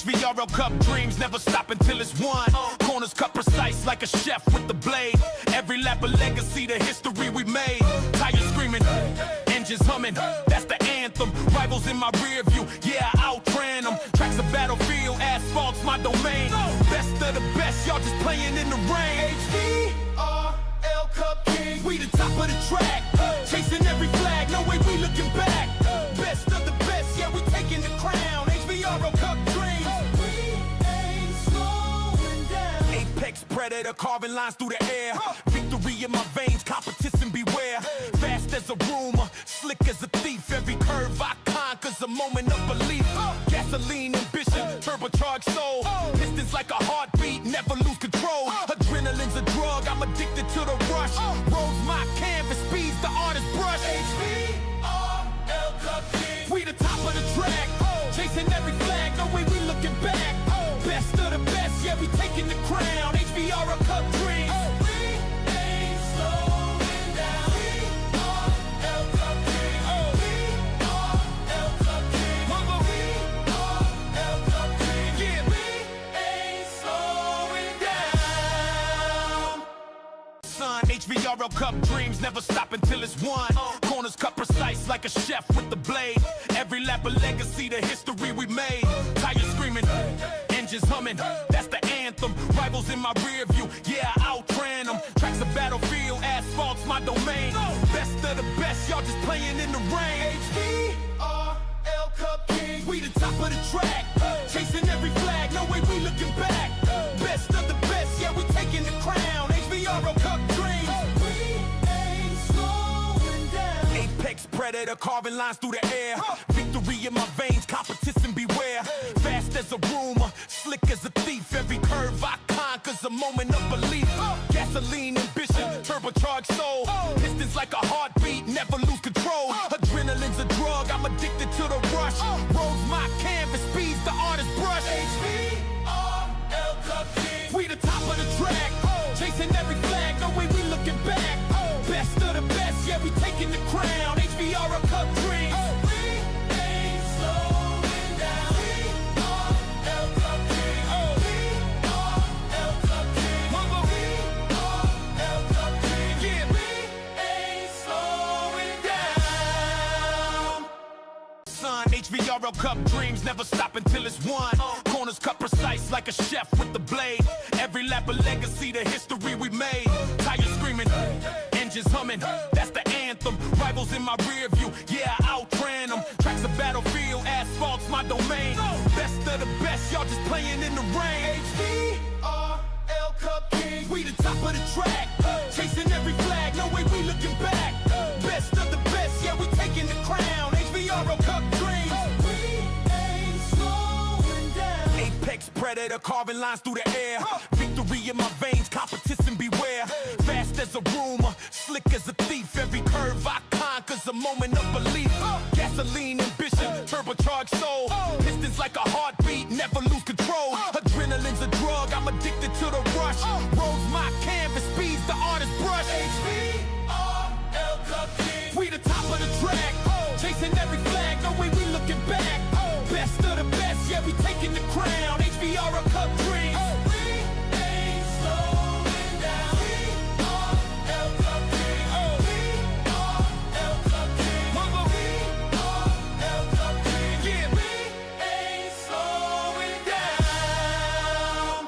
HVRL Cup dreams never stop until it's won. Corners cut precise like a chef with the blade. Every lap a legacy, the history we made. Tires screaming, engines humming, that's the anthem. Rivals in my rear view, yeah, I outran them. Tracks a battlefield, asphalt's my domain. Best of the best, y'all just playing in the rain. HVRL Cup Kings, we the top of the track. Chasing every flag, no way we looking back. Best of the best, yeah, we taking the crown. HVRL Cup dreams, we ain't slowing down. Apex predator, carving lines through the air. Victory in my veins, competition beware. Fast as a rumor, slick as a thief. Every curve I conquer's a moment of belief. Gasoline ambition, turbocharged soul. Distance like a heartbeat, never lose control. Adrenaline's a drug, I'm addicted to the rush. Roads my canvas, speed's the artist's brush. HVRL Cup Kings, we the top of the track. Chasing every flag, no way we looking back. Best of the best, yeah, we taking the crown. HVRL Cup dreams, we ain't slowing down. HVRL Cup Kings, HVRL Cup Kings, HVRL Cup Kings, yeah, we ain't slowing down. Son, HVRL Cup dreams never stop until it's won. Corners cut precise like a chef with the blade. Every lap a legacy, the history we made. Tires screaming, engines humming, that's the anthem. Rivals in my rear view, yeah, I outran them. Tracks a battlefield, asphalt's my domain. Best of the best, y'all just playing in the rain. HVRL Cup Kings, we the top of the track. Chasing every flag, no way we looking back. Best of the best, yeah, we taking the crown. HVRL Cup dreams, we ain't slowing down. Apex predator, carving lines through the air. Victory in my veins, competition beware. Fast as a rumor, slick as a thief. Every curve I conquer's a moment of belief. Gasoline ambition, turbocharged soul. Distance like a heartbeat, never lose control. Adrenaline's a drug, I'm addicted to the rush. Roads my canvas, speed's the artist's brush. HVRL Cup Kings, we the top of the track. Chasing every flag, no way we looking back. Best of the best, yeah, we taking the crown. HVRL Cup dreams, we ain't slowing down. HVRL Cup Kings, HVRL Cup Kings, HVRL Cup Kings, yeah, we ain't slowing down. Son, HVRL Cup dreams never stop until it's won. Corners cut precise like a chef with the blade. Every lap a legacy, the history we made. Tires screaming, engines humming, that's the anthem. Rivals in my rear view, yeah, I outran them. Tracks a battlefield, asphalt's my domain. Best of the best, y'all just playing in the rain. HVRL Cup Kings, we the top of the track. Chasing every flag, no way we looking back. Best of the best, yeah, we taking the crown. HVRL Cup dreams, we ain't slowing down. Apex predator, carving lines through the air. Victory in my veins, competition beware. Fast as a rumor, slick as a thief. Every curve I conquer's a moment of belief. Gasoline ambition, turbocharged soul. Distance like a heartbeat, never lose control. Adrenaline's a drug, I'm addicted to the rush. Roads my canvas, speed's the artist's brush. HVRL Cup Kings, we the top of the track. Chasing every flag, no way we looking back. Best of the best, yeah, we taking the crown. HVRL Cup dreams, we ain't slowing down. HVRL Cup Kings, HVRL Cup Kings, HVRL Cup Kings, yeah, we ain't slowing down.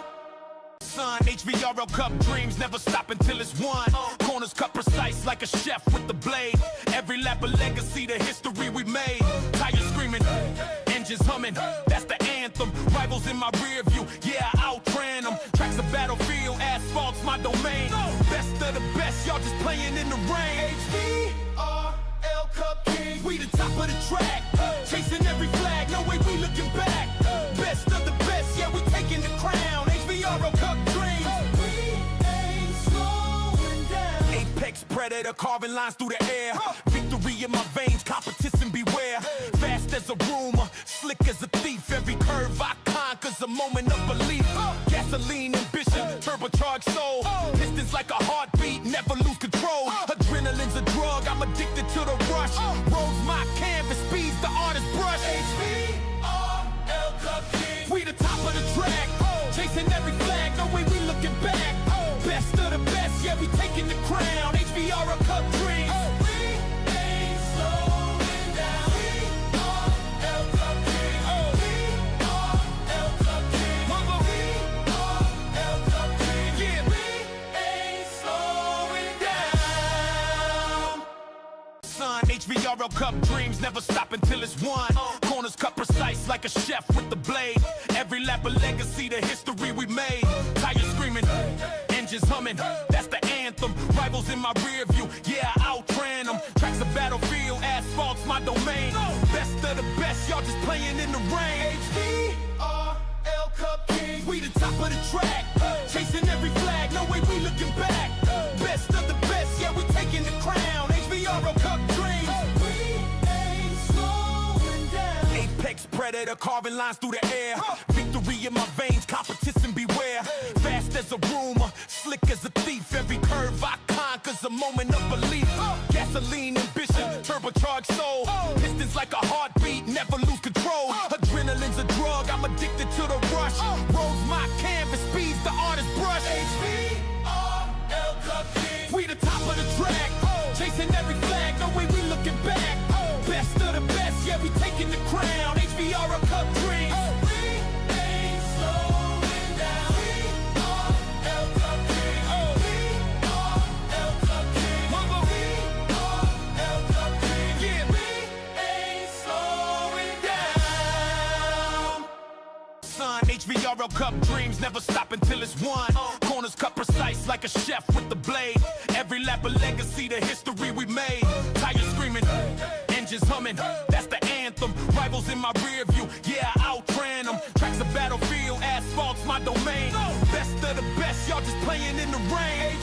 Son, HVRL Cup dreams never stop until it's won. Corners cut precise like a chef with the blade. Every lap a legacy, the history we made. Tires screaming, engines humming, that's the anthem. Rivals in my rear view, yeah, I outran them. Tracks a battlefield, asphalt's my domain. Best of the best, y'all just playing in the rain. HVRL Cup Kings, we the top of the track. Chasing every flag, no way we looking back. Best of the best, yeah, we taking the crown. HVRL Cup dreams, we ain't slowing down. Apex predator, carving lines through the air. Victory in my veins, competition beware. Fast as a rumor, slick as a thief. Every curve I conquer's a moment of belief. Gasoline ambition, turbocharged soul. Distance like a heartbeat, never lose control. Adrenaline's a drug, I'm addicted to the rush. Roads my canvas, speed's the artist's brush. HVRL Cup Kings, we the top HVRL Cup dreams never stop until it's won. Corners cut precise like a chef with the blade. Every lap a legacy, the history we made. Tires screaming, engines humming, that's the anthem. Rivals in my rear view, yeah, I outran them. Tracks a battlefield, asphalt's my domain. Best of the best, y'all just playing in the rain. HVRL Cup Kings, we the top of the track. Chasing every flag, no way we looking back. Best of the best, yeah, we taking the crown. HVRL Cup dreams, we ain't slowing down. Apex predator, carving lines through the air. Victory in my veins, competition beware. Fast as a rumor, slick as a thief. Every curve I conquer's a moment of belief. Gasoline ambition, turbocharged soul. Pistons like a heartbeat, never lose control. Adrenaline's a drug, I'm addicted to the rush. Rolls my canvas, speeds the artist brush. HVRL Cup Kings, we the top of the track. Chasing every flag, no way we looking back. Best of the best, yeah, we taking the crown. HVRL Cup dreams, we ain't slowing down. HVRL Cup Kings, HVRL Cup Kings, HVRL Cup Kings, yeah, we ain't slowing down. Son, HVRL Cup dreams never stop until it's won. Corners cut precise like a chef with the blade. Every lap a legacy, the history we made. Tires screaming, engines humming, that's the anthem. Rivals in my rear view, yeah, I outran them. Tracks a battlefield, asphalt's my domain. Best of the best, y'all just playing in the rain.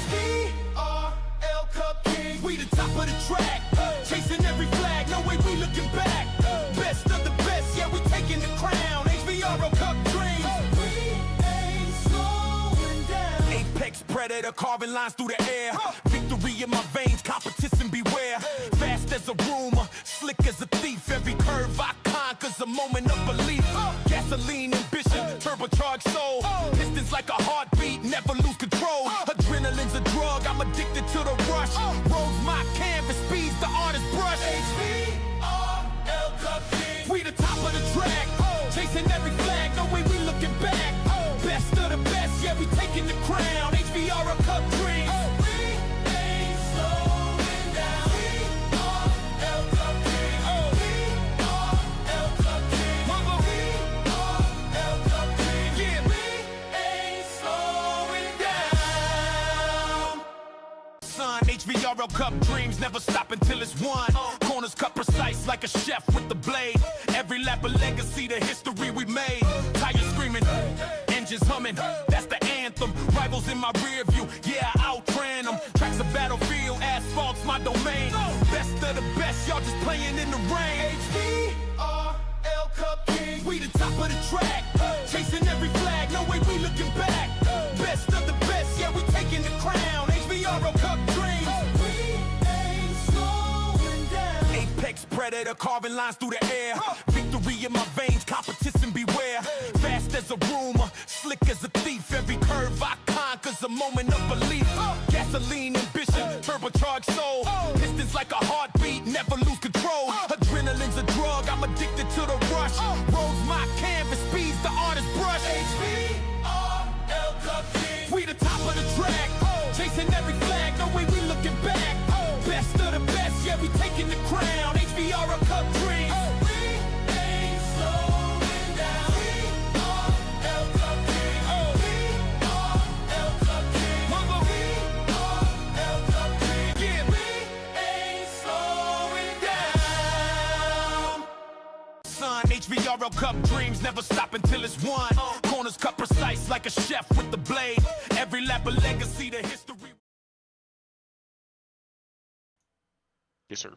HVRL Cup Kings, we the top of the track. Chasing every flag, no way we looking back. Best of the best, yeah, we taking the crown. HVRL Cup dreams, we ain't slowing down. Apex predator, carving lines through the air. Victory in my veins, competition beware. Fast as a rumor, slick as a thief. Every curve I conquer's a moment of belief. Gasoline ambition, turbocharged soul. Pistons like a heartbeat, never lose control. Adrenaline's a drug, I'm addicted to the rush. Rolls my canvas, speeds the artist brush. HVRL Cup Kings, we the top of the track. Chasing every flag, no way we looking back. Best of the best, yeah, we taking the crown. HVRL Cup dreams, we ain't slowing down. HVRL Cup Kings, HVRL Cup Kings, HVRL Cup Kings, yeah, we ain't slowing down. Son, HVRL Cup dreams never stop until it's won. Corners cut precise like a chef with the blade. Every lap a legacy, the history we made. Tires screaming, engines humming, that's the anthem. Rivals in my rear view, yeah, I outran them. Tracks a battlefield, asphalt's my domain. Best of the best, y'all just playing in the rain. HVRL Cup Kings, we the top of the track. Chasing every flag, no way we looking back. Best of the best, yeah, we taking the crown. HVRL Cup dreams, we ain't slowing down. Apex predator, carving lines through the air. Victory in my veins, competition beware. Fast as a rumor, slick as a thief. Every curve I conquer's a moment of belief. Gasoline ambition, turbocharged soul. Pistons like a heartbeat, never lose control. Adrenaline's a drug, I'm addicted to the rush. Rolls my canvas, speeds the artist brush. HVRL Cup Kings, we the top of the track. Chasing every flag, no way we looking back. Best of the best, yeah, we taking the crown. HVRL Cup dreams, we ain't slowing down. HVRL Cup Kings, HVRL Cup Kings, HVRL Cup Kings, yeah, we ain't slowing down. Son, HVRL Cup dreams never stop until it's won. Corners cut precise like a chef with the blade. Every lap a legacy, the history. Yes, sir.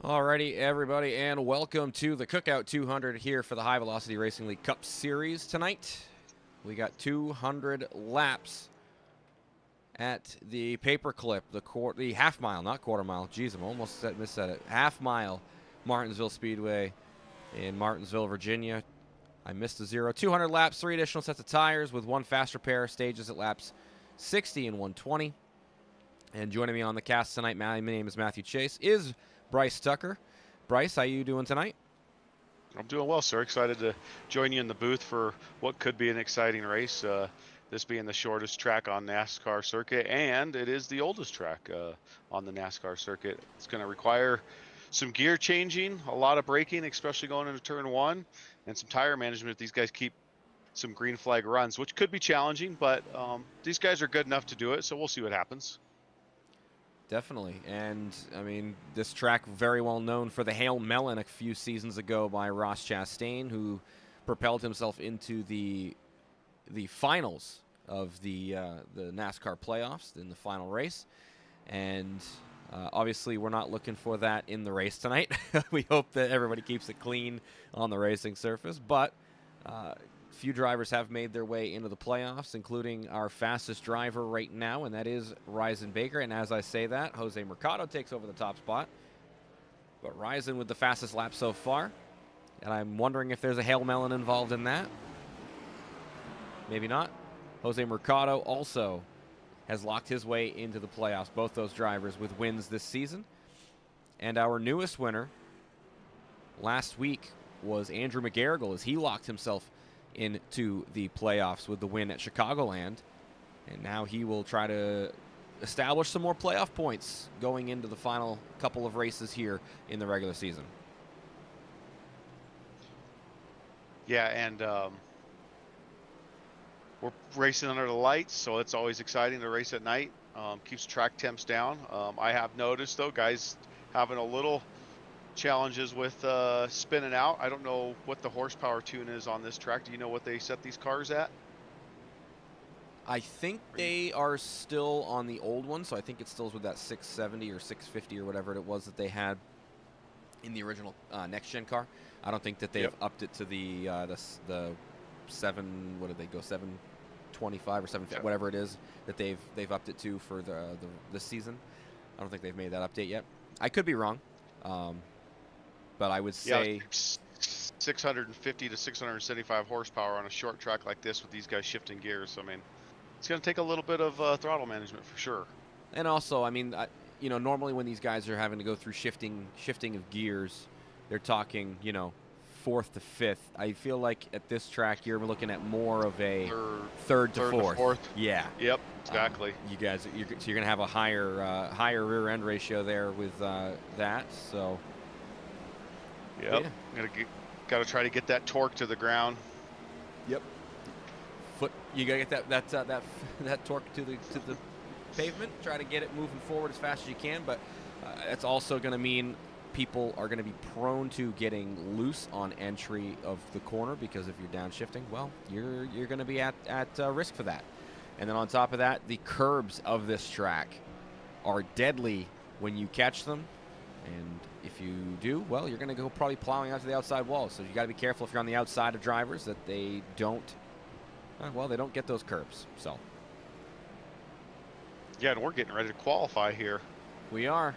Alrighty, everybody, and welcome to the Cookout 200 here for the High Velocity Racing League Cup Series tonight. We got 200 laps at the paperclip, the half mile, not quarter mile. Jeez, I'm almost missaid it. Half mile Martinsville Speedway in Martinsville, Virginia. I missed a zero. 200 laps, 3 additional sets of tires with 1 faster pair. Stages at laps 60 and 120. And joining me on the cast tonight, my name is Matthew Chase, is Bryce Tucker. Bryce, how you doing tonight? I'm doing well, sir. Excited to join you in the booth for what could be an exciting race. This being the shortest track on NASCAR circuit, and it is the oldest track on the NASCAR circuit. It's going to require some gear changing, a lot of braking, especially going into turn 1, and some tire management if these guys keep some green flag runs, which could be challenging, but these guys are good enough to do it, so we'll see what happens. Definitely. And, I mean, this track very well known for the Hail Melon a few seasons ago by Ross Chastain, who propelled himself into the finals of the NASCAR playoffs in the final race. And obviously we're not looking for that in the race tonight. We hope that everybody keeps it clean on the racing surface. But few drivers have made their way into the playoffs, including our fastest driver right now, and that is Ryzen Baker. And as I say that, Jose Mercado takes over the top spot. But Ryzen with the fastest lap so far. And I'm wondering if there's a Hail Melon involved in that. Maybe not. Jose Mercado also has locked his way into the playoffs, both those drivers with wins this season. And our newest winner last week was Andrew McGarrigle, as he locked himself into the playoffs with the win at Chicagoland. And now he will try to establish some more playoff points going into the final couple of races here in the regular season. Yeah, and we're racing under the lights, so it's always exciting to race at night. Keeps track temps down. I have noticed, though, guys having a little challenges with spinning out. I don't know what the horsepower tune is on this track. Do you know what they set these cars at? I think they are still on the old one, so I think it still is with that 670 or 650 or whatever it was that they had in the original next-gen car. I don't think that they've upped it to the 7, what did they go, 725 or 750, whatever it is that they've upped it to for this season. I don't think they've made that update yet. I could be wrong. But I would say 650 to 675 horsepower on a short track like this with these guys shifting gears. I mean, it's going to take a little bit of throttle management for sure. And also, I mean, normally when these guys are having to go through shifting of gears, they're talking, 4th to 5th. I feel like at this track you're looking at more of a third to 4th. Yeah. Yep. Exactly. You're going to have a higher rear end ratio there with that. So. Yep. Yeah. Got to try to get that torque to the ground. Yep. You got to get that torque to the pavement. Try to get it moving forward as fast as you can, but it's also going to mean people are going to be prone to getting loose on entry of the corner, because if you're downshifting, well, you're going to be at risk for that. And then on top of that, the curbs of this track are deadly when you catch them. And if you do, well, you're going to go probably plowing out to the outside wall. So you got to be careful if you're on the outside of drivers that they don't get those curbs. So. Yeah, and we're getting ready to qualify here. We are.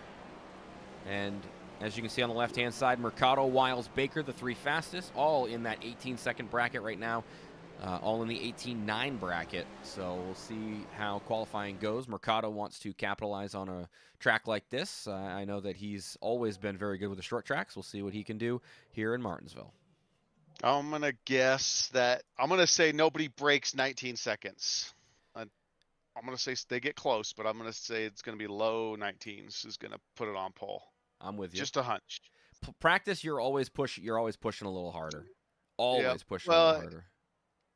And as you can see on the left-hand side, Mercado, Wiles, Baker, the 3 fastest, all in that 18-second bracket right now, all in the 18.9 bracket. So we'll see how qualifying goes. Mercado wants to capitalize on a track like this. I know that he's always been very good with the short tracks. We'll see what he can do here in Martinsville. I'm going to say nobody breaks 19 seconds. I'm going to say they get close, but I'm going to say it's going to be low 19s is going to put it on pole. I'm with you. Just a hunch. Practice, you're always pushing a little harder. Always pushing a little harder.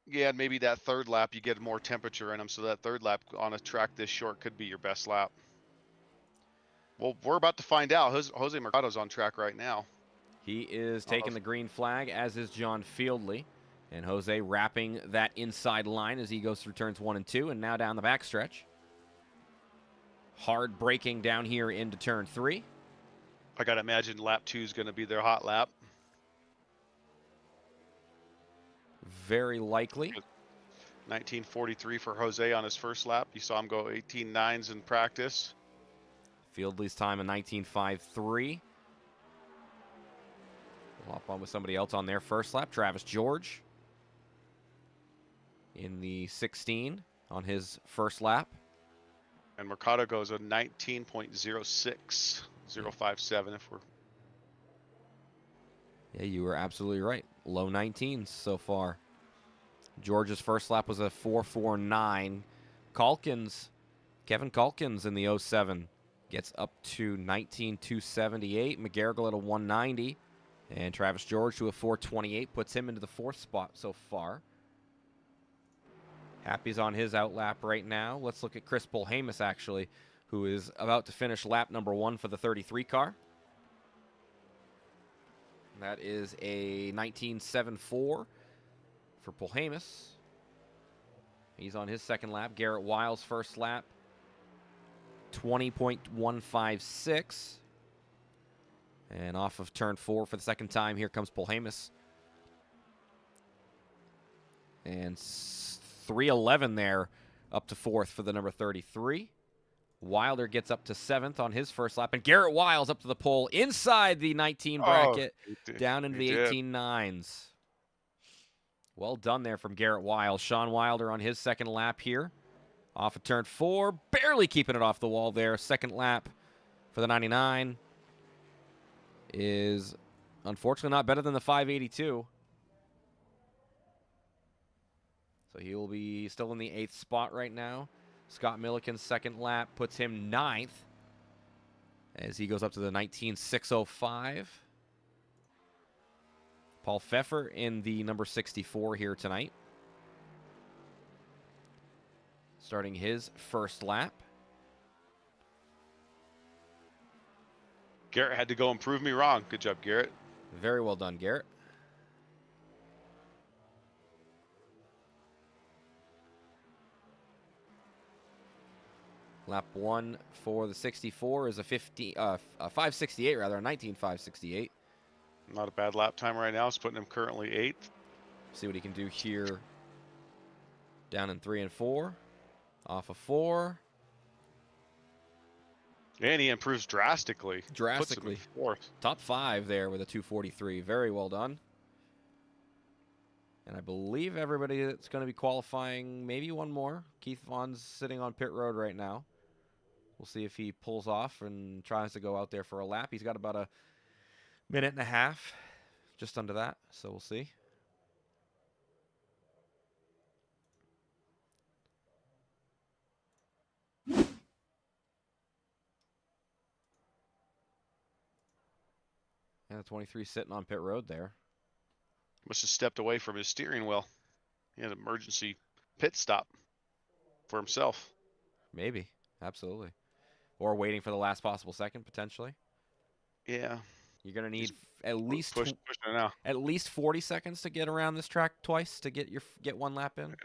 Yeah, and maybe that third lap you get more temperature in them, so that third lap on a track this short could be your best lap. Well, we're about to find out. Jose Mercado's on track right now. He is taking the green flag, as is John Fieldley. And Jose wrapping that inside line as he goes through turns 1 and 2, and now down the backstretch. Hard braking down here into turn 3. I got to imagine lap 2 is going to be their hot lap. Very likely. 1943 for Jose on his first lap. You saw him go 18.9s in practice. Fieldley's time in 19.53. We'll hop on with somebody else on their first lap. Travis George in the 16 on his first lap. And Mercado goes a 19.06, 057 if we're... Yeah, you were absolutely right. Low 19s so far. George's first lap was a 4.49. Kevin Calkins in the 07 gets up to 19,278. McGarrigle at a 190. And Travis George to a 428, puts him into the 4th spot so far. Happy's on his outlap right now. Let's look at Chris Polhamus, actually, who is about to finish lap number 1 for the 33 car. That is a 19.74 for Polhamus. He's on his 2nd lap. Garrett Wiles' 1st lap, 20.156. And off of turn 4 for the 2nd time, here comes Polhamus. And 3:11 there, up to 4th for the number 33. Wilder gets up to 7th on his 1st lap. And Garrett Wiles up to the pole inside the 19 bracket, down into the 18.9s. Well done there from Garrett Wiles. Sean Wilder on his 2nd lap here. Off of turn 4, barely keeping it off the wall there. 2nd lap for the 99 is unfortunately not better than the 582. So he will be still in the 8th spot right now. Scott Milliken's 2nd lap puts him 9th as he goes up to the 19.605. Paul Pfeffer in the number 64 here tonight, starting his 1st lap. Garrett had to go and prove me wrong. Good job, Garrett. Very well done, Garrett. Lap 1 for the 64 is a 568 rather, a 19.568. Not a bad lap time right now. It's putting him currently 8th. See what he can do here. Down in 3 and 4. Off of 4. And he improves drastically. Drastically. Puts him in 4th. Top 5 there with a 243. Very well done. And I believe everybody that's going to be qualifying, maybe one more. Keith Vaughn's sitting on pit road right now. We'll see if he pulls off and tries to go out there for a lap. He's got about a minute and a half, just under that, so we'll see. And the 23 sitting on pit road there. Must have stepped away from his steering wheel. He had an emergency pit stop for himself. Maybe, absolutely. Or waiting for the last possible second, potentially. Yeah. You're going to need at least pushing it now. At least 40 seconds to get around this track twice to get one lap in.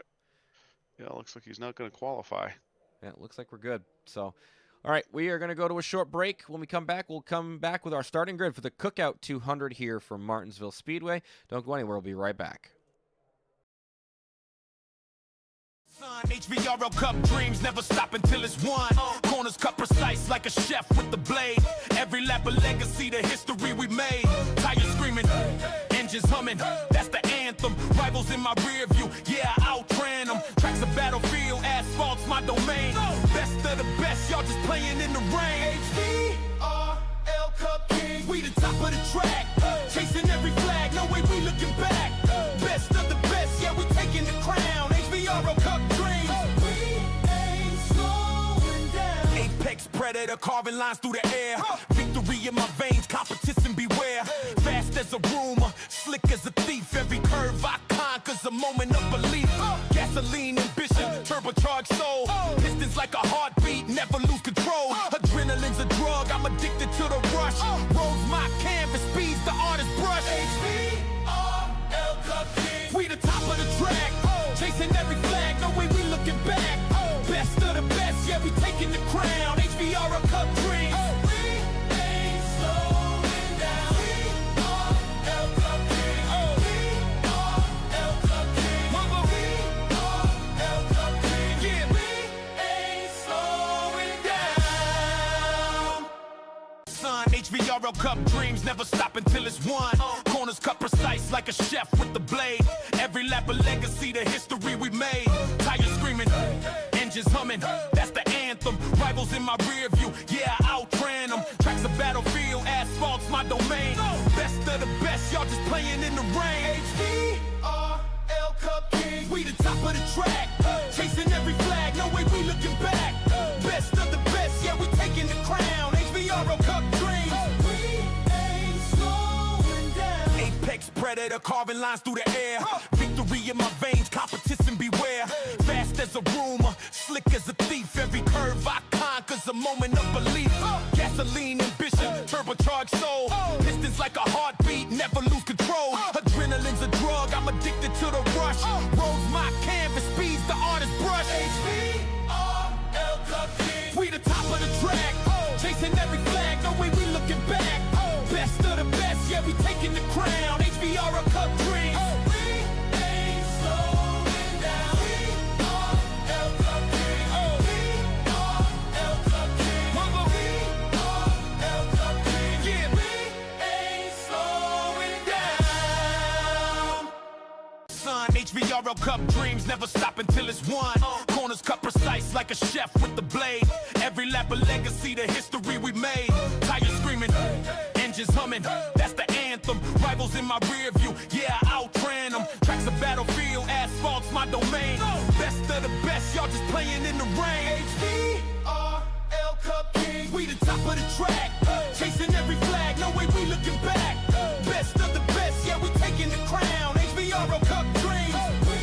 Yeah, it looks like he's not going to qualify. Yeah, it looks like we're good. So, all right, we are going to go to a short break. When we come back, we'll come back with our starting grid for the Cookout 200 here from Martinsville Speedway. Don't go anywhere. We'll be right back. HVRL Cup dreams never stop until it's won. Corners cut precise like a chef with the blade. Every lap a legacy, the history we made. Tires screaming, engines humming, that's the anthem. Rivals in my rear view, yeah, I outran them. Tracks a battlefield, asphalt's my domain. Best of the best, y'all just playing in the rain. HVRL Cup King, we the top of the track. Chasing every flag, no way we looking back. Best of the best, yeah, we taking the crown. HVRL Cup dreams, we ain't slowing down. Apex predator, carving lines through the air. Victory in my veins, competition beware. Fast as a rumor, slick as a thief. Every curve I conquer's a moment of belief. Gasoline ambition, turbocharged soul. Pistons like a heartbeat, never lose control. Adrenaline's a drug, I'm addicted to the rush. Roads my canvas, speeds the artist's brush. HVRL Cup King, we the top of the track. Chasing every flag, no way we looking back. Best of the best, yeah, we taking the crown. HVRL Cup dreams, we ain't slowing down. HVRL Cup King, HVRL Cup King, HVRL Cup King, yeah, we ain't slowing down. Son, HVRL Cup dreams never stop until it's won. Corners cut precise like a chef with the blade. Every lap a legacy, the history we made. Tires screaming, engines humming, that's the anthem. Rivals in my rear view, yeah, I outran them. Tracks a battlefield, asphalt's my domain. Best of the best, y'all just playing in the rain. HVRL Cup King, we the top of the track. Chasing every flag, no way we looking back. Best of the best, yeah, we taking the crown. predator, carving lines through the air. Victory in my veins, competition beware. Fast as a rumor, slick as a thief. Every curve I conquer's a moment of belief. Gasoline ambition, turbocharged soul. Pistons like a heartbeat, never lose control. Adrenaline's a drug, I'm addicted to the rush. Rolls my canvas, speeds the artist's brush. HVRL Cup King. We the top of the track, chasing every flag, no way we looking back. Best of the best, yeah, we taking the crown. HVRL Cup dreams. We ain't slowing down. HVRL Cup King. HVRL Cup King. Mama, HVRL Cup King. Yeah, we ain't slowing down. Son, HVRL Cup dreams never stop until it's won. Corners cut precise like a chef with the blade. Every lap a legacy, the history we made. Tires screaming, engines humming, that's the anthem. Rivals in my rear view, yeah, I outran them. Tracks a battlefield, asphalt's my domain. Best of the best, y'all just playing in the rain. HVRL Cup King, we the top of the track, chasing every flag, no way we looking back. Best of the best, yeah, we taking the crown. HVRL Cup dreams. We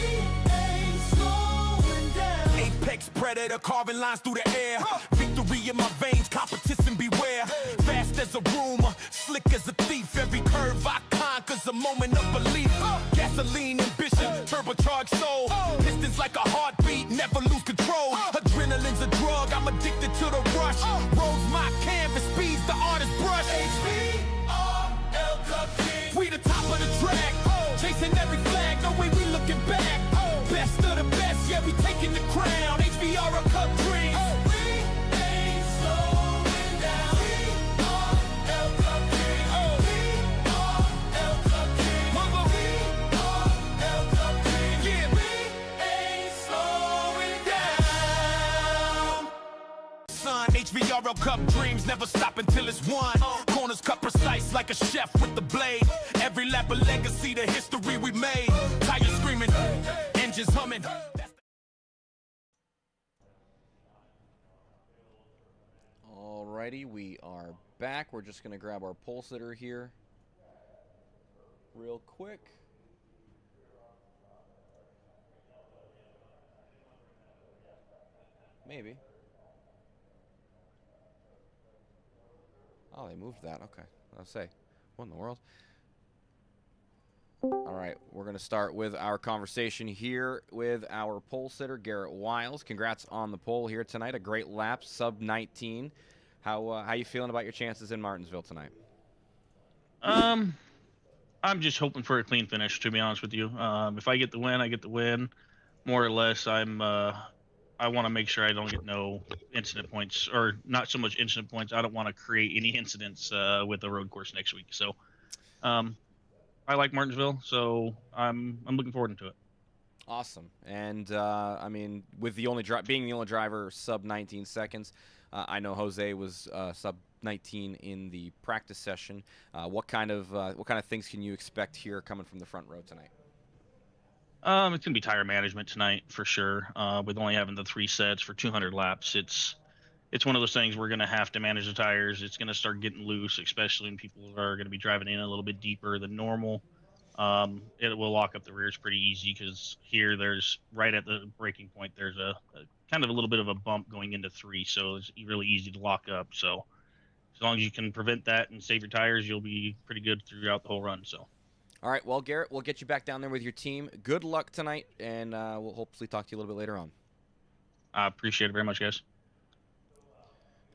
ain't slowing down. Apex predator, carving lines through the air. Victory in my veins, competition beware. Fast as a rumor, slick as a thief. Every curve I conquer's a moment of belief. Gasoline ambition, turbocharged soul. Pistons like a heartbeat, never lose control. Adrenaline's a drug, I'm addicted to the rush. Rolls my canvas, speeds the artist's brush. HVRL Cup King. We the top of the track, chasing every flag, no way we looking back. Best of the best, yeah, we taking the crown. HVRL Cup dreams. HVRL Cup dreams never stop until it's won. Corners cut precise like a chef with the blade. Every lap a legacy, the history we made. Tires screaming, engines humming. Alrighty, we are back. We're just going to grab our pole sitter here real quick. Maybe. Oh, they moved that. Okay. I'll say. What in the world? All right. We're going to start with our conversation here with our pole sitter, Garrett Wiles. Congrats on the pole here tonight. A great lap, sub 19. How you feeling about your chances in Martinsville tonight? I'm just hoping for a clean finish, to be honest with you. If I get the win, I get the win. More or less, I want to make sure I don't get no incident points, or not so much incident points. I don't want to create any incidents with the road course next week. So, I like Martinsville, so I'm looking forward to it. Awesome. And I mean, with the only being the only driver sub 19 seconds, I know Jose was sub 19 in the practice session. What kind of things can you expect here coming from the front row tonight? It's gonna be tire management tonight for sure. With only having the 3 sets for 200 laps, it's one of those things we're gonna have to manage the tires. It's gonna start getting loose, especially when people are gonna be driving in a little bit deeper than normal. It will lock up the rears pretty easy because here there's right at the braking point. There's a kind of a little bit of a bump going into 3, so it's really easy to lock up. So as long as you can prevent that and save your tires, you'll be pretty good throughout the whole run. So. All right, well, Garrett, we'll get you back down there with your team. Good luck tonight, and we'll hopefully talk to you a little bit later on. I appreciate it very much, guys.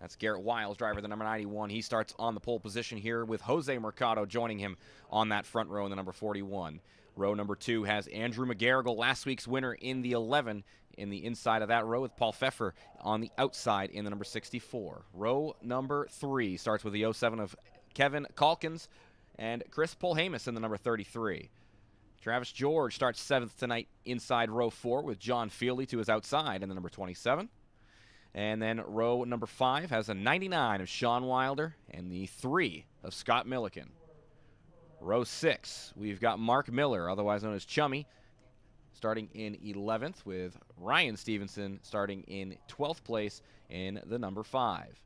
That's Garrett Wiles, driver the number 91. He starts on the pole position here with Jose Mercado joining him on that front row in the number 41. Row number 2 has Andrew McGarrigle, last week's winner in the 11, in the inside of that row with Paul Pfeffer on the outside in the number 64. Row number 3 starts with the 07 of Kevin Calkins and Chris Polhamus in the number 33. Travis George starts 7th tonight inside row 4 with John Fieldy to his outside in the number 27. And then row number 5 has a 99 of Sean Wilder and the 3 of Scott Milliken. Row 6, we've got Mark Miller, otherwise known as Chummy, starting in 11th with Ryan Stevenson starting in 12th place in the number 5.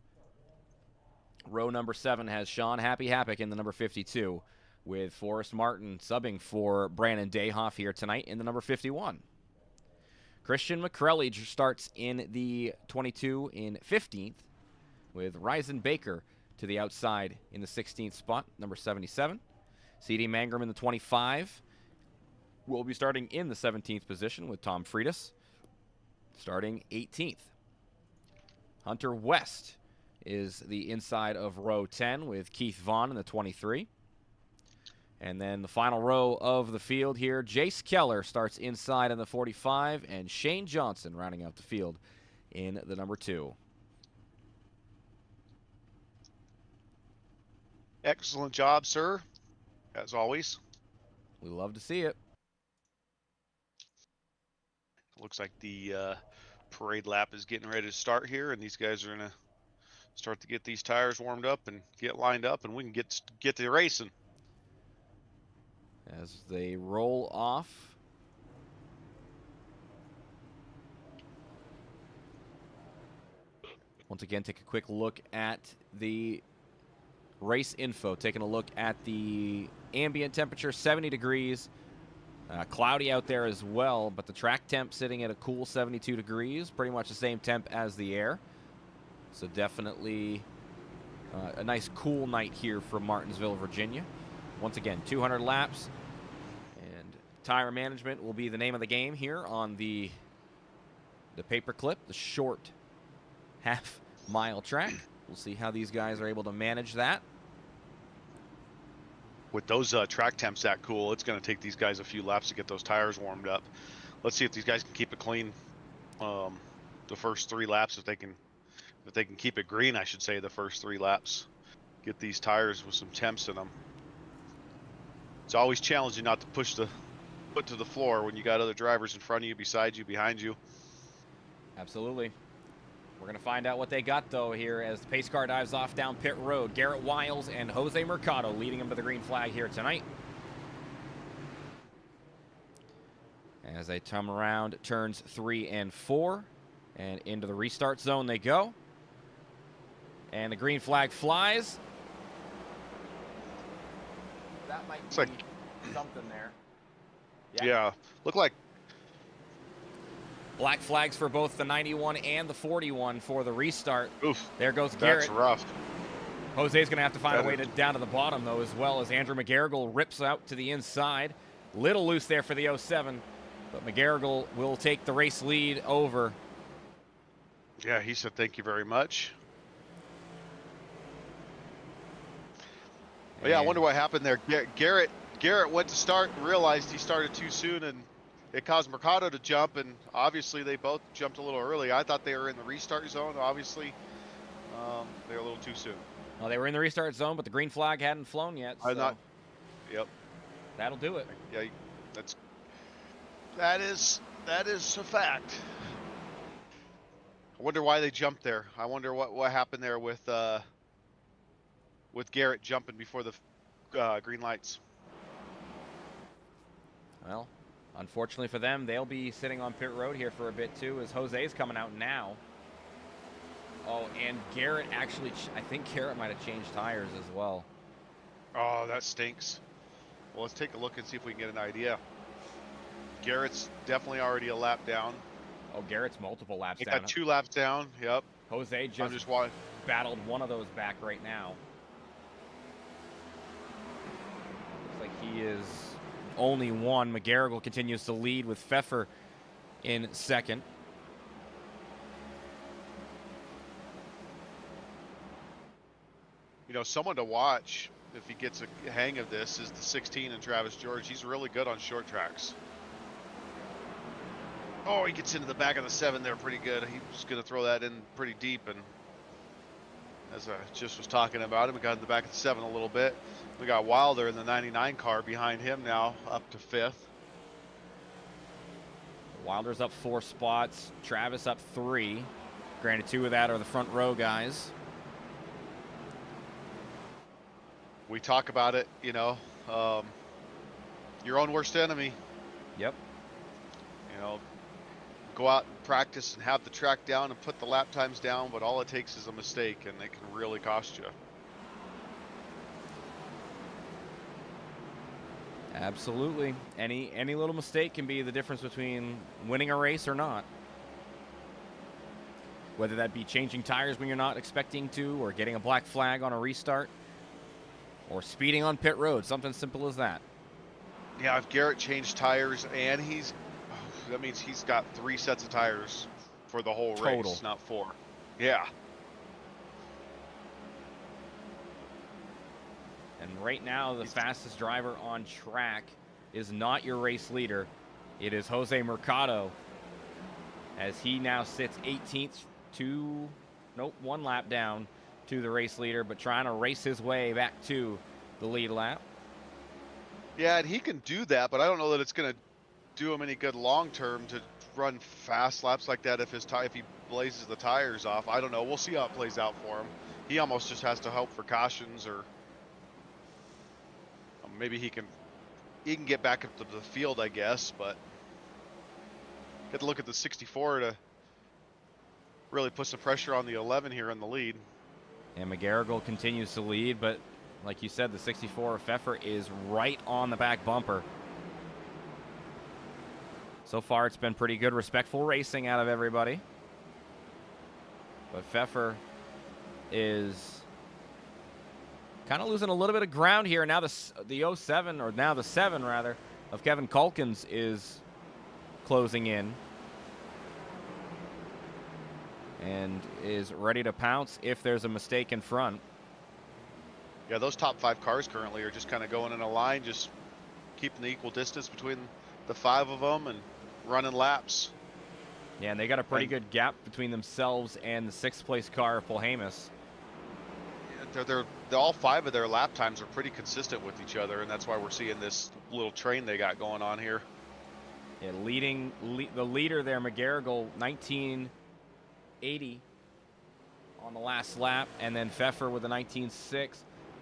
Row number 7 has Sean Happy Happick in the number 52 with Forrest Martin subbing for Brandon Dayhoff here tonight in the number 51. Christian McCrelly starts in the 22 in 15th, with Ryzen Baker to the outside in the 16th spot, number 77. C.D. Mangrum in the 25 will be starting in the 17th position with Tom Freitas starting 18th. Hunter West is the inside of row 10 with Keith Vaughn in the 23. And then the final row of the field here, Jace Keller starts inside in the 45, and Shane Johnson rounding out the field in the number 2. Excellent job, sir, as always. We love to see it. Looks like the parade lap is getting ready to start here, and these guys are going to start to get these tires warmed up and get lined up, and we can get to racing. As they roll off. Once again, take a quick look at the race info. Taking a look at the ambient temperature, 70 degrees. Cloudy out there as well, but the track temp sitting at a cool 72 degrees. Pretty much the same temp as the air. So definitely a nice cool night here from Martinsville, Virginia. Once again, 200 laps. And tire management will be the name of the game here on the paperclip, the short half-mile track. We'll see how these guys are able to manage that. With those track temps that cool, it's going to take these guys a few laps to get those tires warmed up. Let's see if these guys can keep it clean the first 3 laps. If they can keep it green, I should say, the first 3 laps. Get these tires with some temps in them. It's always challenging not to push the foot to the floor when you got other drivers in front of you, beside you, behind you. Absolutely. We're going to find out what they got, though, here as the pace car dives off down pit road. Garrett Wiles and Jose Mercado leading them to the green flag here tonight. As they come around turns 3 and 4, and into the restart zone they go. And the green flag flies. That might be like something there. Yeah, look like black flags for both the 91 and the 41 for the restart. Oof, there goes Garrett. That's rough. Jose's going to have to find a way down to the bottom, though, as well, as Andrew McGarrigle rips out to the inside. Little loose there for the 07, but McGarrigle will take the race lead over. Yeah, he said thank you very much. But yeah, I wonder what happened there. Garrett went to start and realized he started too soon, and it caused Mercado to jump, and obviously they both jumped a little early. I thought they were in the restart zone. Obviously, they were a little too soon. Well, they were in the restart zone, but the green flag hadn't flown yet. So Yep. That'll do it. Yeah, that is a fact. I wonder why they jumped there. I wonder what happened there with Garrett jumping before the green lights. Well, unfortunately for them, they'll be sitting on pit road here for a bit too, as Jose's coming out now. Oh, and Garrett actually, I think Garrett might have changed tires as well. Oh, that stinks. Well, let's take a look and see if we can get an idea. Garrett's definitely already a lap down. Oh, Garrett's multiple laps He down. got 2 laps down, yep. Jose just battled one of those back right now. Looks like he is only one. McGarrigle continues to lead with Pfeffer in second. You know, someone to watch if he gets a hang of this is the 16 and Travis George. He's really good on short tracks. Oh, he gets into the back of the 7 there pretty good. He was going to throw that in pretty deep, and as I just was talking about him, we got in the back of the 7 a little bit. We got Wilder in the 99 car behind him now, up to 5th. Wilder's up 4 spots. Travis up 3. Granted, 2 of that are the front row guys. We talk about it, you know, your own worst enemy. Yep. You know, go out and practice and have the track down and put the lap times down, but all it takes is a mistake, and it can really cost you. Absolutely. Any little mistake can be the difference between winning a race or not. Whether that be changing tires when you're not expecting to, or getting a black flag on a restart, or speeding on pit road, something simple as that. Yeah, if Garrett changed tires and that means he's got 3 sets of tires for the whole Total. race, not 4. Yeah. And right now, the fastest driver on track is not your race leader. It is Jose Mercado, as he now sits 18th, 1 lap down to the race leader, but trying to race his way back to the lead lap. Yeah, and he can do that, but I don't know that it's going to do him any good long term to run fast laps like that if he blazes the tires off. I don't know. We'll see how it plays out for him. He almost just has to hope for cautions, or maybe he can get back up to the field, I guess, but get to look at the 64 to really put some pressure on the 11 here in the lead. And McGarrigle continues to lead, but like you said, the 64 of Pfeffer is right on the back bumper. So far, it's been pretty good, respectful racing out of everybody. But Pfeffer is kind of losing a little bit of ground here. Now the 07, or now the 7 rather, of Kevin Calkins is closing in and is ready to pounce if there's a mistake in front. Yeah, those top 5 cars currently are just kind of going in a line, just keeping the equal distance between the 5 of them and running laps. Yeah, and they got a pretty good gap between themselves and the 6th place car of Polhamus. They're all 5 of their lap times are pretty consistent with each other, and that's why we're seeing this little train they got going on here. Yeah, the leader there, McGarrigle, 1980 on the last lap, and then Pfeffer with a 19.6.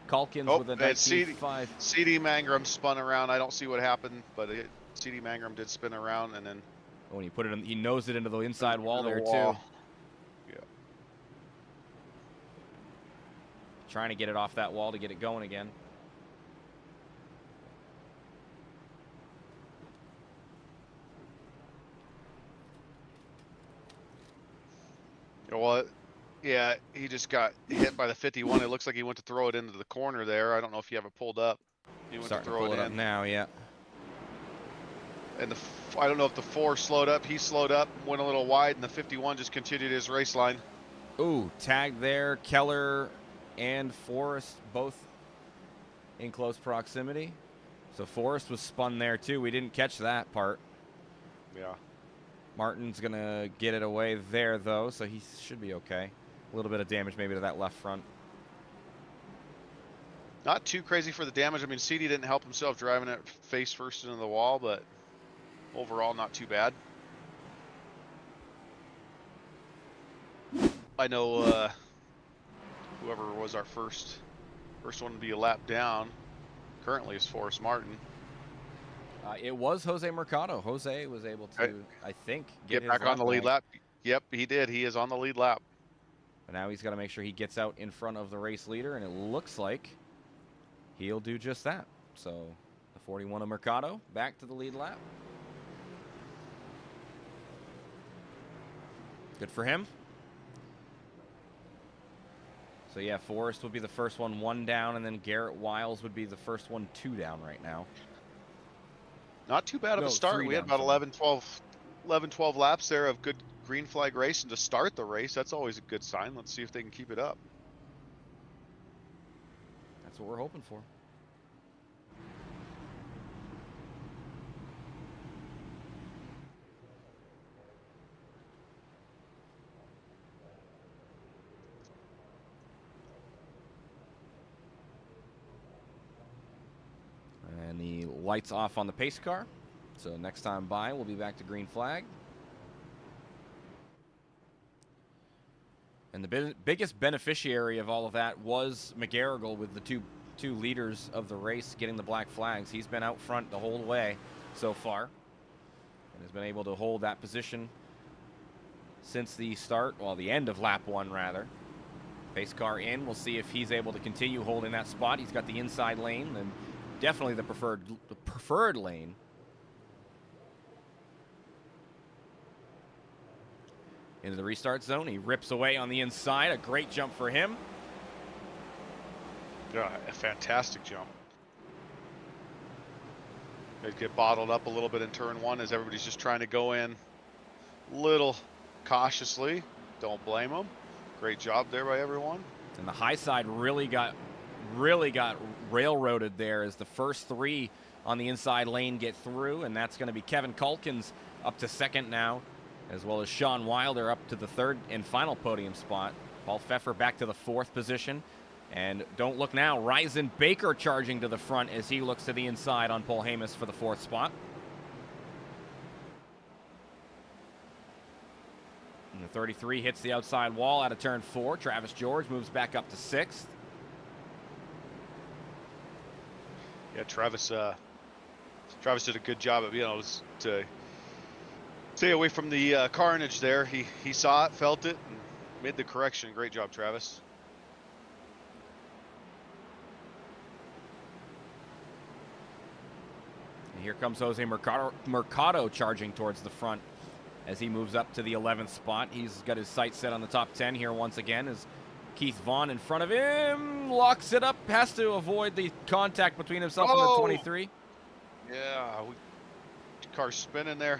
Calkins with a 19.5. CD Mangrum spun around. I don't see what happened, but CD Mangrum did spin around, and then when he put it in, he nosed it into the inside wall there too. Yeah. Trying to get it off that wall to get it going again. You know what? Yeah, he just got hit by the 51. It looks like he went to throw it into the corner there. I don't know if you have it pulled up. He went Starting to throw to pull it it in up now, yeah. And I don't know if the 4 slowed up. He slowed up, went a little wide, and the 51 just continued his race line. Ooh, tagged there. Keller and Forrest both in close proximity. So Forrest was spun there too. We didn't catch that part. Yeah. Martin's going to get it away there, though, so he should be okay. A little bit of damage maybe to that left front. Not too crazy for the damage. I mean, CD didn't help himself driving it face first into the wall, but overall not too bad. I know whoever was our first one to be a lap down currently is Forrest Martin. It was Jose Mercado. Jose was able to, I think, get back on the lead lap. Yep, he did. He is on the lead lap. But now he's got to make sure he gets out in front of the race leader, and it looks like he'll do just that. So the 41 of Mercado back to the lead lap. Good for him. So yeah, Forrest would be the first one down, and then Garrett Wiles would be the first one 2 down right now. Not too bad of a start. We had about 11, 12 laps there of good green flag racing to start the race. That's always a good sign. Let's see if they can keep it up. That's what we're hoping for. And the lights off on the pace car. So next time by, we'll be back to green flag. And the biggest beneficiary of all of that was McGarrigle with the two leaders of the race getting the black flags. He's been out front the whole way so far and has been able to hold that position since the start, well, the end of lap 1 rather. Pace car in. We'll see if he's able to continue holding that spot. He's got the inside lane, and definitely the preferred lane. Into the restart zone. He rips away on the inside. A great jump for him. Yeah, a fantastic jump. They get bottled up a little bit in turn one as everybody's just trying to go in little cautiously. Don't blame them. Great job there by everyone. And the high side really got railroaded there as the first three on the inside lane get through, and that's going to be Kevin Culkins up to second now, as well as Sean Wilder up to the third and final podium spot. Paul Pfeffer back to the fourth position. And don't look now, Ryzen Baker charging to the front as he looks to the inside on Paul Hamus for the fourth spot. And the 33 hits the outside wall out of turn 4. Travis George moves back up to 6th. Yeah, Travis did a good job of being able to stay away from the carnage there. He saw it, felt it, and made the correction. Great job, Travis. And here comes Jose Mercado charging towards the front as he moves up to the 11th spot. He's got his sights set on the top 10 here once again as Keith Vaughn in front of him locks it up, has to avoid the contact between himself and the 23. Yeah, car spinning there.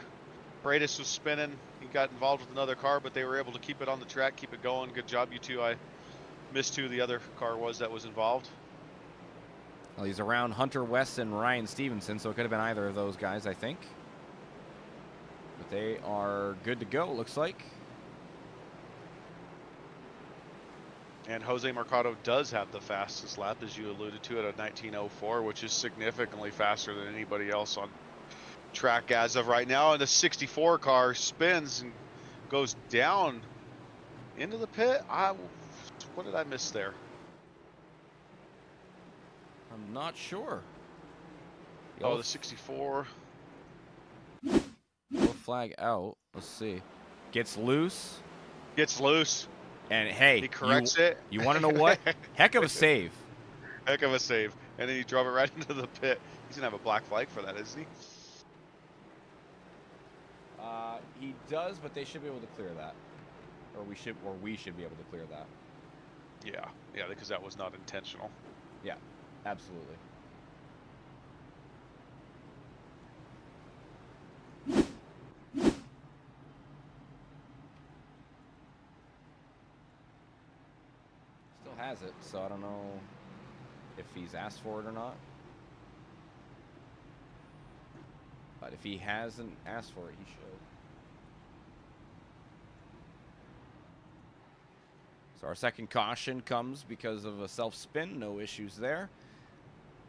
Bradis was spinning. He got involved with another car, but they were able to keep it on the track, keep it going. Good job, you two. I missed who the other car was that was involved. Well, he's around Hunter West and Ryan Stevenson, so it could have been either of those guys, I think. But they are good to go, it looks like. And Jose Mercado does have the fastest lap, as you alluded to, at a 19:04, which is significantly faster than anybody else on track as of right now. And the 64 car spins and goes down into the pit. What did I miss there? I'm not sure. Oh, the 64. Yellow flag out. Let's see. Gets loose. Gets loose. And hey, he corrects it. You want to know what? Heck of a save. Heck of a save. And then he drove it right into the pit. He's going to have a black flag for that, isn't he? He does, but they should be able to clear that. Or we should be able to clear that. Yeah, because that was not intentional. Yeah, absolutely. Still has it, so I don't know if he's asked for it or not. But if he hasn't asked for it, he should. So our second caution comes because of a self-spin. No issues there.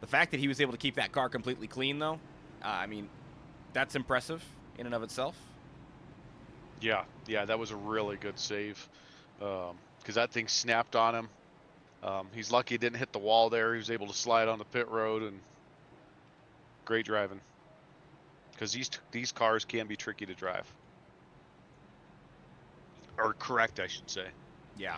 The fact that he was able to keep that car completely clean, though, I mean, that's impressive in and of itself. Yeah, that was a really good save because that thing snapped on him. He's lucky it didn't hit the wall there. He was able to slide on the pit road, and great driving. Because these cars can be tricky to drive. Or correct, I should say. Yeah.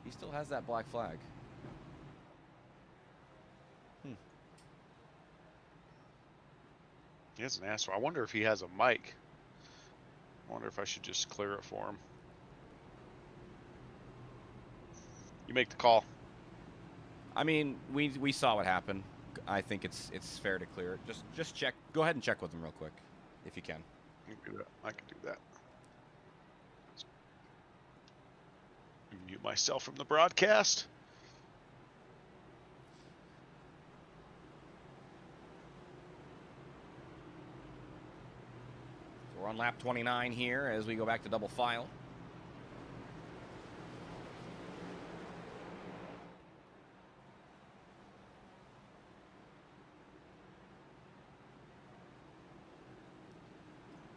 He still has that black flag. He hasn't asked for. I wonder if he has a mic. I wonder if I should just clear it for him. You make the call. I mean, we saw what happened. I think it's fair to clear it. Just check. Go ahead and check with him real quick, if you can. I can do that. I can do that. Mute myself from the broadcast. So we're on lap 29 here as we go back to double file.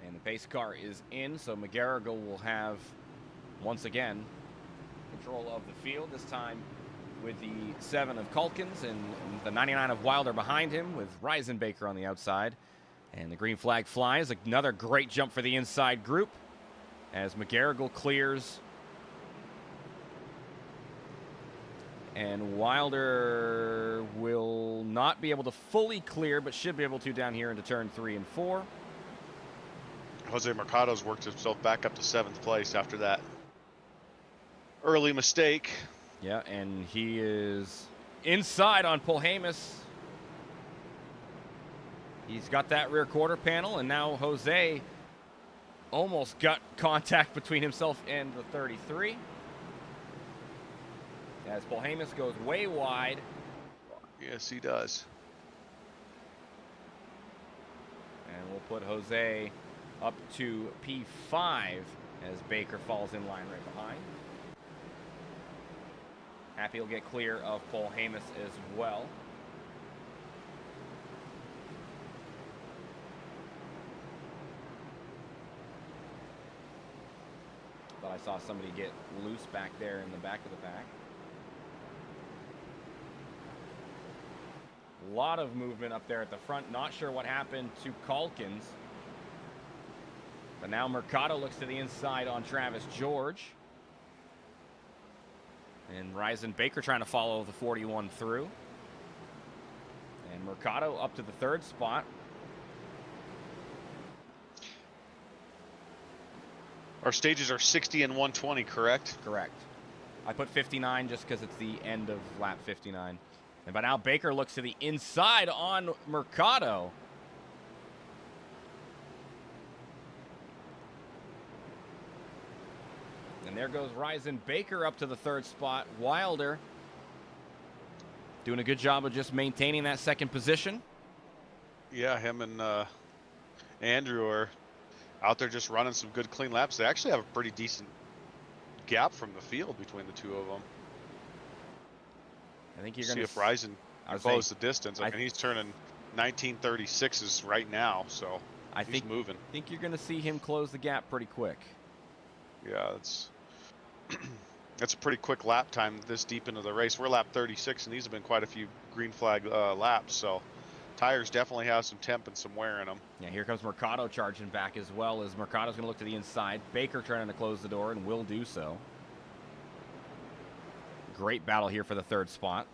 And the pace car is in, so McGarrigle will have, once again, control of the field, this time with the 7 of Culkins and the 99 of Wilder behind him with Reisenbaker on the outside. And the green flag flies. Another great jump for the inside group as McGarrigle clears And Wilder will not be able to fully clear, but should be able to down here into turn 3 and 4. Jose Mercado's worked himself back up to 7th place after that early mistake. Yeah, and he is inside on Polhamus. He's got that rear quarter panel, and now Jose almost got contact between himself and the 33. As Polhamus goes way wide. Yes, he does. And we'll put Jose up to P5 as Baker falls in line right behind. Happy will get clear of Polhamus as well. Thought I saw somebody get loose back there in the back of the pack. A lot of movement up there at the front. Not sure what happened to Calkins. But now Mercado looks to the inside on Travis George. And Ryzen Baker trying to follow the 41 through. And Mercado up to the 3rd spot. Our stages are 60 and 120, correct? Correct. I put 59 just because it's the end of lap 59. And by now Baker looks to the inside on Mercado. And there goes Ryzen Baker up to the 3rd spot. Wilder doing a good job of just maintaining that 2nd position. Yeah, him and Andrew are out there just running some good clean laps. They actually have a pretty decent gap from the field between the two of them. I think you're See going if Ryzen can close the distance. I mean, he's turning 1936s right now, so he's moving. I think you're going to see him close the gap pretty quick. Yeah, that's a pretty quick lap time this deep into the race. We're lap 36, and these have been quite a few green flag laps, so tires definitely have some temp and some wear in them. Yeah, here comes Mercado charging back as well, as Mercado's going to look to the inside. Baker trying to close the door and will do so. Great battle here for the 3rd spot.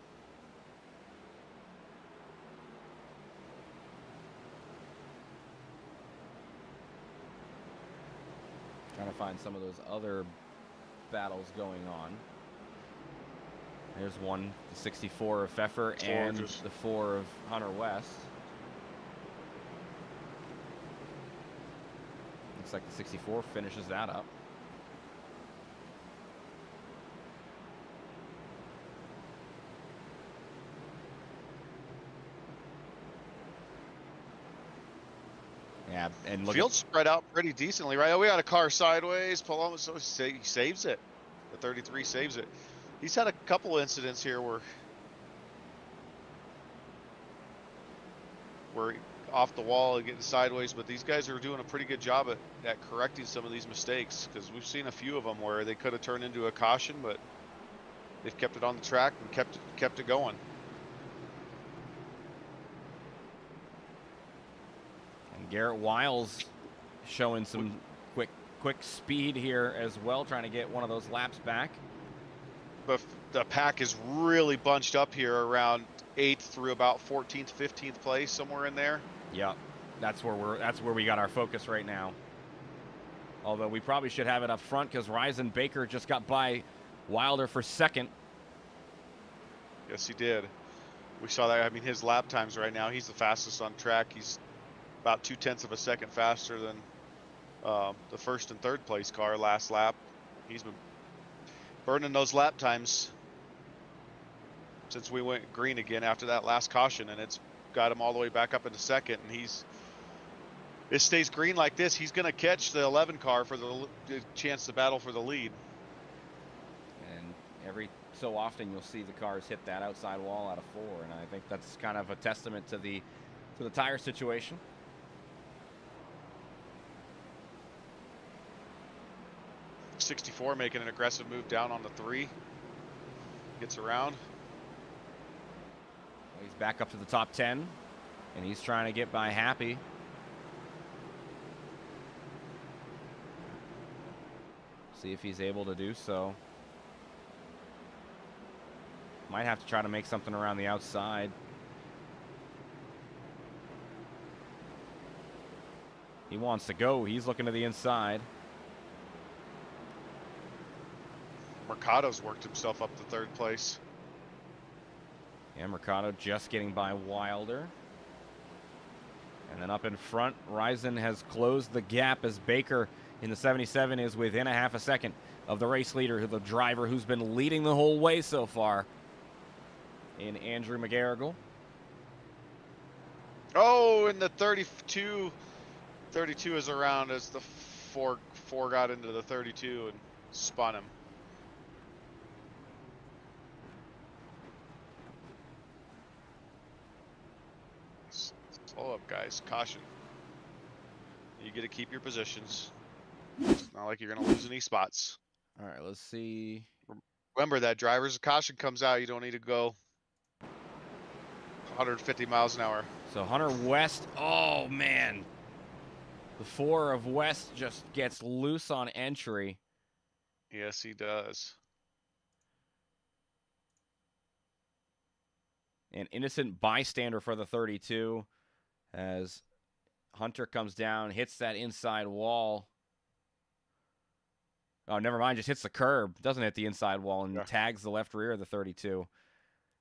Trying to find some of those other battles going on. There's one, the 64 of Pfeffer and the 4 of Hunter West. Looks like the 64 finishes that up. Yeah, and look, field spread out pretty decently, right? Oh, we got a car sideways. Paloma, so he saves it. The 33 saves it. He's had a couple incidents here where we're off the wall and getting sideways, but these guys are doing a pretty good job at correcting some of these mistakes, because we've seen a few of them where they could have turned into a caution, but they've kept it on the track and kept it going. Garrett Wiles showing some quick speed here as well, trying to get one of those laps back. But the pack is really bunched up here around 8th through about 14th, 15th place, somewhere in there. Yeah, that's where we got our focus right now. Although we probably should have it up front, because Ryzen Baker just got by Wilder for 2nd. Yes, he did. We saw that. I mean, his lap times right now, he's the fastest on track. He's about 0.2 of a second faster than the 1st and 3rd place car last lap. He's been burning those lap times since we went green again after that last caution, and it's got him all the way back up into 2nd. And it stays green like this, he's going to catch the 11 car for the chance to battle for the lead. And every so often you'll see the cars hit that outside wall out of 4, and I think that's kind of a testament to the tire situation. .64 making an aggressive move down on the 3. Gets around. He's back up to the top 10, and he's trying to get by Happy. See if he's able to do so. Might have to try to make something around the outside. He wants to go. He's looking to the inside. Mercado's worked himself up to third place. And Mercado just getting by Wilder. And then up in front, Rison has closed the gap as Baker in the 77 is within a half a second of the race leader, the driver who's been leading the whole way so far, in Andrew McGarrigle. Oh, and the 32 is around as the four got into the 32 and spun him. Slow up, guys. Caution. You get to keep your positions. It's not like you're going to lose any spots. All right, let's see. Remember that driver's caution comes out. You don't need to go 150 miles an hour. So Hunter West, oh man. The 4 of West just gets loose on entry. Yes, he does. An innocent bystander for the 32 as Hunter comes down, hits that inside wall. Oh, never mind, just hits the curb. Doesn't hit the inside wall and tags the left rear of the 32.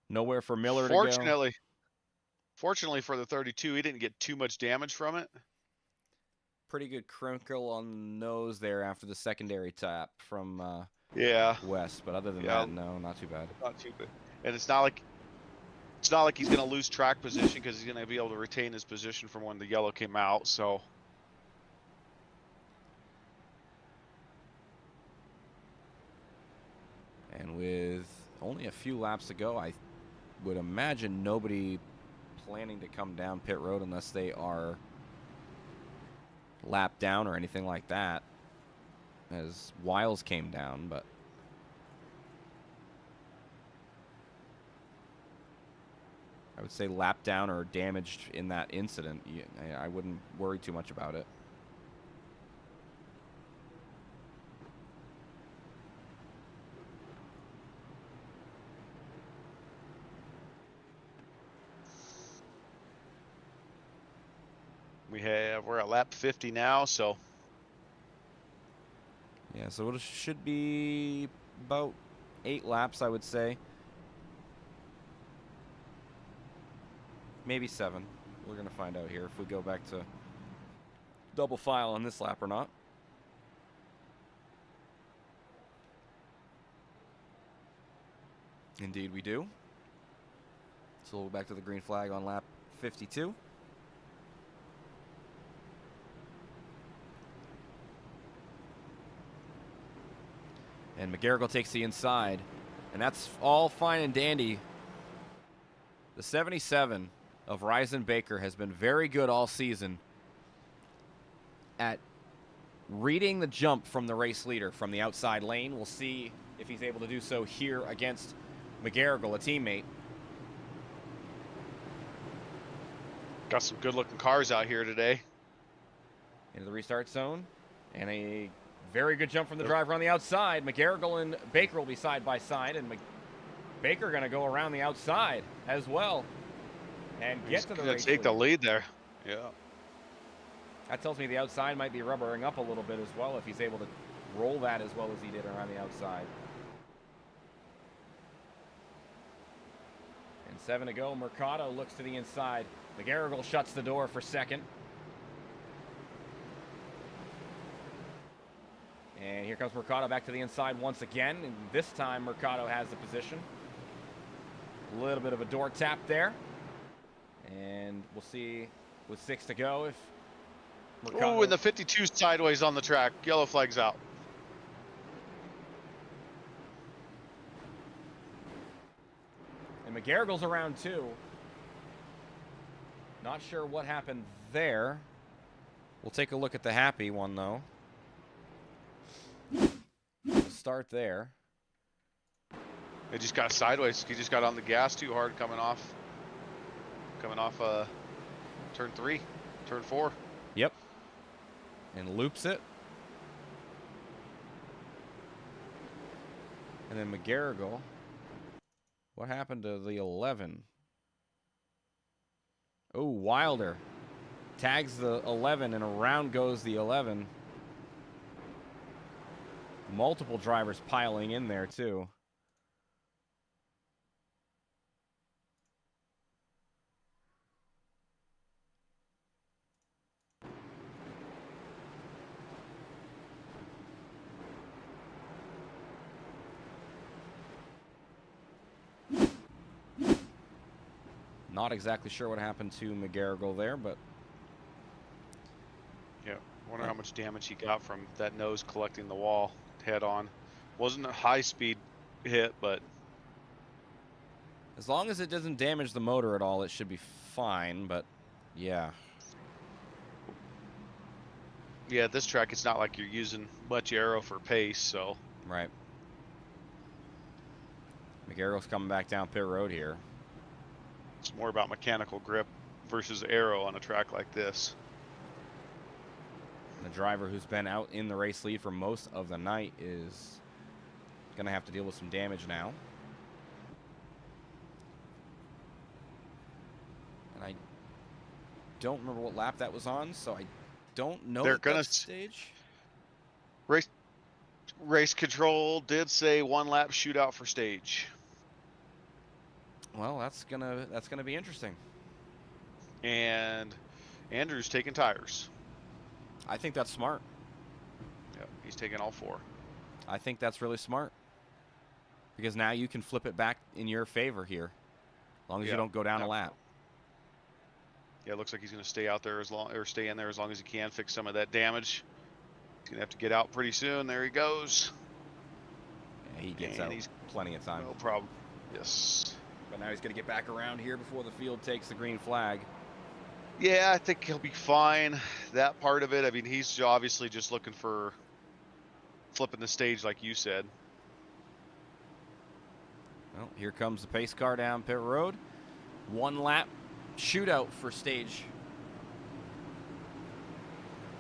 Nowhere for Miller to go. Fortunately for the 32, he didn't get too much damage from it. Pretty good crinkle on the nose there after the secondary tap from West. But other than that, no, not too bad. Not too bad. And it's not like he's going to lose track position because he's going to be able to retain his position from when the yellow came out. So. And with only a few laps to go, I would imagine nobody planning to come down pit road unless they are lapped down or anything like that, as Wiles came down, but I would say lapped down or damaged in that incident. I wouldn't worry too much about it. We're at lap 50 now, so. Yeah, so it should be about 8 laps, I would say. Maybe 7. We're going to find out here if we go back to double file on this lap or not. Indeed we do. So we'll go back to the green flag on lap 52. And McGarrigle takes the inside. And that's all fine and dandy. The 77 of Rison Baker has been very good all season at reading the jump from the race leader from the outside lane. We'll see if he's able to do so here against McGarrigle, a teammate. Got some good-looking cars out here today. Into the restart zone. And a very good jump from the driver on the outside. McGarrigle and Baker will be side by side, and Baker going to go around the outside as well and get to the race. Take the lead there. Yeah. That tells me the outside might be rubbering up a little bit as well if he's able to roll that as well as he did around the outside. And 7 to go. Mercado looks to the inside. McGarrigle shuts the door for second. And here comes Mercado back to the inside once again. And this time, Mercado has the position. A little bit of a door tap there. And we'll see with 6 to go if Mercado... Oh, and the 52 sideways on the track. Yellow flag's out. And McGarrigle's around 2. Not sure what happened there. We'll take a look at the happy one, though. We'll start there. It just got sideways. He just got on the gas too hard coming off turn 4. Yep. And loops it. And then McGarrigle. What happened to the 11? Oh, Wilder tags the 11, and around goes the 11. Multiple drivers piling in there, too. Not exactly sure what happened to McGarrigle there, but... Yeah, wonder how much damage he got from that nose collecting the wall head on. Wasn't a high-speed hit, but... As long as it doesn't damage the motor at all, it should be fine, but yeah. Yeah, this track, it's not like you're using much aero for pace, so... Right. McGarrigle's coming back down pit road here. It's more about mechanical grip versus aero on a track like this. The driver who's been out in the race lead for most of the night is going to have to deal with some damage now. And I don't remember what lap that was on, so I don't know. They're going to stage. Race control did say 1 lap shootout for stage. Well, that's gonna be interesting. And Andrew's taking tires. I think that's smart. Yep, he's taking all 4. I think that's really smart. Because now you can flip it back in your favor here. As long as you don't go down a lap. Yeah, it looks like he's going to stay out there stay in there as long as he can, fix some of that damage. He's going to have to get out pretty soon. There he goes. Yeah, he gets out plenty of time. No problem. Yes. But now he's going to get back around here before the field takes the green flag. Yeah, I think he'll be fine. That part of it, I mean, he's obviously just looking for flipping the stage like you said. Well, here comes the pace car down pit road. 1 lap shootout for stage.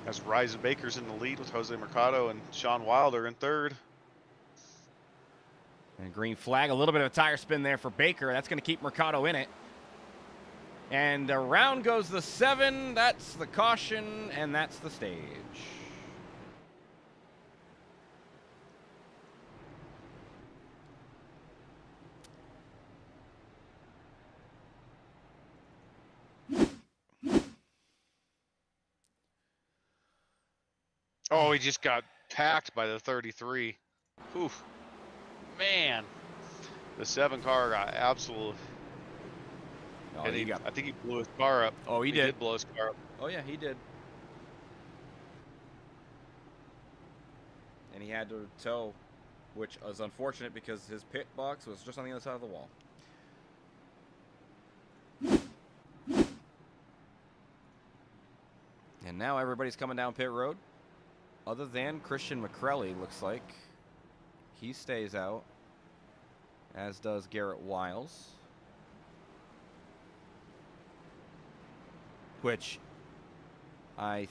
As Ryzen Baker's in the lead with Jose Mercado and Sean Wilder in 3rd. And green flag, a little bit of a tire spin there for Baker. That's going to keep Mercado in it. And around goes the 7. That's the caution, and that's the stage. Oh, he just got packed by the 33. Oof. Man. The 7 car got absolute. Oh, And I think he blew his car up. Oh, he did blow his car up. Oh, yeah, he did. And he had to tow, which was unfortunate because his pit box was just on the other side of the wall. And now everybody's coming down pit road. Other than Christian McCrelly, looks like. He stays out, as does Garrett Wiles. Which I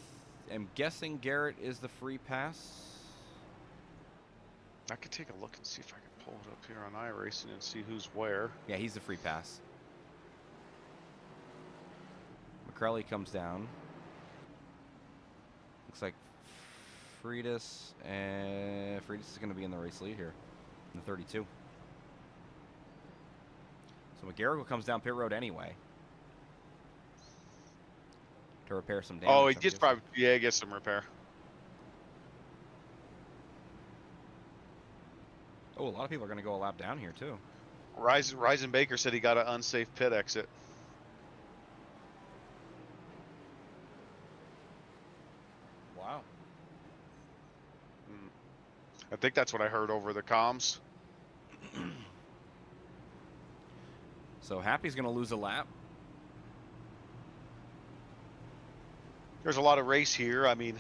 am guessing Garrett is the free pass. I could take a look and see if I can pull it up here on iRacing and see who's where. Yeah, he's the free pass. McCrelly comes down. Looks like Freitas is going to be in the race lead here in the 32. So McGarrigle comes down pit road anyway to repair some damage. Oh, he gets probably, yeah, get some repair. Oh, a lot of people are going to go a lap down here too. Ryzen Baker said he got an unsafe pit exit. Wow. I think that's what I heard over the comms. So Happy's going to lose a lap. There's a lot of race here. I mean,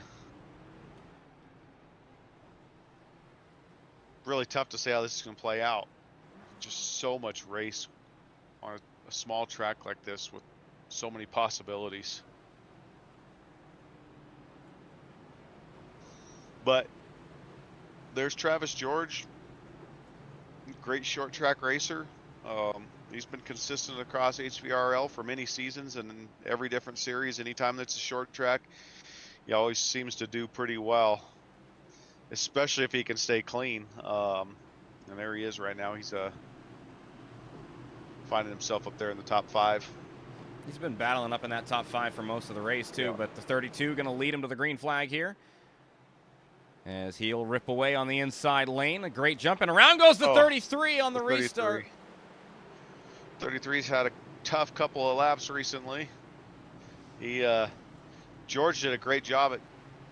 really tough to say how this is going to play out. Just so much race on a small track like this with so many possibilities. But there's Travis George, great short track racer. He's been consistent across HVRL for many seasons and in every different series. Anytime that's a short track, he always seems to do pretty well, especially if he can stay clean. And there he is right now. He's finding himself up there in the top 5. He's been battling up in that top 5 for most of the race, too, Yeah. but the 32 going to lead him to the green flag here. As he'll rip away on the inside lane. A great jump, and around goes the 33 on the restart. 33's had a tough couple of laps recently. George did a great job at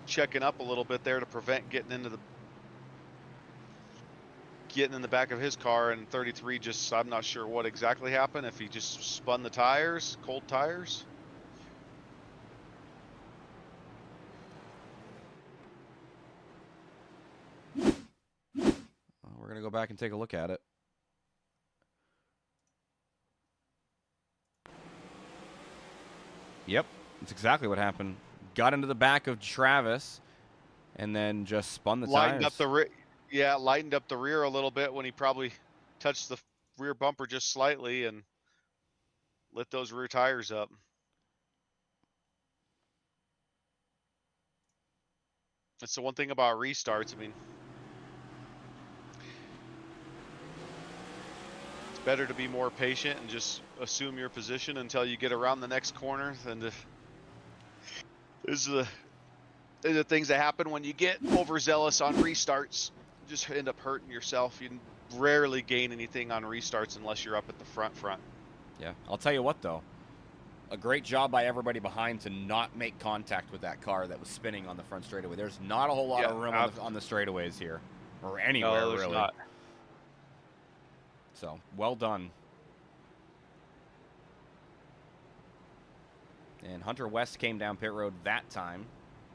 checking up a little bit there to prevent getting in the back of his car, and 33 just, I'm not sure what exactly happened, if he just spun the tires, cold tires. We're going to go back and take a look at it. Yep, that's exactly what happened. Got into the back of Travis and then just spun the Lightened tires. up lightened up the rear a little bit when he probably touched the rear bumper just slightly and lit those rear tires up. That's the one thing about restarts. I mean, it's better to be more patient and just assume your position until you get around the next corner than to. These are the things that happen when you get overzealous on restarts. You just end up hurting yourself. You rarely gain anything on restarts unless you're up at the front. Yeah, I'll tell you what, though. A great job by everybody behind to not make contact with that car that was spinning on the front straightaway. There's not a whole lot of room on the straightaways here, or anywhere, no, there's really. Not. So, well done. And Hunter West came down pit road that time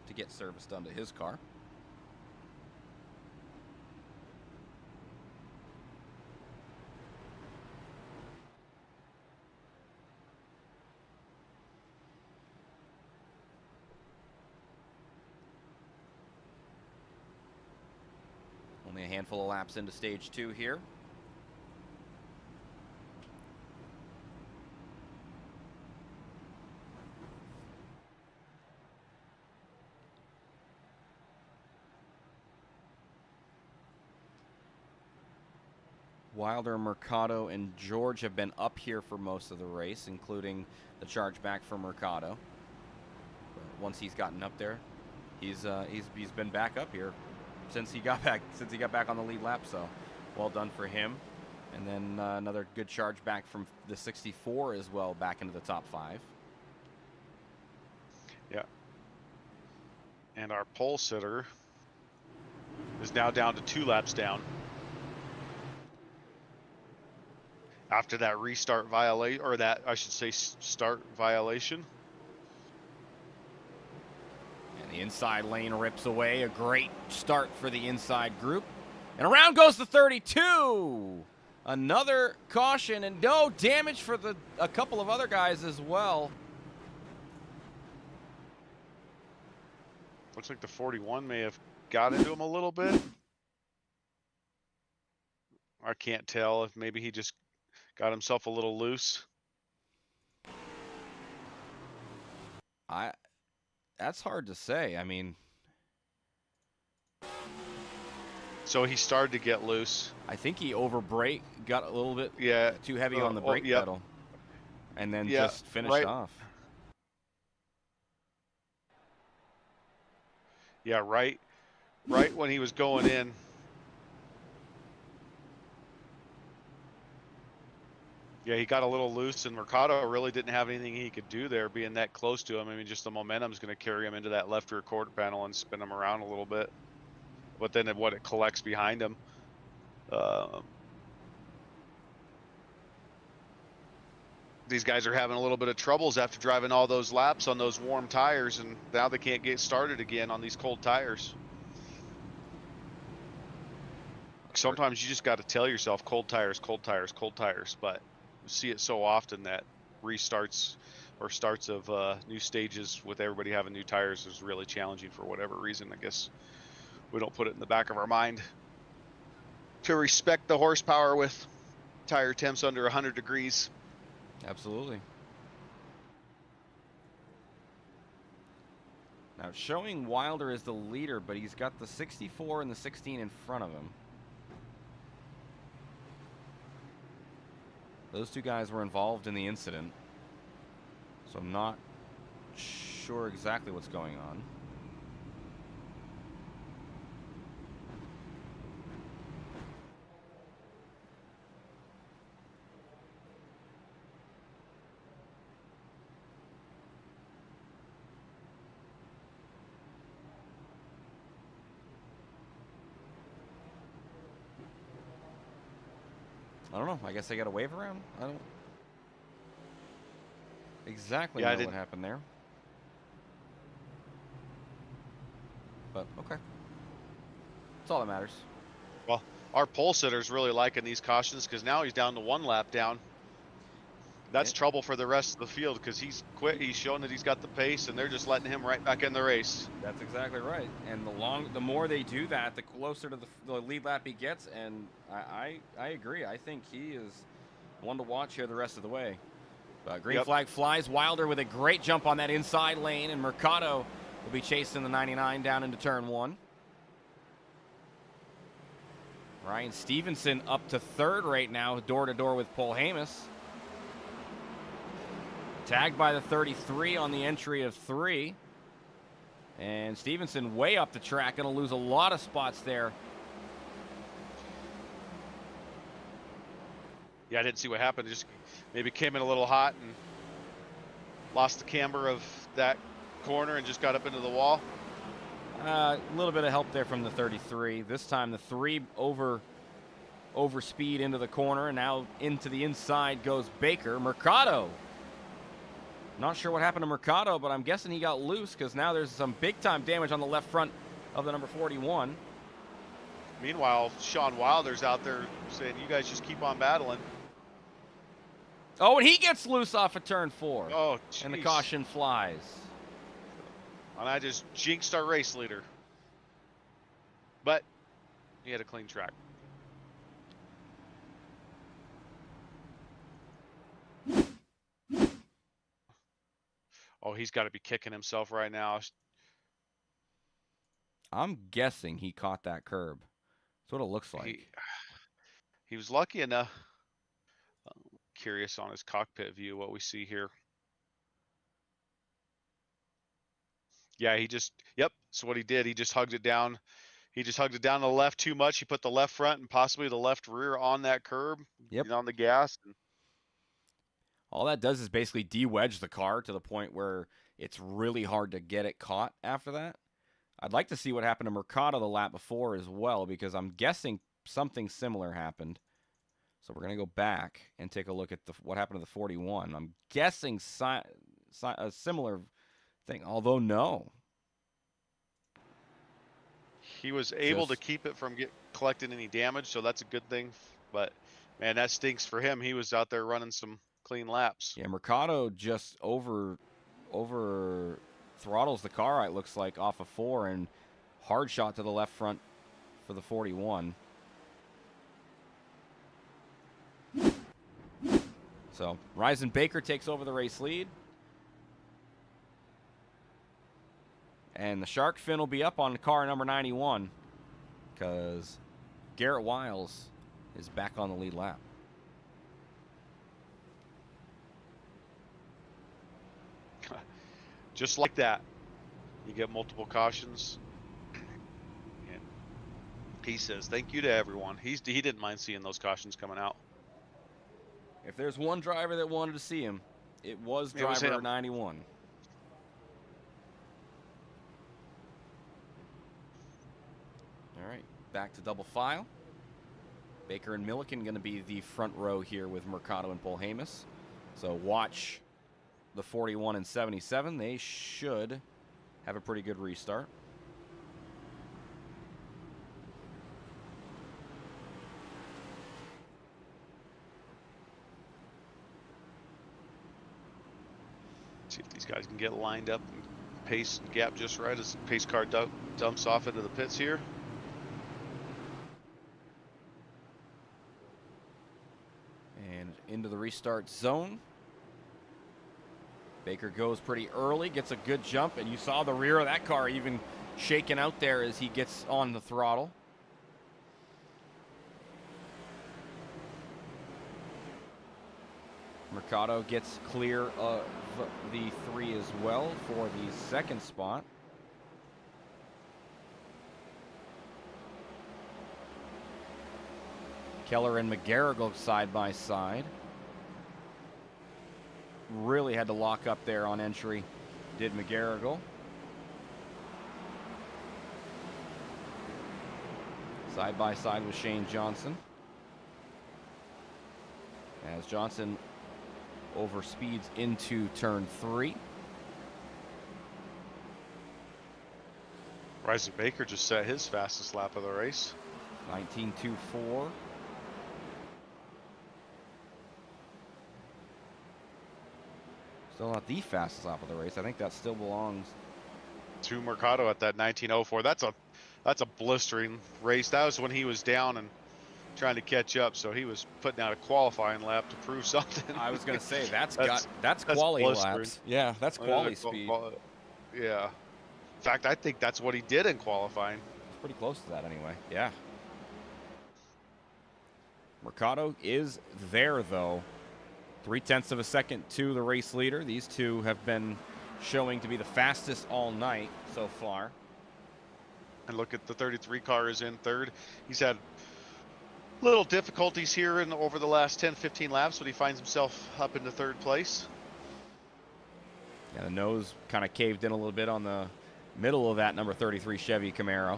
to get service done to his car. Only a handful of laps into stage 2 here. Wilder, Mercado, and George have been up here for most of the race, including the charge back from Mercado. But once he's gotten up there, he's been back up here since he got back on the lead lap. So, well done for him. And then another good charge back from the 64 as well, back into the top 5. Yeah. And our pole sitter is now down to 2 laps down. After that restart violation, or that, I should say, start violation. And the inside lane rips away. A great start for the inside group. And around goes the 32. Another caution and no damage for a couple of other guys as well. Looks like the 41 may have got into him a little bit. I can't tell if maybe he just got himself a little loose. That's hard to say. I mean, so he started to get loose. I think he got a little bit too heavy on the brake yep. pedal, and then just finished off. Yeah, right when he was going in. Yeah, he got a little loose, and Mercado really didn't have anything he could do there, being that close to him. I mean, just the momentum's going to carry him into that left rear quarter panel and spin him around a little bit. But then what it collects behind him. These guys are having a little bit of troubles after driving all those laps on those warm tires, and now they can't get started again on these cold tires. Sometimes you just got to tell yourself cold tires, but you see it so often that restarts or starts of new stages with everybody having new tires is really challenging for whatever reason. I guess we don't put it in the back of our mind to respect the horsepower with. tire temps under 100 degrees. Absolutely. Now it's showing Wilder as the leader, but he's got the 64 and the 16 in front of him. Those two guys were involved in the incident, so I'm not sure exactly what's going on. I don't know. I guess they got a wave around. I don't exactly know what happened there. But okay. That's all that matters. Well, our pole sitter's really liking these cautions because now he's down to 1 lap down. That's trouble for the rest of the field because he's quit. He's shown that he's got the pace, and they're just letting him right back in the race. That's exactly right. And the more they do that, the closer to the lead lap he gets. And I agree. I think he is one to watch here the rest of the way. Green flag flies. Wilder with a great jump on that inside lane, and Mercado will be chasing the 99 down into turn 1. Ryan Stevenson up to 3rd right now, door to door with Paul Hamus. Tagged by the 33 on the entry of 3. And Stevenson way up the track, going to lose a lot of spots there. Yeah, I didn't see what happened. Just maybe came in a little hot and lost the camber of that corner and just got up into the wall. A little bit of help there from the 33. This time the 3 over speed into the corner, and now into the inside goes Baker. Mercado. Not sure what happened to Mercado, but I'm guessing he got loose because now there's some big-time damage on the left front of the number 41. Meanwhile, Sean Wilder's out there saying, you guys just keep on battling. Oh, and he gets loose off of turn 4. Oh, geez. And the caution flies. And I just jinxed our race leader. But he had a clean track. Oh, he's got to be kicking himself right now. I'm guessing he caught that curb. That's what it looks like. He was lucky enough. Curious on his cockpit view what we see here. Yeah, so what he did, he just hugged it down. He just hugged it down to the left too much. He put the left front and possibly the left rear on that curb, on the gas. All that does is basically de-wedge the car to the point where it's really hard to get it caught after that. I'd like to see what happened to Mercado the lap before as well, because I'm guessing something similar happened. So we're going to go back and take a look at what happened to the 41. I'm guessing a similar thing, although no. He was able to keep it from collecting any damage, so that's a good thing. But, man, that stinks for him. He was out there running some clean laps. Yeah, Mercado just over throttles the car, it looks like, off of 4, and hard shot to the left front for the 41. So Ryzen Baker takes over the race lead. And the shark fin will be up on car number 91 because Garrett Wiles is back on the lead lap. Just like that, you get multiple cautions. And he says thank you to everyone. He didn't mind seeing those cautions coming out. If there's one driver that wanted to see him, it was driver 91. All right, back to double file. Baker and Milliken going to be the front row here with Mercado and Paul Hamus. So watch the 41 and 77. They should have a pretty good restart. See if these guys can get lined up and pace and gap just right as the pace car dumps off into the pits here. restart zone. Baker goes pretty early, gets a good jump, and you saw the rear of that car even shaking out there as he gets on the throttle. Mercado gets clear of the 3 as well for the second spot. Keller and McGarrigle side by side. Really had to lock up there on entry, did McGarrigle. Side by side with Shane Johnson. As Johnson overspeeds into turn 3. Bryson Baker just set his fastest lap of the race. 19.24. Still not the fastest lap of the race. I think that still belongs To Mercado at that 19.04. That's a blistering race. That was when he was down and trying to catch up, so he was putting out a qualifying lap to prove something. I was going to say that's quality blistering. laps. Yeah, that's quality speed. Yeah. In fact, I think that's what he did in qualifying. It's pretty close to that anyway. Yeah. Mercado is there though. 0.3 of a second to the race leader. These two have been showing to be the fastest all night so far. And look at the 33 car is in third. He's had little difficulties here over the last 10-15 laps, but he finds himself up into third place. Yeah, the nose kind of caved in a little bit on the middle of that number 33 Chevy Camaro.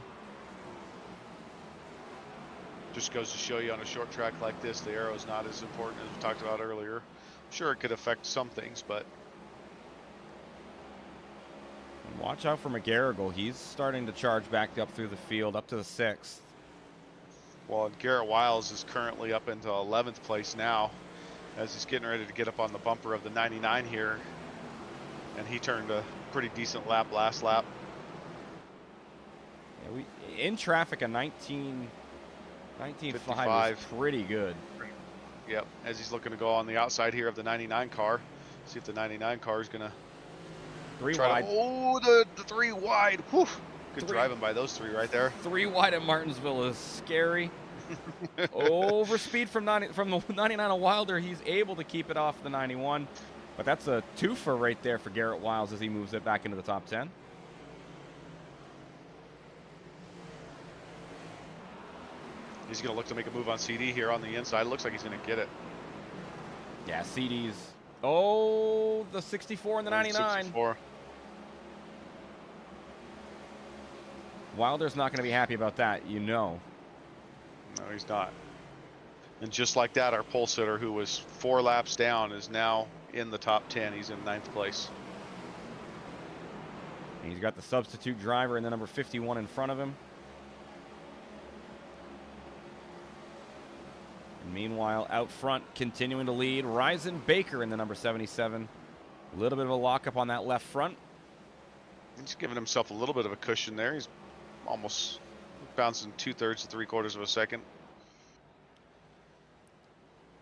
Just goes to show you on a short track like this, the aero is not as important as we talked about earlier. I'm sure it could affect some things, but And watch out for McGarrigle. He's starting to charge back up through the field, up to the 6th. well, Garrett Wiles is currently up into 11th place now as he's getting ready to get up on the bumper of the 99 here. And he turned a pretty decent lap last lap. Yeah, in traffic, a 19.5 is pretty good. Yep, as he's looking to go on the outside here of the 99 car. See if the 99 car is going to 3 try wide. the 3 wide. Whew. Good driving by those 3 right there. 3 wide at Martinsville is scary. Overspeed from the 99 of Wilder. He's able to keep it off the 91. But that's a twofer right there for Garrett Wiles as he moves it back into the top 10. He's going to look to make a move on CD here on the inside. Looks like he's going to get it. Yeah, CD's. Oh, the 64 and the 99. 64. Wilder's not going to be happy about that, you know. No, he's not. And just like that, our pole sitter, who was 4 laps down, is now in the top 10. He's in 9th place. He's got the substitute driver and the number 51 in front of him. And meanwhile, out front, continuing to lead, Ryzen Baker in the number 77. A little bit of a lockup on that left front. He's giving himself a little bit of a cushion there. He's almost bouncing 2/3 to 3/4 of a second.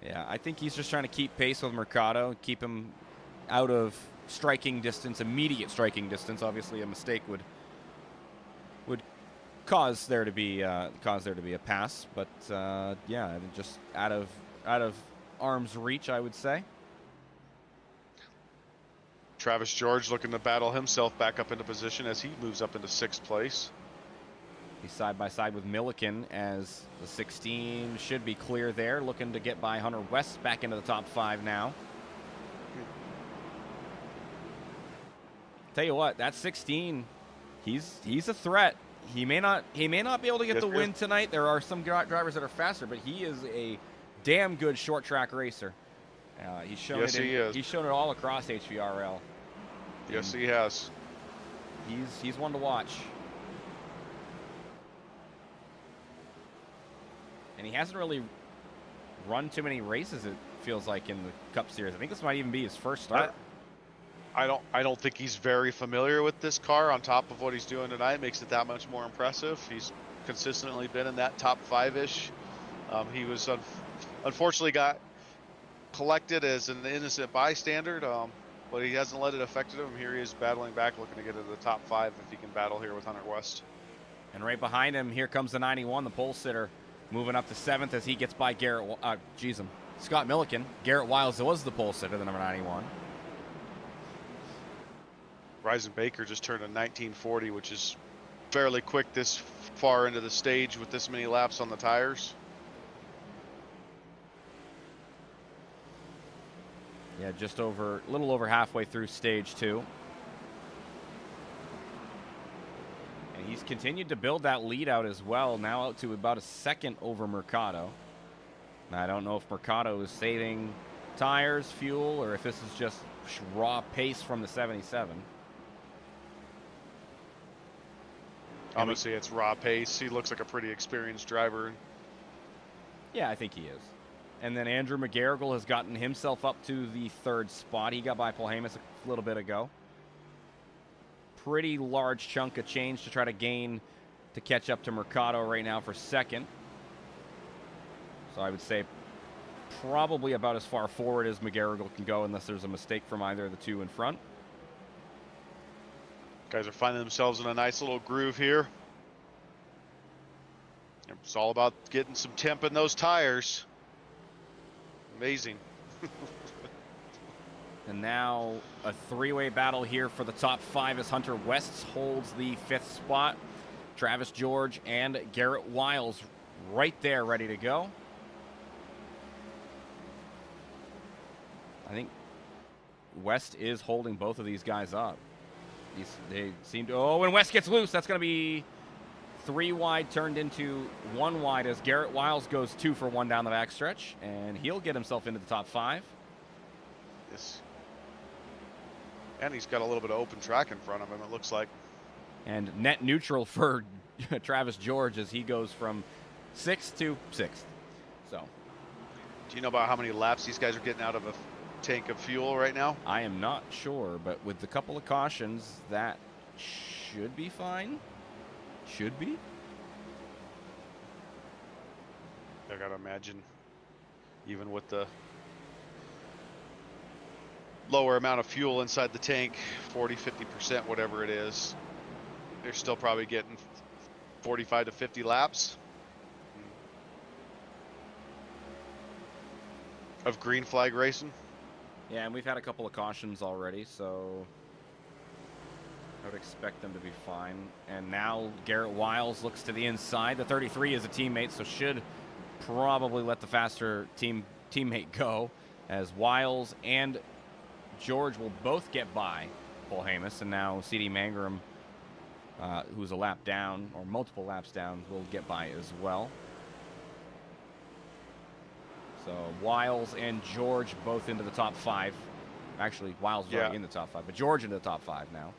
Yeah, I think he's just trying to keep pace with Mercado, keep him out of striking distance, immediate striking distance. Obviously, a mistake would cause there to be a pass, but yeah, just out of arm's reach, I would say. Travis George looking to battle himself back up into position as he moves up into 6th place. He's side by side with Milliken as the 16 should be clear there, looking to get by Hunter West back into the top 5 now. Tell you what, that 16, he's a threat. He may not be able to get the win tonight. There are some drivers that are faster, but he is a damn good short track racer. He's shown Yes, he is. He's shown it all across HVRL. Yes, he has. He's one to watch. And he hasn't really run too many races, it feels like, in the Cup Series. I think this might even be his first start. I don't think he's very familiar with this car. On top of what he's doing tonight, makes it that much more impressive. He's consistently been in that top 5-ish. He was unfortunately got collected as an innocent bystander, but he hasn't let it affect him. Here he is battling back, looking to get to the top 5 if he can battle here with Hunter West. And right behind him, here comes the 91, the pole sitter, moving up to 7th as he gets by Scott Milliken. Garrett Wiles was the pole sitter, the number 91. Ryzen Baker just turned a 1940, which is fairly quick this far into the stage with this many laps on the tires. Yeah, just a little over halfway through stage 2. And he's continued to build that lead out as well, now out to about a second over Mercado. Now, I don't know if Mercado is saving tires, fuel, or if this is just raw pace from the 77. Obviously, it's raw pace. He looks like a pretty experienced driver. Yeah, I think he is. And then Andrew McGarrigle has gotten himself up to the 3rd spot. He got by Polhamus a little bit ago. Pretty large chunk of change to try to catch up to Mercado right now for 2nd. So I would say probably about as far forward as McGarrigle can go unless there's a mistake from either of the 2 in front. Guys are finding themselves in a nice little groove here. It's all about getting some temp in those tires. Amazing. And now a 3-way battle here for the top 5 as Hunter West holds the 5th spot. Travis George and Garrett Wiles right there ready to go. I think West is holding both of these guys up. They seem to... Oh, when West gets loose, that's going to be 3 wide turned into 1 wide as Garrett Wiles goes 2 for 1 down the backstretch, and he'll get himself into the top 5. Yes. And he's got a little bit of open track in front of him, it looks like. And net neutral for Travis George as he goes from 6th to 6th. So, do you know about how many laps these guys are getting out of a tank of fuel right now? I am not sure, but with a couple of cautions, that should be fine. Should be. I gotta imagine, even with the lower amount of fuel inside the tank, 40–50%, whatever it is, they're still probably getting 45 to 50 laps of green flag racing. Yeah, and we've had a couple of cautions already, so I would expect them to be fine. And now Garrett Wiles looks to the inside. The 33 is a teammate, so should probably let the faster teammate go, as Wiles and George will both get by Polhamus, and now C.D. Mangrum, who's a lap down, or multiple laps down, will get by as well. So Wiles and George both into the top 5. Actually, Wiles is already in the top 5, but George into the top 5 now.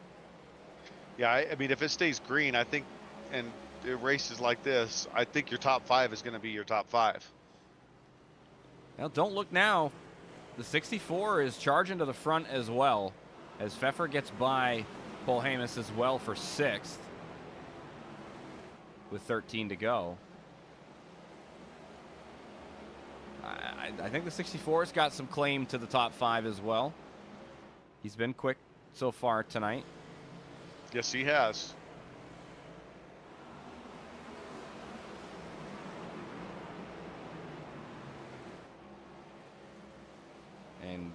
Yeah, I mean, if it stays green, I think, and it races like this, I think your top 5 is going to be your top 5. Now, don't look now. The 64 is charging to the front as well, as Pfeffer gets by Polhamus as well for 6th with 13 to go. I think the 64's got some claim to the top 5 as well. He's been quick so far tonight. Yes, he has. And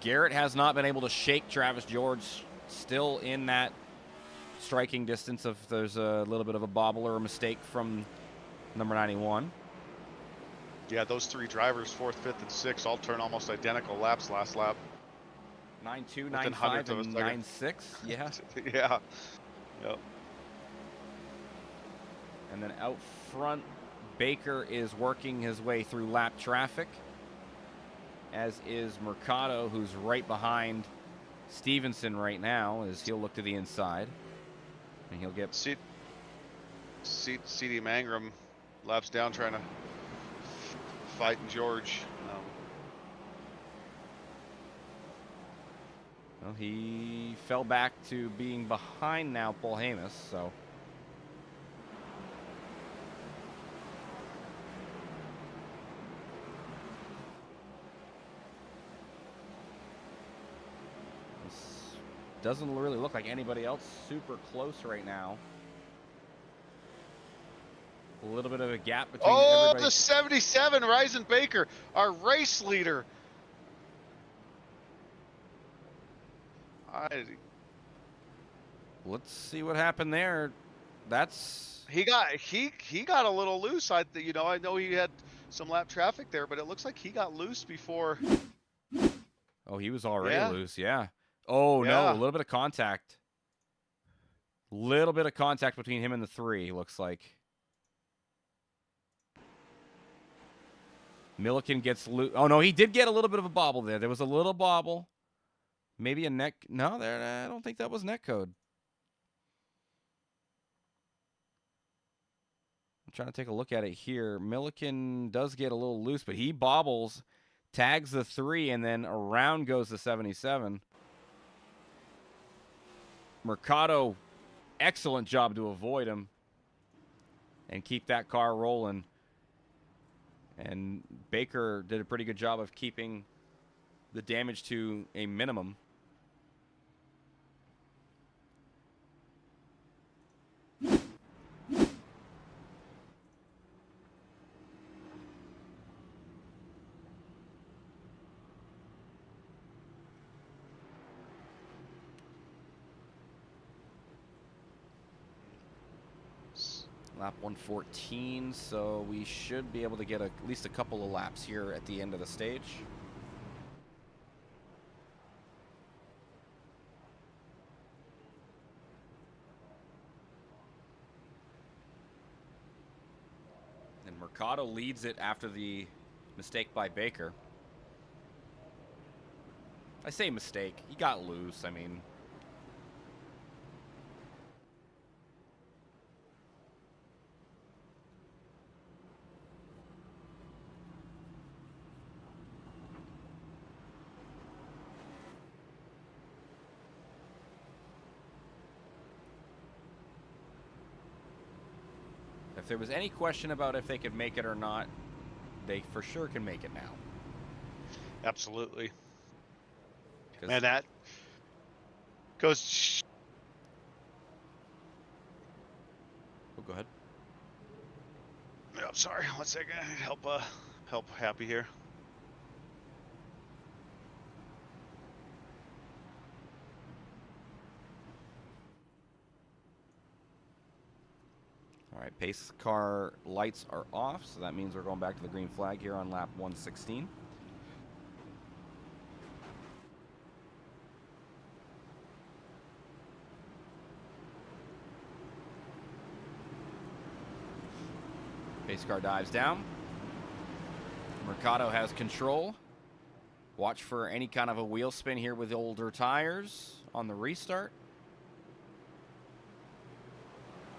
Garrett has not been able to shake Travis George, still in that striking distance if there's a little bit of a bobble or a mistake from number 91. Yeah, those 3 drivers, 4th, 5th, and 6th, all turn almost identical laps last lap. 9.2, 9.5, and 9.6. Yeah. Yeah. Yep. And then out front, Baker is working his way through lap traffic, as is Mercado, who's right behind Stevenson right now, as he'll look to the inside. And he'll get... C.D. Mangrum laps down trying to fighting George. Well, he fell back to being behind now Polhamus, so. doesn't really look like anybody else super close right now. A little bit of a gap between everybody. The 77, Ryzen Baker, our race leader. Let's see what happened there. That's he got a little loose. I know he had some lap traffic there, but it looks like he got loose before. Oh, he was already Yeah. loose. Yeah. Oh, no, Yeah. a little bit of contact. Little bit of contact between him and the 3, looks like. Milliken gets loose. Oh, no, he did get a little bit of a bobble there. There was a little bobble. Maybe a neck. No, I don't think that was net code. I'm trying to take a look at it here. Milliken does get a little loose, but he bobbles, tags the 3, and then around goes the 77. Mercado, excellent job to avoid him and keep that car rolling. And Baker did a pretty good job of keeping the damage to a minimum. Lap 114, so we should be able to get at least a couple of laps here at the end of the stage. And Mercado leads it after the mistake by Baker. I say mistake. He got loose. I mean, if there was any question about if they could make it or not, they for sure can make it now. Absolutely. And that goes. Oh, go ahead. No, I'm sorry. 1 second. Help Happy here. All right, pace car lights are off, so that means we're going back to the green flag here on lap 116. Pace car dives down. Mercado has control. Watch for any kind of a wheel spin here with older tires on the restart.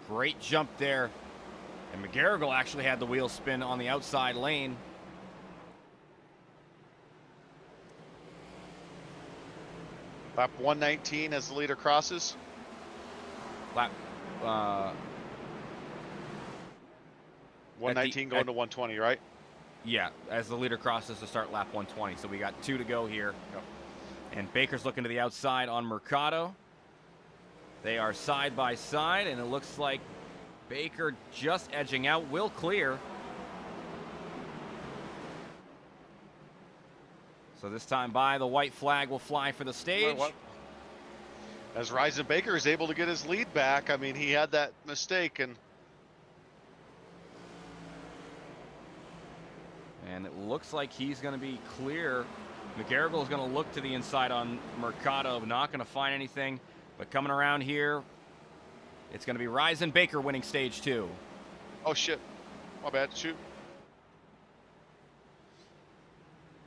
Great jump there. And McGarrigle actually had the wheel spin on the outside lane. Lap 119 as the leader crosses. Lap 119 going to 120, right? Yeah, as the leader crosses to start lap 120. So we got 2 to go here. Yep. And Baker's looking to the outside on Mercado. They are side by side, and it looks like Baker just edging out, will clear. So this time by, the white flag will fly for the stage. As Ryzen Baker is able to get his lead back, I mean, he had that mistake, and it looks like he's going to be clear. McGarrigle is going to look to the inside on Mercado, not going to find anything. But coming around here, it's going to be Ryzen Baker winning stage 2. Oh shit, my bad, shoot.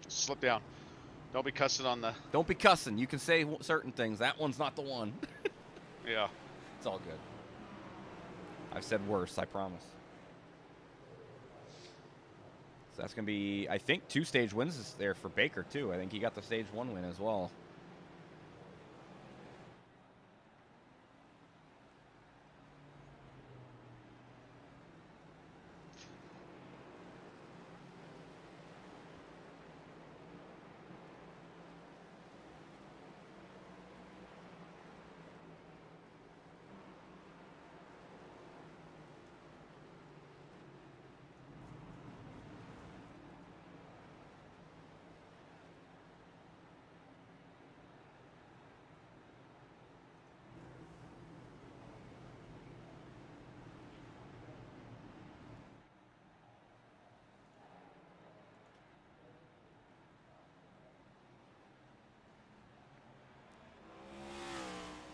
Slip down. Don't be cussing on the... Don't be cussing. You can say certain things. That one's not the one. Yeah. It's all good. I've said worse, I promise. So that's going to be, I think, 2 stage wins there for Baker, too. I think he got the stage 1 win as well.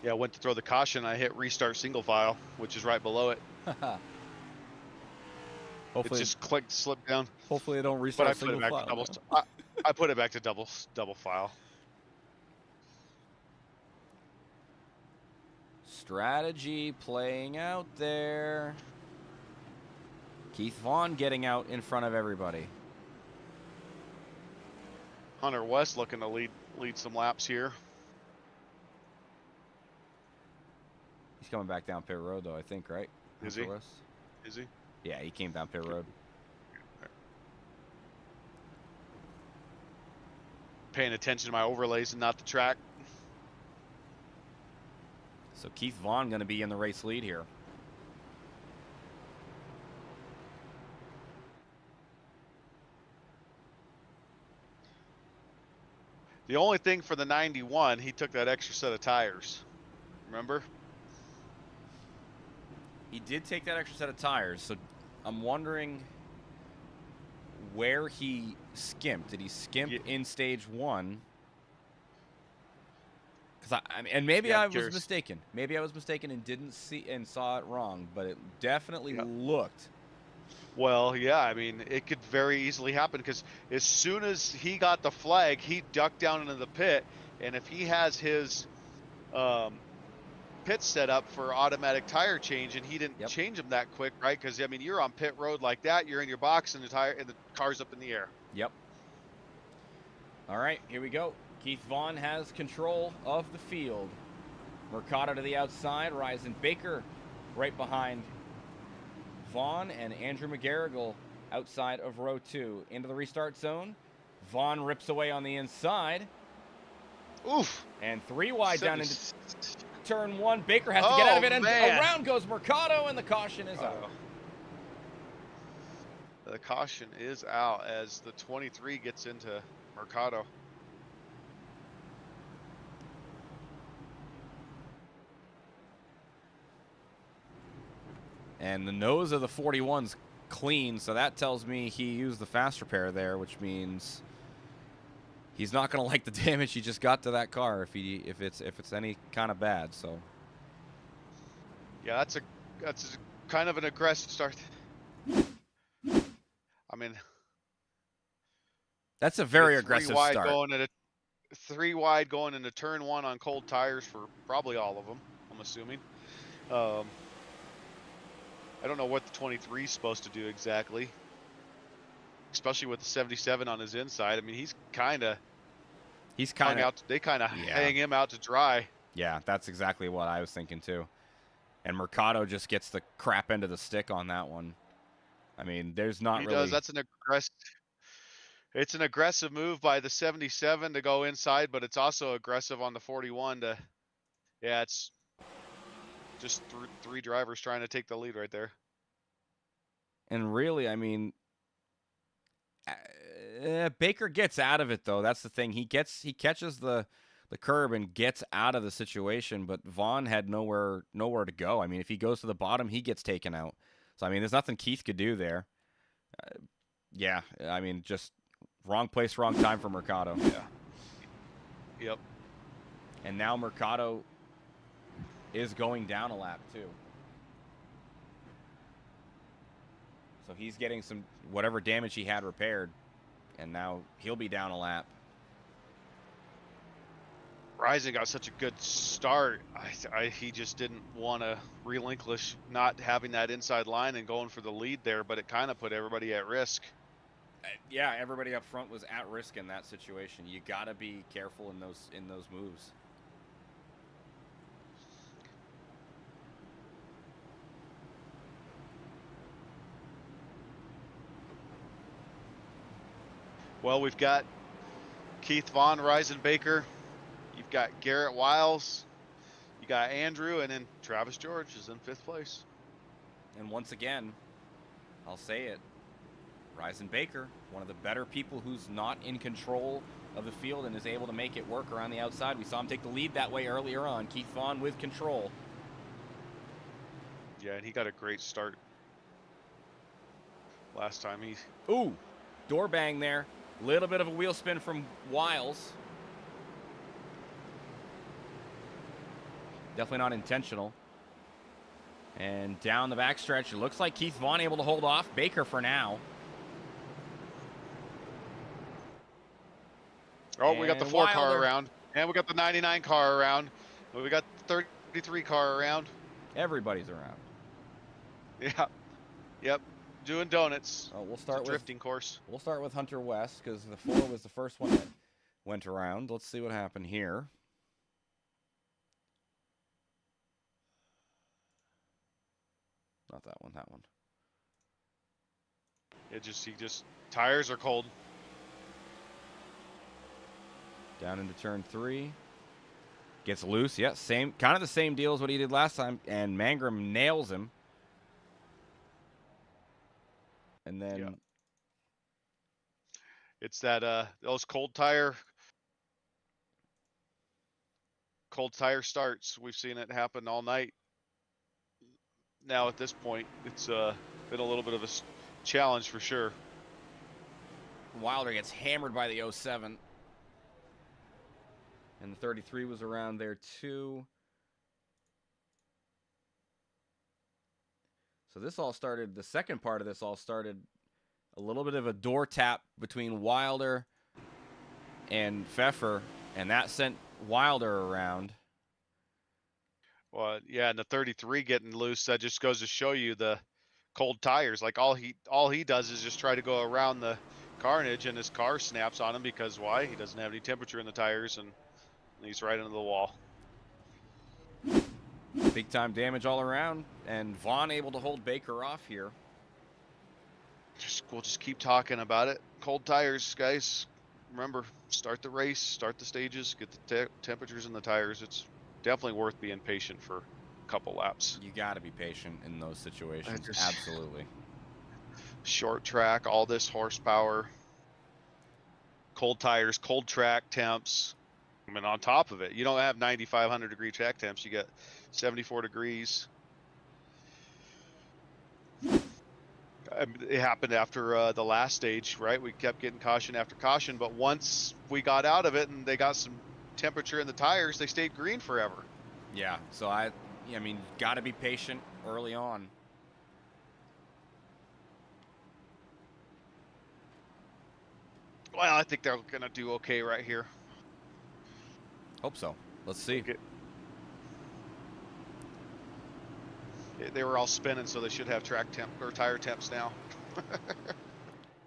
Yeah, I went to throw the caution. I hit restart single file, which is right below it. Hopefully, it just clicked, slipped down. hopefully, they don't But restart I put single it back file. to double. now. I put it back to double file. Strategy playing out there. Keith Vaughn getting out in front of everybody. Hunter West looking to lead some laps here. He's coming back down pit road, though, I think, right? Is Hunter he? West? Is he? Yeah, he came down pit road. Paying attention to my overlays and not the track. So Keith Vaughn going to be in the race lead here. The only thing for the 91, he took that extra set of tires. Remember? He did take that extra set of tires, so I'm wondering where he skimped. Did he skimp in stage 1? Because and maybe I was mistaken. Maybe I was mistaken and didn't see and saw it wrong, but it definitely looked. Well, yeah, I mean, it could very easily happen because as soon as he got the flag, he ducked down into the pit, and if he has his pit set up for automatic tire change and he didn't change them that quick, right? Because I mean, you're on pit road like that, you're in your box and the car's up in the air. Yep. All right, here we go. Keith Vaughn has control of the field. Mercado to the outside, Ryzen Baker right behind Vaughn, and Andrew McGarrigle outside of row 2. Into the restart zone. Vaughn rips away on the inside. Oof. And 3 wide down into turn 1. Baker has to get out of it, and around goes Mercado, and the caution is out. The caution is out as the 23 gets into Mercado. And the nose of the 41's clean, so that tells me he used the fast repair there, which means he's not going to like the damage he just got to that car if it's any kind of bad. So yeah, that's a kind of an aggressive start. I mean, that's a very aggressive start. 3 wide going into turn 1 on cold tires for probably all of them, I'm assuming. I don't know what the 23 is supposed to do exactly, especially with the 77 on his inside. I mean, he's kind of they kind of hang him out to dry. Yeah, that's exactly what I was thinking too. And Mercado just gets the crap end of the stick on that one. I mean, there's not he really. Does. That's an aggressive. It's an aggressive move by the 77 to go inside, but it's also aggressive on the 41 to. Yeah, it's just 3 drivers trying to take the lead right there. And really, I mean, Baker gets out of it though. That's the thing. He catches the curb and gets out of the situation, but Vaughn had nowhere to go. I mean, if he goes to the bottom, he gets taken out. So I mean, there's nothing Keith could do there. Yeah, I mean, just wrong place, wrong time for Mercado. Yeah. Yep. And now Mercado is going down a lap too. So he's getting some whatever damage he had repaired, and now he'll be down a lap. Ryzen got such a good start. He just didn't want to relinquish not having that inside line and going for the lead there, but it kind of put everybody at risk. Yeah, everybody up front was at risk in that situation. You got to be careful in those moves. Well, we've got Keith Vaughn, Ryzen Baker. You've got Garrett Wiles. You got Andrew, and then Travis George is in 5th place. And once again, I'll say it, Ryzen Baker, one of the better people who's not in control of the field and is able to make it work around the outside. We saw him take the lead that way earlier on. Keith Vaughn with control. Yeah, and he got a great start last time. Ooh, door bang there. Little bit of a wheel spin from Wiles. Definitely not intentional. And down the backstretch, it looks like Keith Vaughn able to hold off Baker for now. Oh, we got the And 4 car Wilder. around. And we got the 99 car around. We got the 33 car around. Everybody's around. Yeah. Yep. Doing donuts. Oh, we'll It's start a with drifting course. We'll start with Hunter West because the 4 was the first one that went around. Let's see what happened here. Not that one, that one. Tires are cold. Down into turn 3. Gets loose. Yeah, kind of the same deal as what he did last time. And Mangrum nails him. And then Yeah. It's that those cold tire starts. We've seen it happen all night. Now at this point, it's been a little bit of a challenge for sure. Wilder gets hammered by the 07. And the 33 was around there too. So this all started, the second part of this all started a little bit of a door tap between Wilder and Pfeffer, and that sent Wilder around. Well, yeah, and the 33 getting loose, that just goes to show you the cold tires. Like all he does is just try to go around the carnage, and his car snaps on him because why? He doesn't have any temperature in the tires, and he's right into the wall. Big time damage all around, and Vaughn able to hold Baker off here. We'll just keep talking about it. Cold tires, guys. Remember, start the race, start the stages, get the temperatures in the tires. It's definitely worth being patient for a couple laps. You got to be patient in those situations. Absolutely. Short track, all this horsepower, cold tires, cold track temps. I mean, on top of it, you don't have 9,500 degree track temps. You get 74 degrees. It happened after the last stage, right? We kept getting caution after caution, but once we got out of it and they got some temperature in the tires, they stayed green forever. Yeah, so I mean, got to be patient early on. Well, I think they're going to do okay right here. Hope so. Let's see. Okay. They were all spinning, so they should have track temp or tire temps now.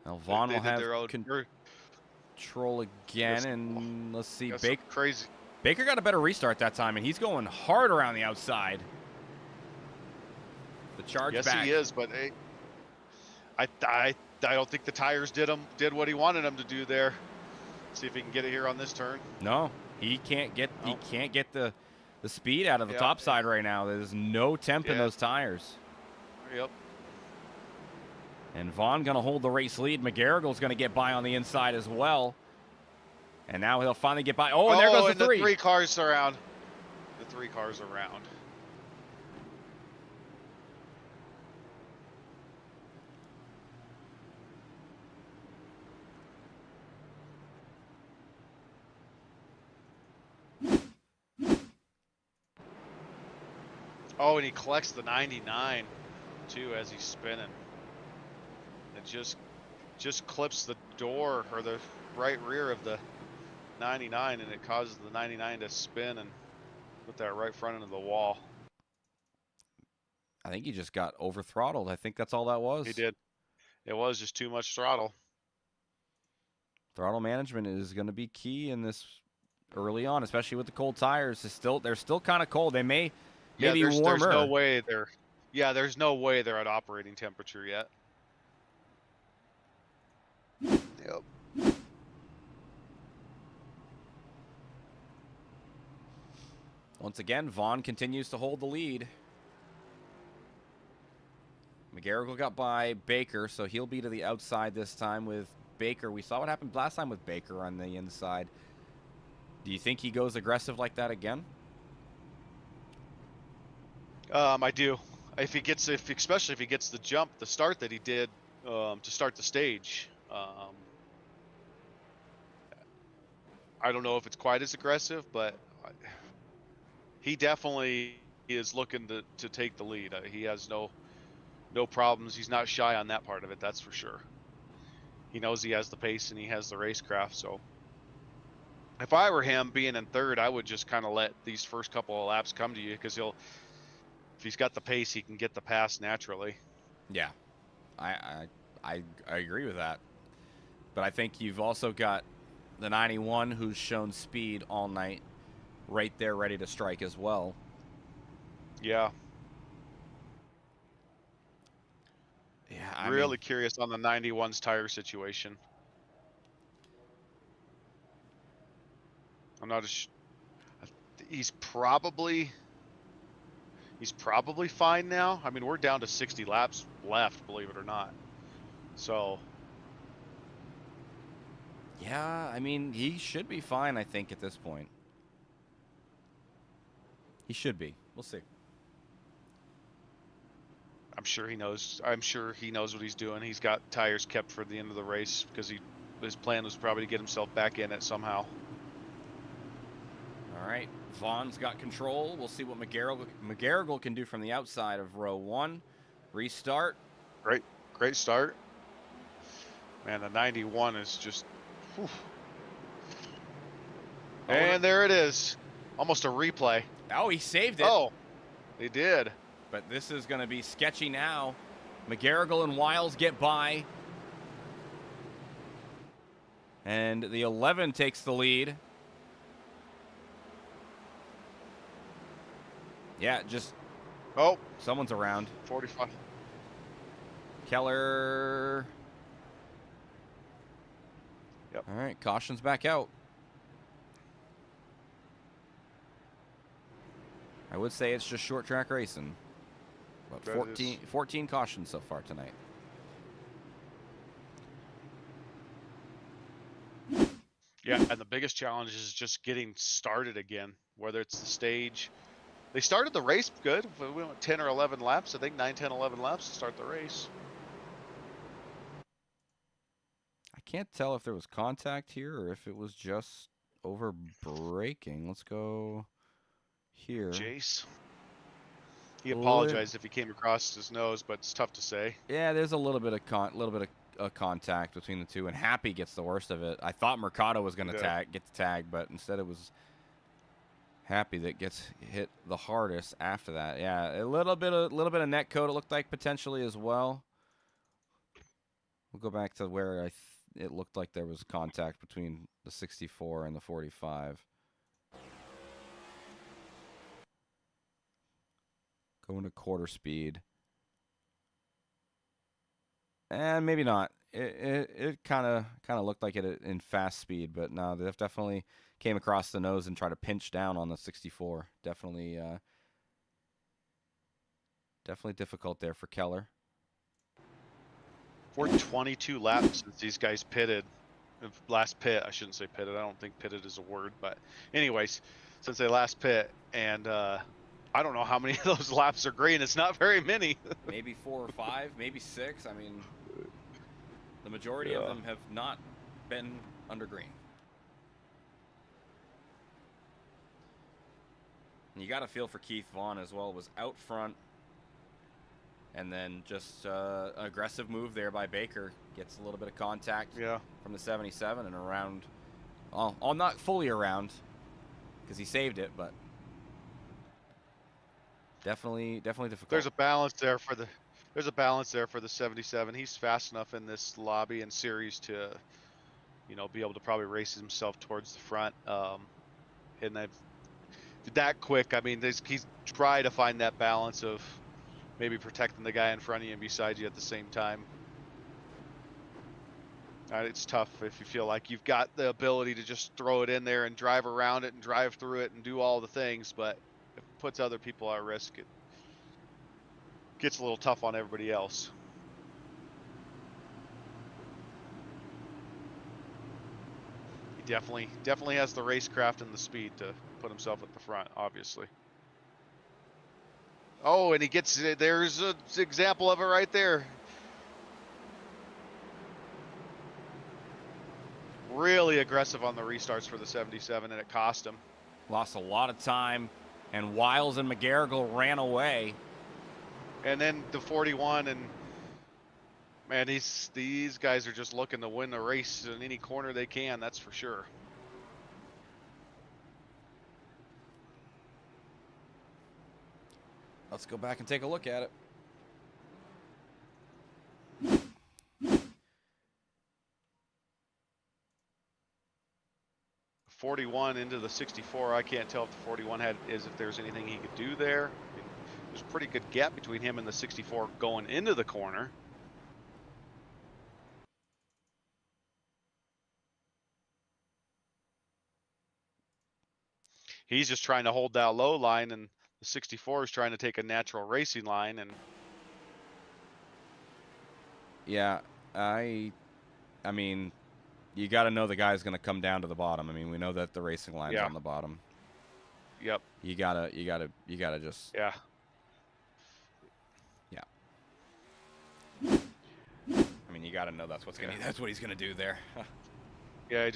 Now Vaughn will have their own control again, and let's see. Crazy. Baker got a better restart that time, and he's going hard around the outside. The charge back. Yes, he is, but hey, I don't think the tires did what he wanted them to do there. See if he can get it here on this turn. No, he can't get the speed out of the top side right now. There's no temp in those tires. Yep. And Vaughn going to hold the race lead. McGarrigle's going to get by on the inside as well. And now he'll finally get by. Oh, and there goes the 3. The 3 cars around. The 3 cars around. Oh, and he collects the 99 too as he's spinning. It just clips the door or the right rear of the 99, and it causes the 99 to spin and put that right front into the wall. I think he just got over throttled. I think that's all that was. He did. It was just too much throttle. Throttle management is going to be key in this early on, especially with the cold tires. They're still kind of cold. They may be warmer. There's no way they're. Yeah, there's no way they're at operating temperature yet. Yep. Once again, Vaughn continues to hold the lead. McGarrigle got by Baker, so he'll be to the outside this time with Baker. We saw what happened last time with Baker on the inside. Do you think he goes aggressive like that again? I do. Especially if he gets the jump, the start that he did to start the stage. I don't know if it's quite as aggressive, but he definitely is looking to take the lead. He has no problems. He's not shy on that part of it, that's for sure. He knows he has the pace and he has the racecraft. So if I were him being in third, I would just kind of let these first couple of laps come to you, because if he's got the pace, he can get the pass naturally. Yeah, I agree with that. But I think you've also got the 91 who's shown speed all night right there ready to strike as well. Yeah. Yeah, I really mean, curious on the 91's tire situation. I'm not he's probably fine now. I mean, we're down to 60 laps left, believe it or not. So yeah, I mean, he should be fine, I think, at this point. He should be. We'll see. I'm sure he knows what he's doing. He's got tires kept for the end of the race, because his plan was probably to get himself back in it somehow. All right, Vaughn's got control. We'll see what McGarrigle can do from the outside of row 1. Restart. Great start. Man, the 91 is just... Whew. And there it is. Almost a replay. Oh, he saved it. Oh, he did. But this is going to be sketchy now. McGarrigle and Wiles get by. And the 11 takes the lead. Yeah, just... Oh. Someone's around. 45. Keller. Yep. All right, caution's back out. I would say it's just short track racing. About 14 cautions so far tonight. Yeah, and the biggest challenge is just getting started again, whether it's the stage. They started the race good. We went 10 or 11 laps, I think 9, 10, 11 laps to start the race. I can't tell if there was contact here or if it was just over braking. Let's go here. Jace. He apologized if he came across his nose, but it's tough to say. Yeah, there's a little bit of contact between the two, and Happy gets the worst of it. I thought Mercado was going to get the tag, but instead it was Happy that gets hit the hardest after that. Yeah, a little bit of net code it looked like potentially as well. We'll go back to where it looked like there was contact between the 64 and the 45. Going to quarter speed. And maybe not. It kind of looked like it in fast speed, but no, they definitely came across the nose and tried to pinch down on the 64. Definitely difficult there for Keller. We're 22 laps since these guys pitted. Last pit, I shouldn't say pitted. I don't think pitted is a word, but anyways, since they last pit, and I don't know how many of those laps are green. It's not very many. Maybe 4 or 5, maybe 6. I mean, the majority of them have not been under green. And you got to feel for Keith Vaughn as well. Was out front, and then just an aggressive move there by Baker. Gets a little bit of contact from the 77 and around. Oh, not fully around because he saved it, but definitely difficult. There's a balance there for the 77. He's fast enough in this lobby and series to, be able to probably race himself towards the front. And they've that quick. I mean, he's trying to find that balance of maybe protecting the guy in front of you and beside you at the same time. It's tough if you feel like you've got the ability to just throw it in there and drive around it and drive through it and do all the things, but if it puts other people at risk, it gets a little tough on everybody else. He definitely has the racecraft and the speed to put himself at the front, obviously. Oh, and there's an example of it right there. Really aggressive on the restarts for the 77, and it cost him. Lost a lot of time. And Wiles and McGarrigle ran away. And then the 41, and man, these guys are just looking to win the race in any corner they can. That's for sure. Let's go back and take a look at it. 41 into the 64. I can't tell if the 41 if there's anything he could do there. I mean, there's a pretty good gap between him and the 64 going into the corner. He's just trying to hold that low line, and the 64 is trying to take a natural racing line. And yeah, I mean, you got to know the guy's going to come down to the bottom. I mean, we know that the racing line's on the bottom. Yep. You gotta just. Yeah. Yeah. I mean, you got to know that's what he's going to do there. Yeah,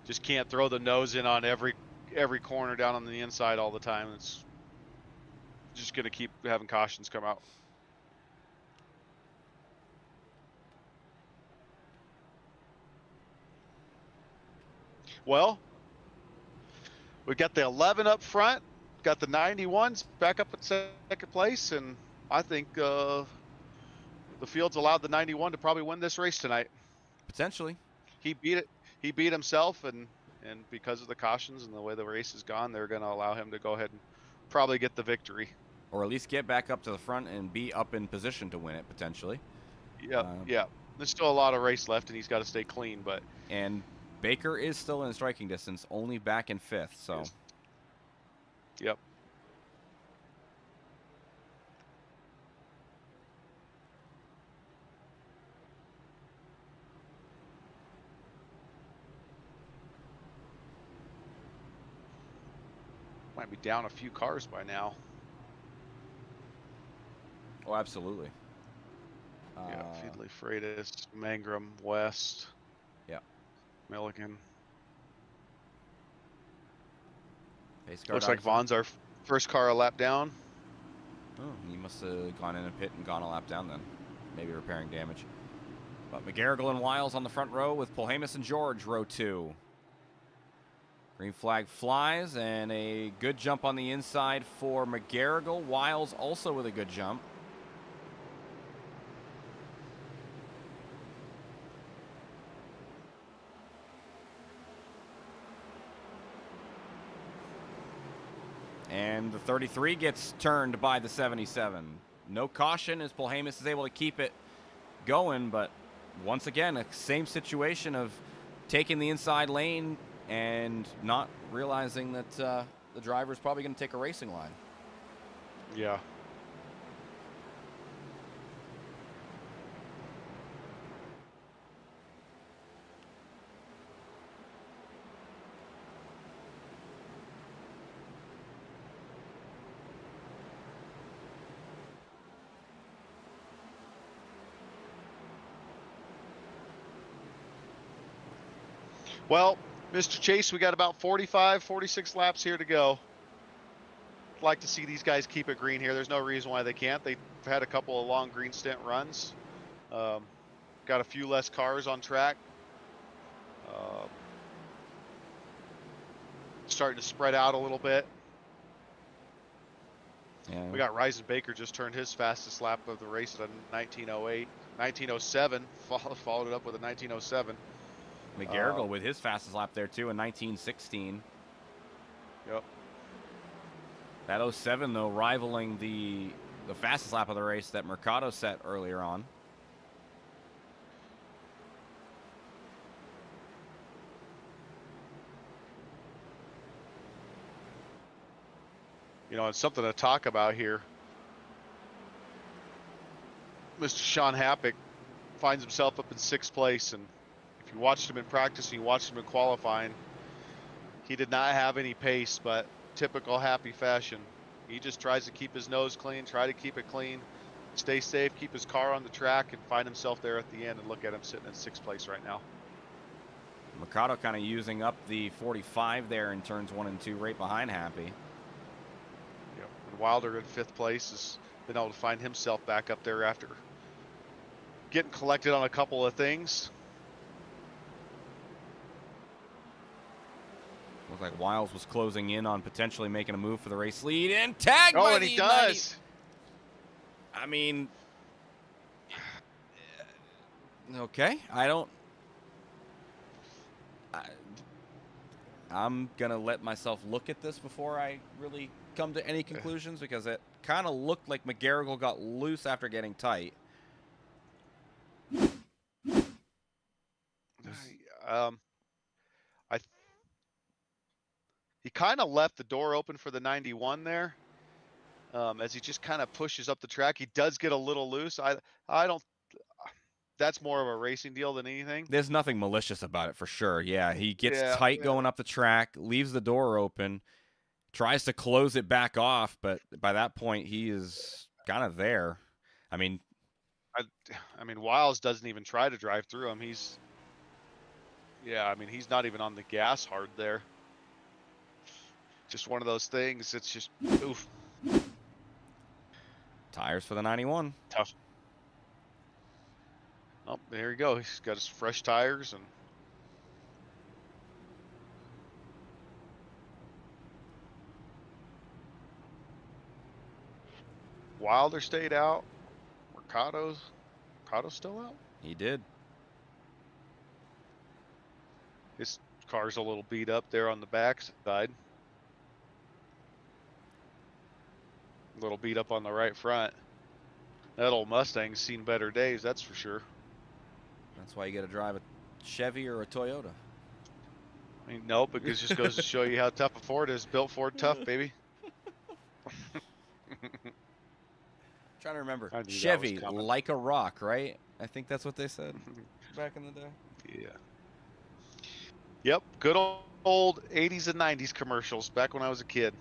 just can't throw the nose in on every corner down on the inside all the time. It's just going to keep having cautions come out. Well, we got the 11 up front, got the 91s back up at second place, and I think the field's allowed the 91 to probably win this race tonight. Potentially. He beat it. He beat himself, and because of the cautions and the way the race has gone, they're going to allow him to go ahead and probably get the victory. Or at least get back up to the front and be up in position to win it, potentially. Yeah, yeah. There's still a lot of race left, and he's got to stay clean. And Baker is still in striking distance, only back in 5th, so. Yep. Might be down a few cars by now. Oh, absolutely. Yeah, Feedley, Freitas, Mangrum, West. Yeah. Milligan. Pace car Looks like Vaughn's our first car a lap down. Oh, he must have gone in a pit and gone a lap down then. Maybe repairing damage. But McGarrigle and Wiles on the front row with Polhamus and George, row 2. Green flag flies, and a good jump on the inside for McGarrigle. Wiles also with a good jump. And the 33 gets turned by the 77. No caution as Polhamus is able to keep it going, but once again, a same situation of taking the inside lane and not realizing that the driver's probably going to take a racing line. Yeah. Well, Mr. Chase, we got about 45, 46 laps here to go. I'd like to see these guys keep it green here. There's no reason why they can't. They've had a couple of long green stint runs. Got a few less cars on track. Starting to spread out a little bit. Yeah. We got Ryzen Baker just turned his fastest lap of the race at a 19:08, 19:07. Followed it up with a 19:07. McGarrigle with his fastest lap there too in 19:16. Yep. That 07 though rivaling the fastest lap of the race that Mercado set earlier on. You know, it's something to talk about here. Mr. Sean Happick finds himself up in 6th place, and if you watched him in practice and you watched him in qualifying, he did not have any pace, but typical Happy fashion. He just tries to keep his nose clean, try to keep it clean, stay safe, keep his car on the track, and find himself there at the end, and look at him sitting in 6th place right now. Mercado kind of using up the 45 there in turns 1 and 2 right behind Happy. Yep. And Wilder in 5th place has been able to find himself back up there after getting collected on a couple of things. Looks like Wiles was closing in on potentially making a move for the race lead, and tagged by and the he does. 90. I mean, okay, I'm gonna let myself look at this before I really come to any conclusions, because it kind of looked like McGarrigle got loose after getting tight. He kind of left the door open for the 91 there. As he just kind of pushes up the track, he does get a little loose. I don't. That's more of a racing deal than anything. There's nothing malicious about it for sure. Yeah, he gets tight going up the track, leaves the door open, tries to close it back off, but by that point he is kind of there. I mean, Wiles doesn't even try to drive through him. He's not even on the gas hard there. Just one of those things. It's just oof. Tires for the 91. Tough. Oh, there you go. He's got his fresh tires and Wilder stayed out. Mercado's still out. He did. His car's a little beat up there on the back side. A little beat up on the right front. That old Mustang's seen better days, that's for sure. That's why you got to drive a Chevy or a Toyota. I mean, no, because it just goes to show you how tough a Ford is. Built Ford tough, baby. Trying to remember. Chevy, like a rock, right? I think that's what they said back in the day. Yeah. Yep, good old 80s and 90s commercials back when I was a kid.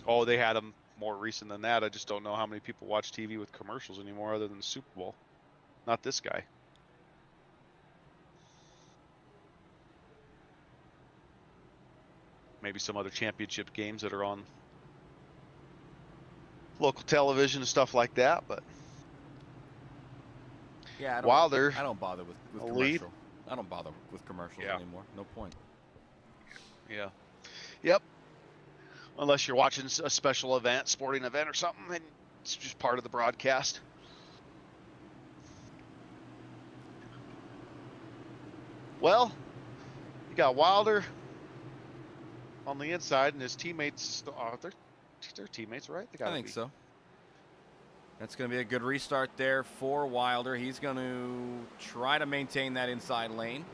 Oh, they had them more recent than that. I just don't know how many people watch TV with commercials anymore other than the Super Bowl. Not this guy. Maybe some other championship games that are on local television and stuff like that, but yeah, Wilder. I don't bother with commercial. Lead. I don't bother with commercials anymore. No point. Yeah. Yep. Unless you're watching a special event, sporting event or something, and it's just part of the broadcast. Well, you got Wilder on the inside, and his teammates, they're teammates, right? I think so. That's going to be a good restart there for Wilder. He's going to try to maintain that inside lane.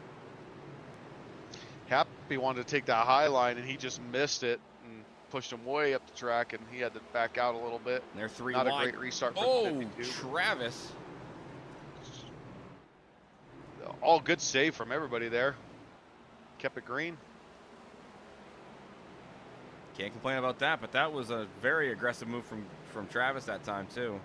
Happy wanted to take that high line, and he just missed it and pushed him way up the track, and he had to back out a little bit. They're three Not wide. a great restart for Oh, 52. Travis. All good save from everybody there. Kept it green. Can't complain about that, but that was a very aggressive move from Travis that time too.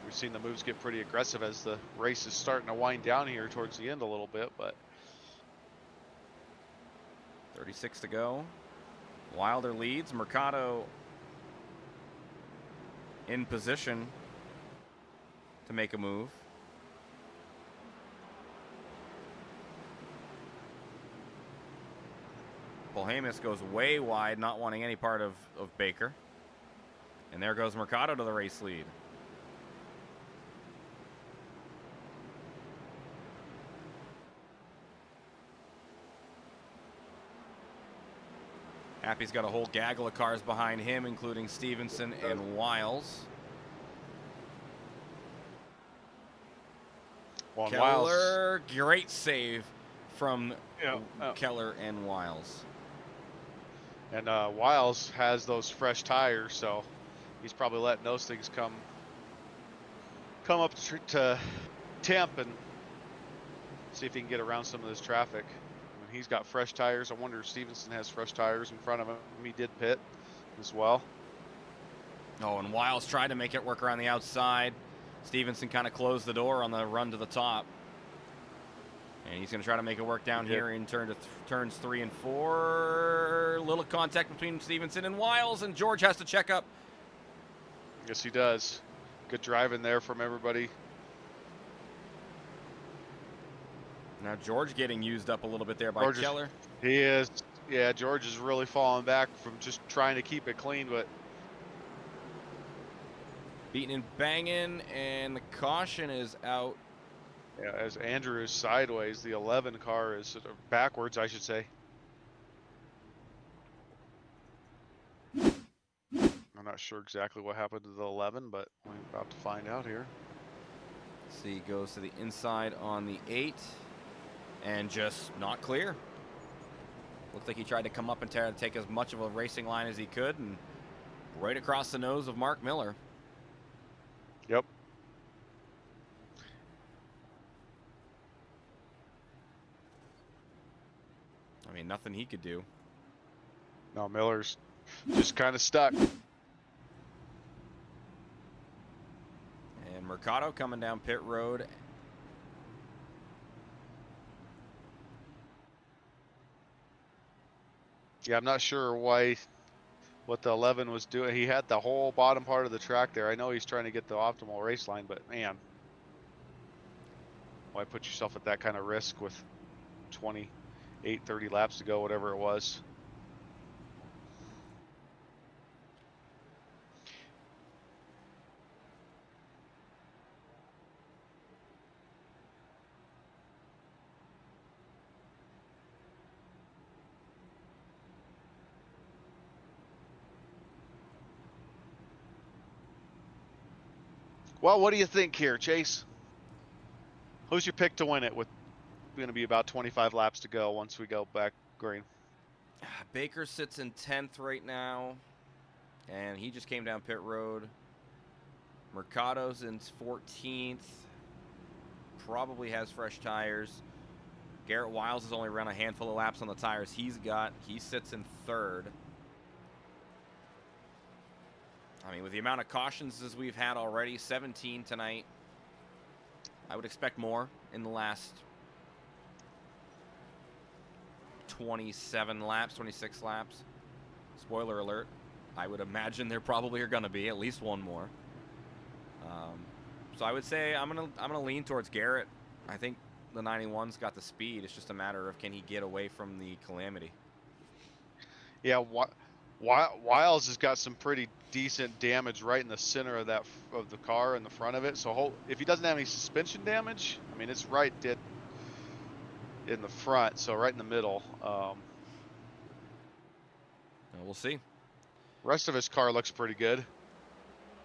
We've seen the moves get pretty aggressive as the race is starting to wind down here towards the end a little bit, but 36 to go. Wilder leads. Mercado in position to make a move. Polhamus goes way wide, not wanting any part of Baker. And there goes Mercado to the race lead. Happy's got a whole gaggle of cars behind him, including Stevenson and Wiles. well, Keller, great save from Keller and Wiles. And Wiles has those fresh tires, so he's probably letting those things come up to temp and see if he can get around some of this traffic. I mean, he's got fresh tires. I wonder if Stevenson has fresh tires in front of him. He did pit as well. Oh, and Wiles tried to make it work around the outside. Stevenson kind of closed the door on the run to the top. And he's going to try to make it work down here in turns 3 and 4. Little contact between Stevenson and Wiles, and George has to check up. Yes, he does. Good driving there from everybody. Now George getting used up a little bit there by Keller. He is. Yeah, George is really falling back from just trying to keep it clean, but beating and banging, and the caution is out. Yeah, as Andrew is sideways, the 11 car is sort of backwards, I should say. I'm not sure exactly what happened to the 11, but we're about to find out here. Let's see, goes to the inside on the 8, and just not clear. Looks like he tried to come up and take as much of a racing line as he could, and right across the nose of Mark Miller. Yep. I mean, nothing he could do. No, Miller's just kind of stuck. And Mercado coming down pit road. Yeah, I'm not sure what the 11 was doing. He had the whole bottom part of the track there. I know he's trying to get the optimal race line, but man, why put yourself at that kind of risk with 28, 30 laps to go, whatever it was. Well, what do you think here, Chase? Who's your pick to win it with going to be about 25 laps to go once we go back green? Baker sits in 10th right now, and he just came down pit road. Mercado's in 14th. Probably has fresh tires. Garrett Wiles has only run a handful of laps on the tires he's got. He sits in 3rd. I mean, with the amount of cautions as we've had already, 17 tonight, I would expect more in the last 27 laps, 26 laps. Spoiler alert, I would imagine there probably are going to be at least one more. So I would say I'm gonna lean towards Garrett. I think the 91's got the speed. It's just a matter of can he get away from the calamity. Yeah, Wiles has got some pretty decent damage right in the center of the car in the front of it. So if he doesn't have any suspension damage, I mean, it's right dead in the front, so right in the middle. We'll see. Rest of his car looks pretty good.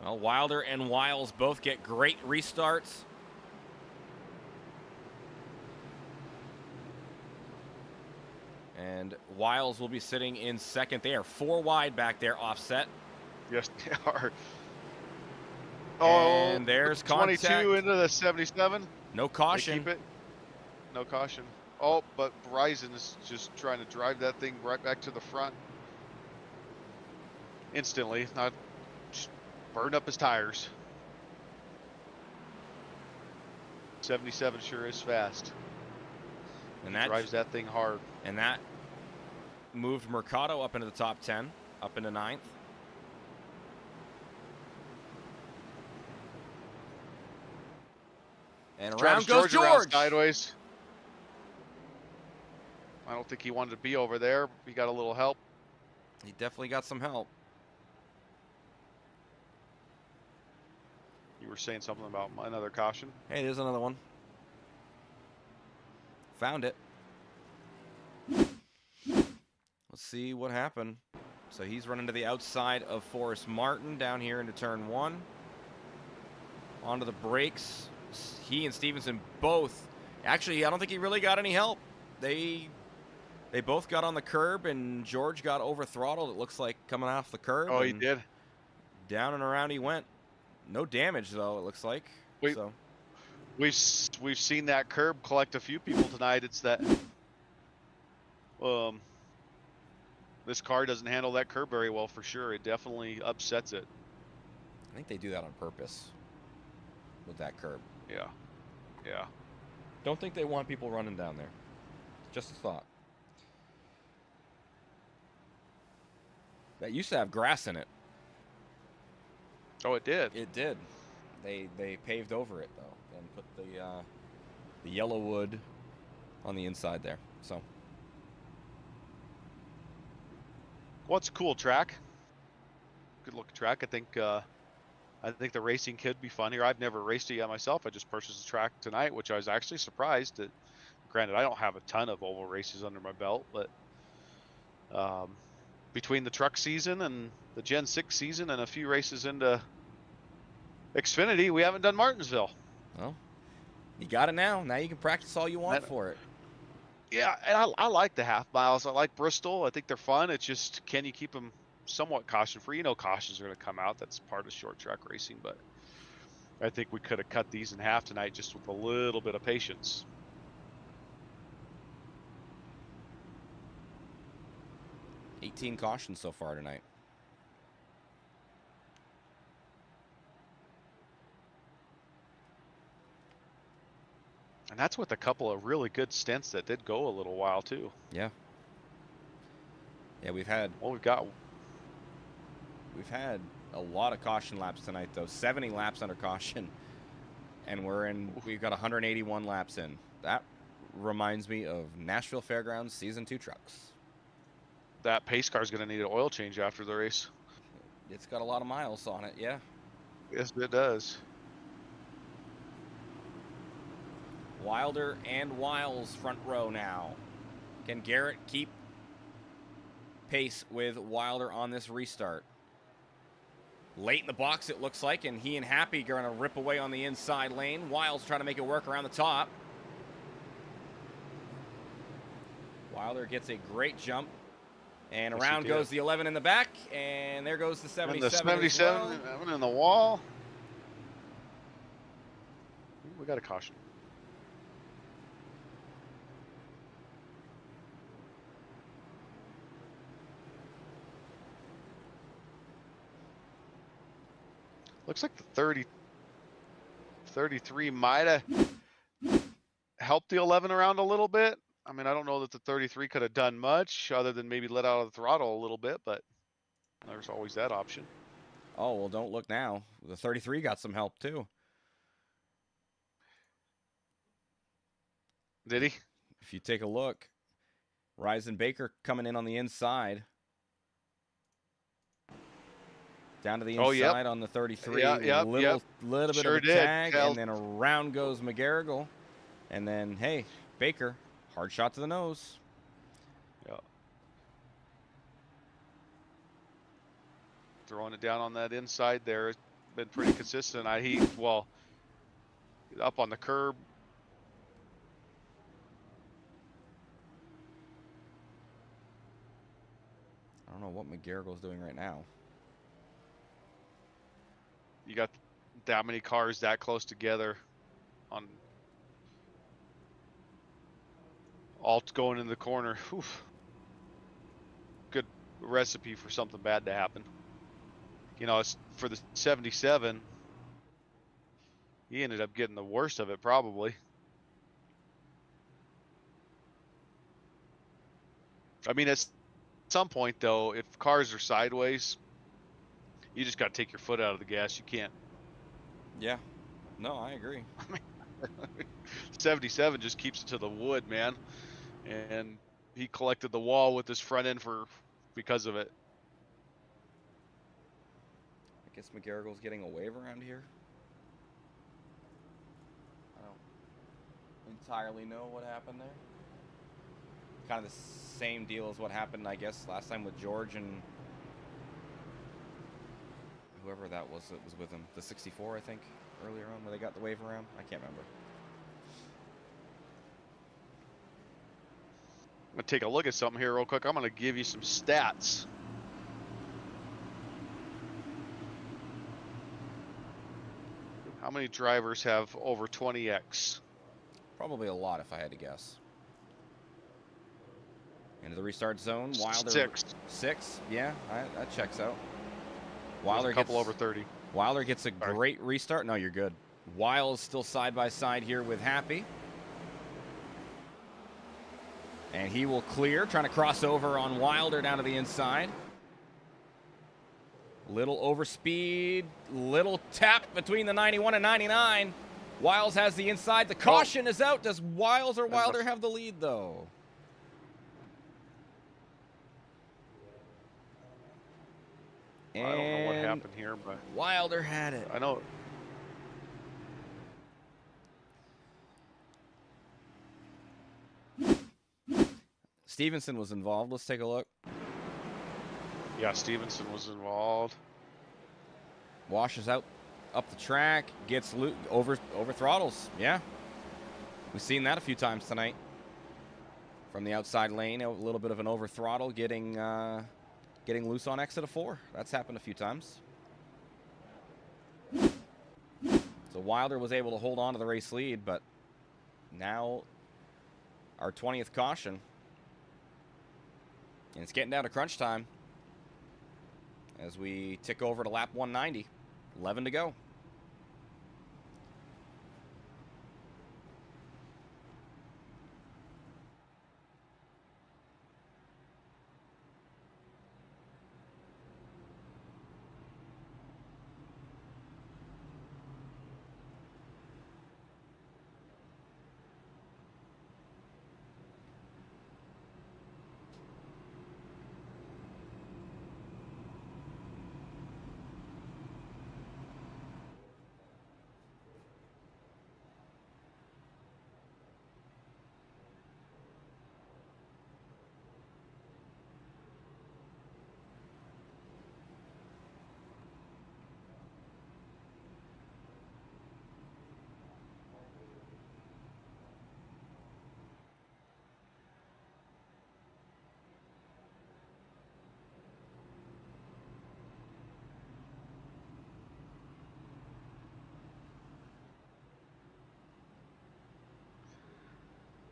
Well, Wilder and Wiles both get great restarts. And Wiles will be sitting in 2nd. They are 4 wide back there, offset. Yes, they are. And there's 22 contact. into the 77. No caution. They keep it. No caution. Oh, but Bryson is just trying to drive that thing right back to the front. Instantly. Not just burn up his tires. 77 sure is fast. And that drives that thing hard. And that moved Mercado up into the top 10, up into 9th. And around goes George. Around sideways. I don't think he wanted to be over there. He got a little help. He definitely got some help. You were saying something about another caution. Hey, there's another one. Found it. Let's see what happened. So he's running to the outside of Forrest Martin down here into turn 1. Onto the brakes. He and Stevenson both. Actually, I don't think he really got any help. They both got on the curb, and George got over throttled. It looks like coming off the curb. Oh, he did. Down and around he went. No damage though. It looks like. So we've seen that curb collect a few people tonight. It's that this car doesn't handle that curb very well for sure. It definitely upsets it. I think they do that on purpose with that curb. Yeah. Yeah. Don't think they want people running down there. Just a thought. That used to have grass in it. Oh, it did. It did. They paved over it though and put the yellow wood on the inside there. So. Well, it's a cool track. Good looking track. I think the racing could be fun here. I've never raced it yet myself. I just purchased the track tonight, which I was actually surprised that. Granted, I don't have a ton of oval races under my belt, but between the truck season and the Gen 6 season and a few races into Xfinity, we haven't done Martinsville. Well, you got it now. Now you can practice all you want for it. Yeah, and I like the half miles. I like Bristol. I think they're fun. It's just, can you keep them somewhat caution-free? You know, cautions are going to come out. That's part of short track racing, but I think we could have cut these in half tonight just with a little bit of patience. $18 cautions so far tonight. And that's with a couple of really good stints that did go a little while too. Yeah. Yeah, we've had a lot of caution laps tonight though. 70 laps under caution. And we've got 181 laps in. That reminds me of Nashville Fairgrounds Season 2 trucks. That pace car is going to need an oil change after the race. It's got a lot of miles on it, yeah. Yes, it does. Wilder and Wiles front row now. Can Garrett keep pace with Wilder on this restart? Late in the box, it looks like, and he and Happy are going to rip away on the inside lane. Wiles trying to make it work around the top. Wilder gets a great jump. And around goes the 11 in the back, and there goes the 77. And the 77 went in the wall. We got a caution. Looks like the 33 might have helped the 11 around a little bit. I mean, I don't know that the 33 could have done much other than maybe let out of the throttle a little bit, but there's always that option. Oh, well, don't look now. The 33 got some help, too. Did he? If you take a look, Ryzen Baker coming in on the inside. Down to the inside on the 33. Little bit sure of a tag, and then around goes McGarrigle. And then, hey, Baker, hard shot to the nose. Yeah. Throwing it down on that inside there. It's been pretty consistent. Well, up on the curb. I don't know what McGarrigle's doing right now. You got that many cars that close together on alt going in the corner. Oof. Good recipe for something bad to happen. You know, it's for the 77. He ended up getting the worst of it probably. I mean, at some point though, if cars are sideways, you just got to take your foot out of the gas. You can't. Yeah. No, I agree. 77 just keeps it to the wood, man. And he collected the wall with his front end because of it. I guess McGarrigle's getting a wave around here. I don't entirely know what happened there. Kind of the same deal as what happened, I guess, last time with George and whoever that was with him. The 64, I think, earlier on, where they got the wave around. I can't remember. I'm going to take a look at something here real quick. I'm going to give you some stats. How many drivers have over 20X? Probably a lot, if I had to guess. Into the restart zone. Wilder. 6. 6? Yeah, that checks out. Wilder a couple over 30. Wilder gets a great restart. No, you're good. Wiles still side by side here with Happy. And he will clear, trying to cross over on Wilder down to the inside. Little overspeed, little tap between the 91 and 99. Wiles has the inside. The caution is out. Does Wiles or Wilder have the lead, though? I don't know what happened here, but Wilder had it. I know. Stevenson was involved. Let's take a look. Yeah, Stevenson was involved. Washes out up the track, gets over throttles. Yeah, we've seen that a few times tonight. From the outside lane, a little bit of an over throttle, getting loose on exit of 4. That's happened a few times. So Wilder was able to hold on to the race lead, but now our 20th caution. And it's getting down to crunch time as we tick over to lap 190. 11 to go.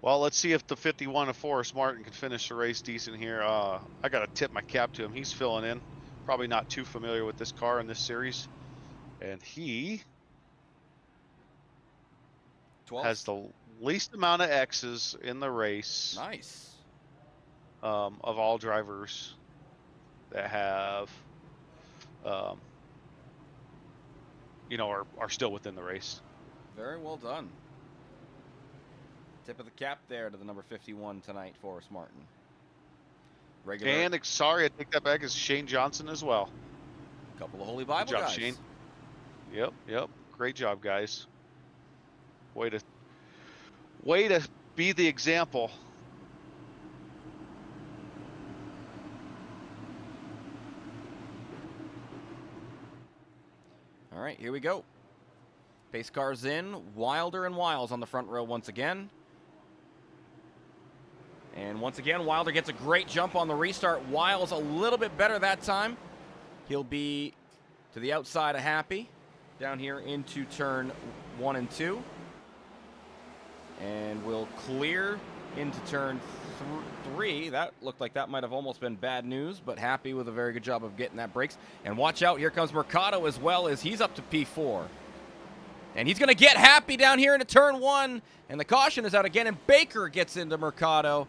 Well, let's see if the 51 of Forrest Martin can finish the race decent here. I got to tip my cap to him. He's filling in. Probably not too familiar with this car in this series. And he 12. has the least amount of X's in the race. Nice. Of all drivers that have, are still within the race. Very well done. Tip of the cap there to the number 51 tonight, Forrest Martin. Regular. And sorry, I take that back. It's Shane Johnson as well. Couple of Holy Bible Good job, guys. Shane. Yep. Great job, guys. Way to be the example. All right, here we go. Pace cars in. Wilder and Wiles on the front row once again. And once again, Wilder gets a great jump on the restart. Wiles a little bit better that time. He'll be to the outside of Happy down here into turn 1 and 2. And we'll clear into turn 3. That looked like that might have almost been bad news, but Happy with a very good job of getting that brakes. And watch out, here comes Mercado as well, as he's up to P4. And he's going to get Happy down here into turn 1. And the caution is out again, and Baker gets into Mercado.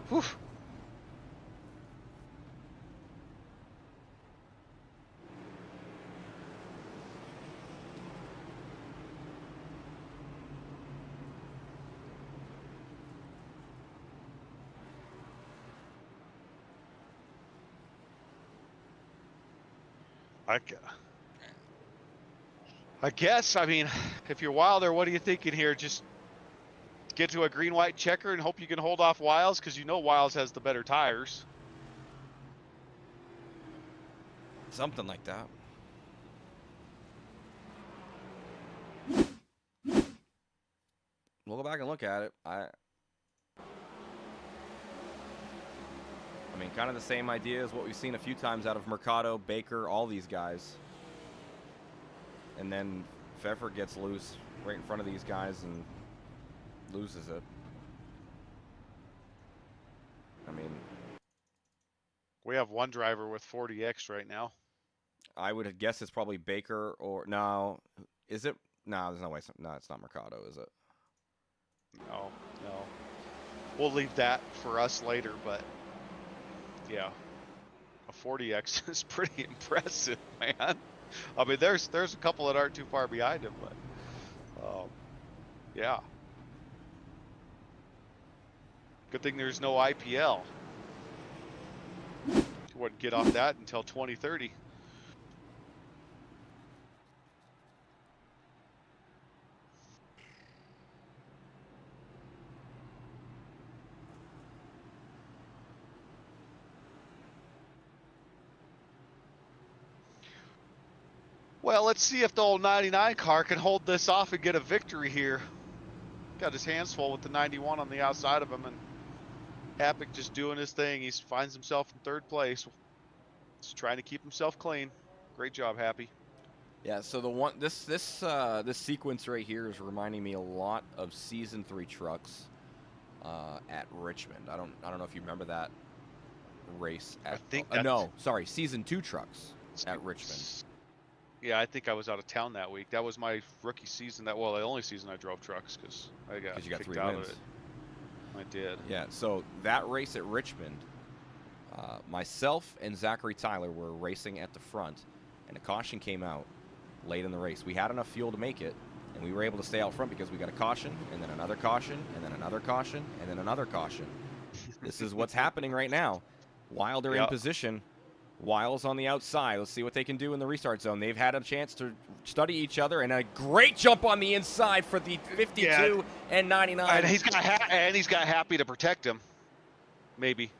Whew. I guess, I mean, if you're Wilder, what are you thinking here? Just get to a green-white checker and hope you can hold off Wiles, because you know Wiles has the better tires. Something like that. We'll go back and look at it. I mean, kind of the same idea as what we've seen a few times out of Mercado, Baker, all these guys. And then Pfeffer gets loose right in front of these guys and loses it. I mean, we have one driver with 40X right now. I would guess it's probably Baker or no. Is it? No, there's no way. No, it's not Mercado, is it? No, no. We'll leave that for us later, but yeah, a 40X is pretty impressive, man. I mean, there's a couple that aren't too far behind him, but yeah. Good thing there's no IPL. You wouldn't get off that until 2030. Well, let's see if the old 99 car can hold this off and get a victory here. Got his hands full with the 91 on the outside of him, and Hapik just doing his thing. He finds himself in third place. He's trying to keep himself clean. Great job, Happy. Yeah. So this sequence right here is reminding me a lot of Season 3 trucks at Richmond. I don't know if you remember that race at. Season 2 trucks at Richmond. Yeah, I think I was out of town that week. That was my rookie season. The only season I drove trucks because I got kicked 3 out wins. of it. I did. Yeah, so that race at Richmond, myself and Zachary Tyler were racing at the front, and a caution came out late in the race. We had enough fuel to make it, and we were able to stay out front because we got a caution, and then another caution, and then another caution, and then another caution. This is what's happening right now. Wilder in position. Wiles on the outside. Let's see what they can do in the restart zone. They've had a chance to study each other, and a great jump on the inside for the 52 and 99. And he's got Happy to protect him. Maybe.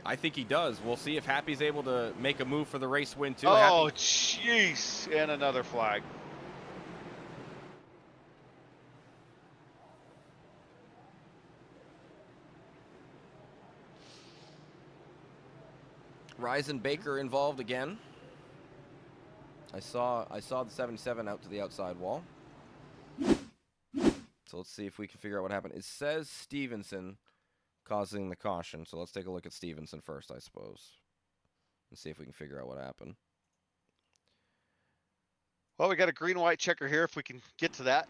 I think he does. We'll see if Happy's able to make a move for the race win too. Oh, jeez! And another flag. Ryzen Baker involved again. I saw the 77 out to the outside wall. So let's see if we can figure out what happened. It says Stevenson causing the caution. So let's take a look at Stevenson first, I suppose. And see if we can figure out what happened. Well, we got a green-white checker here if we can get to that.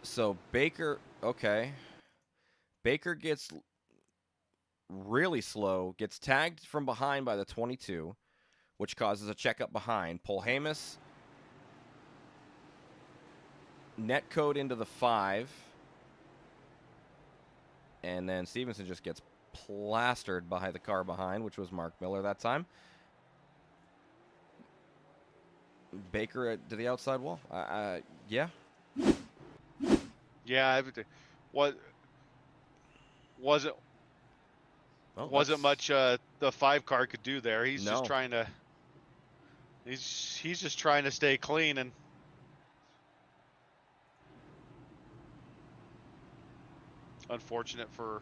So Baker, okay. Baker gets really slow, gets tagged from behind by the 22, which causes a checkup behind. Polhamus, net code into the 5, and then Stevenson just gets plastered by the car behind, which was Mark Miller that time. Baker to the outside wall. Yeah. Yeah. Wasn't much the 5 car could do there. He's just trying to. He's just trying to stay clean and. Unfortunate for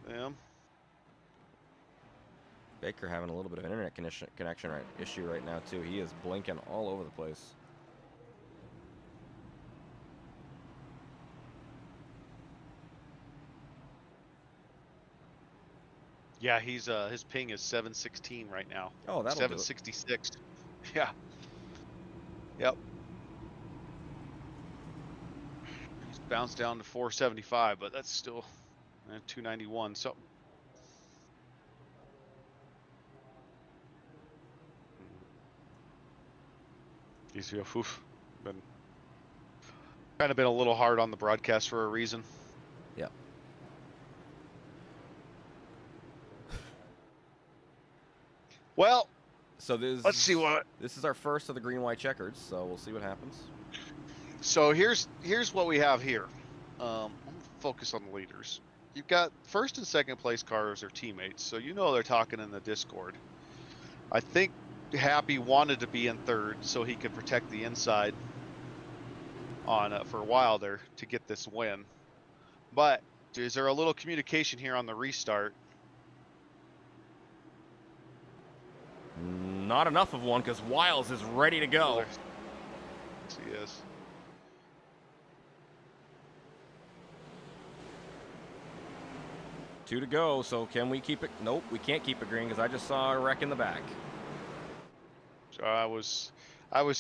them. Baker having a little bit of internet connection issue right now too. He is blinking all over the place. Yeah, he's his ping is 716 right now. Oh, that'll 766. Yeah. Yep. He's bounced down to 475, but that's still 291. So. He's been kind of been a little hard on the broadcast for a reason. Yep. Well, so let's see what. This is our first of the green-white checkers, so we'll see what happens. So here's what we have here. I'm focus on the leaders. You've got first and second place cars are teammates, so you know they're talking in the Discord. I think Happy wanted to be in third so he could protect the inside on for Wilder to get this win. But is there a little communication here on the restart? Not enough of one because Wiles is ready to go. Yes, he is. Two to go, so can we keep it? Nope, we can't keep it green because I just saw a wreck in the back. So I was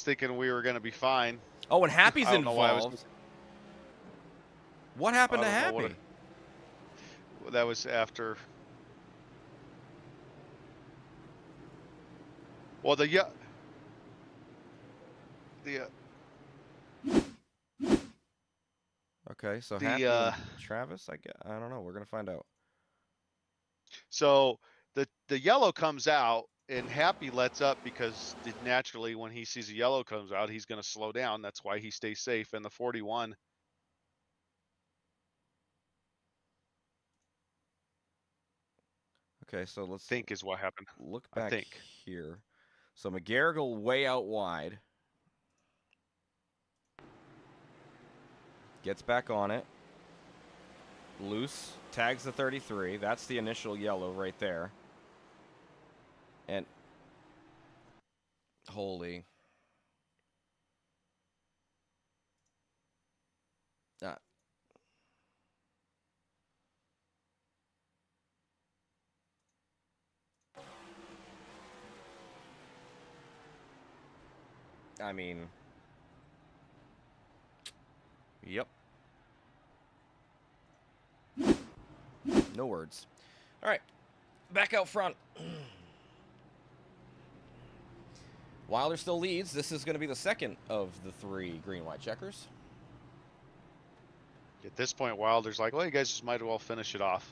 thinking we were going to be fine. Oh, and Happy's I don't know why I was. involved. What happened to I don't know Happy? that was after. Well, the Okay, so The, Happy and Travis, I don't know. We're gonna find out. so the yellow comes out and Happy lets up because naturally when he sees a yellow comes out, he's going to slow down. That's why he stays safe. And the 41. Okay, so let's Think is what happened. look I back think. here. So McGarrigle way out wide. Gets back on it. Loose. Tags the 33. That's the initial yellow right there. And holy. I mean, yep. No words. All right, back out front. Wilder still leads. This is going to be the second of the 3 green-white checkers. At this point, Wilder's like, well, you guys just might as well finish it off.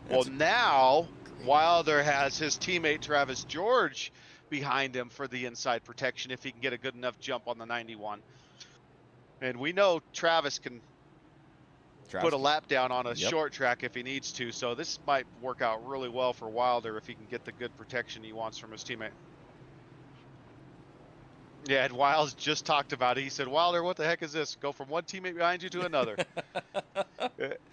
Well, now Wilder has his teammate Travis George behind him for the inside protection if he can get a good enough jump on the 91. And we know Travis can put a lap down on a short track if he needs to. So this might work out really well for Wilder if he can get the good protection he wants from his teammate. Yeah, and Wiles just talked about it. He said, Wilder, what the heck is this? Go from one teammate behind you to another.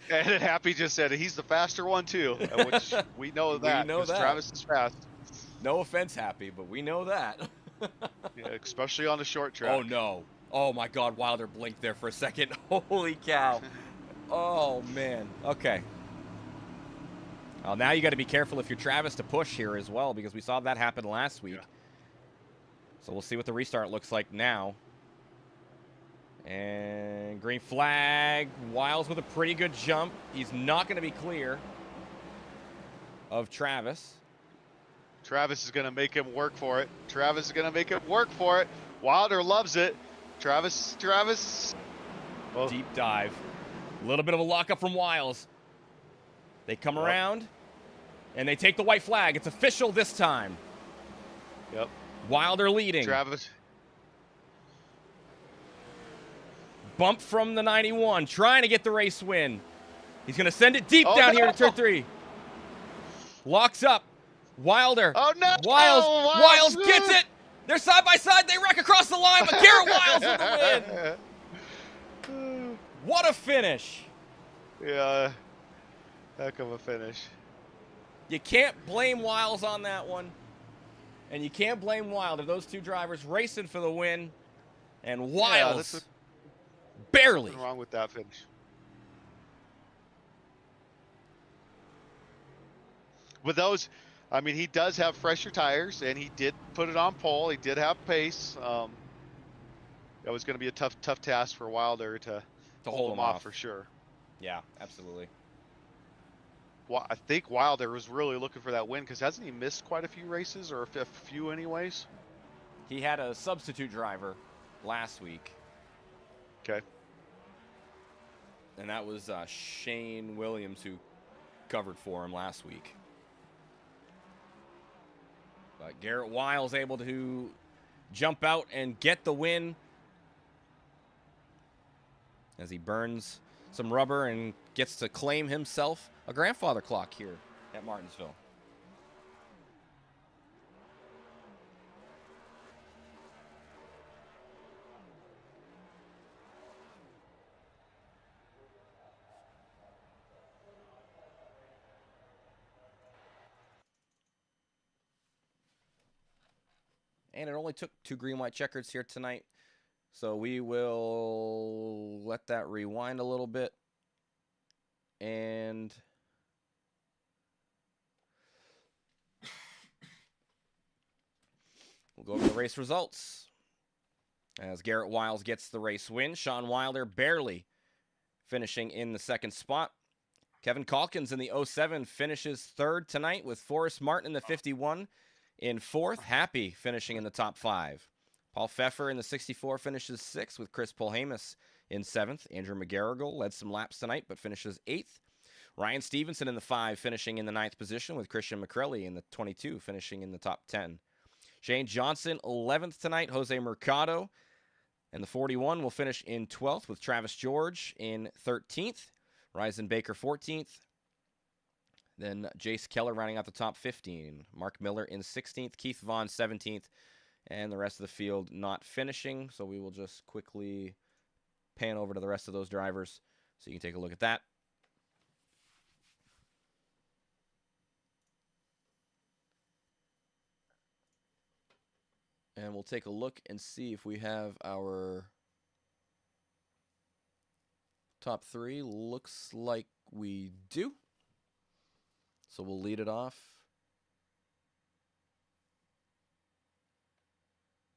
And Happy just said he's the faster one too, which we know that because Travis is fast. No offense, Happy, but we know that. Yeah, especially on the short track. Oh, no. Oh, my God. Wilder blinked there for a second. Holy cow. Oh, man. Okay. Well, now you got to be careful if you're Travis to push here as well because we saw that happen last week. Yeah. So we'll see what the restart looks like now. And green flag. Wiles with a pretty good jump. He's not going to be clear of Travis. Travis is going to make him work for it. Travis is going to make him work for it. Wilder loves it. Travis. Oh. Deep dive. A little bit of a lockup from Wiles. They come around, and they take the white flag. It's official this time. Yep. Wilder leading. Travis. Bump from the 91, trying to get the race win. He's going to send it deep down here to turn 3. Locks up. Wilder. Oh, no. Wiles gets it. They're side by side. They wreck across the line, but Garrett Wiles with the win. What a finish. Yeah. Heck of a finish. You can't blame Wiles on that one. And you can't blame Wilder. Those two drivers racing for the win. And Wiles barely. Nothing wrong with that finish. With those, I mean, he does have fresher tires, and he did put it on pole. He did have pace. That was going to be a tough task for Wilder to hold him off for sure. Yeah, absolutely. Well, I think Wilder was really looking for that win because hasn't he missed quite a few races, or a few anyways? He had a substitute driver last week. Okay. And that was Shane Williams who covered for him last week. But Garrett Wiles able to jump out and get the win as he burns some rubber and gets to claim himself a grandfather clock here at Martinsville. And it only took 2 green-white checkers here tonight. So we will let that rewind a little bit. And We'll go over the race results. As Garrett Wiles gets the race win. Sean Wilder barely finishing in the second spot. Kevin Calkins in the 07 finishes third tonight with Forrest Martin in the 51 in fourth. Happy finishing in the top 5. Paul Pfeffer in the 64 finishes 6th with Chris Polhamus in 7th. Andrew McGarrigle led some laps tonight but finishes 8th. Ryan Stevenson in the 5 finishing in the 9th position with Christian McCrelly in the 22 finishing in the top 10. Shane Johnson 11th tonight. Jose Mercado and the 41 will finish in 12th with Travis George in 13th. Ryzen Baker 14th. Then Jace Keller rounding out the top 15. Mark Miller in 16th. Keith Vaughn 17th. And the rest of the field not finishing. So we will just quickly pan over to the rest of those drivers so you can take a look at that. And we'll take a look and see if we have our top 3. Looks like we do. So we'll lead it off.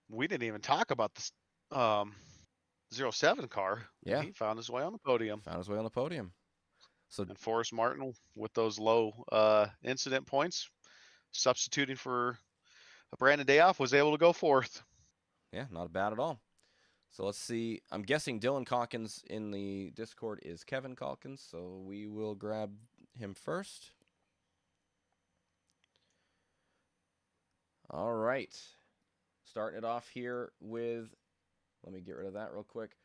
We didn't even talk about this 07 car. Yeah. He found his way on the podium. Found his way on the podium. So And Forrest Martin with those low incident points, substituting for a Brandon Dayoff, was able to go 4th. yeah, not bad at all. So let's see. I'm guessing Dylan Calkins in the Discord is Kevin Calkins. So we will grab him first. All right. Starting it off here with, let me get rid of that real quick.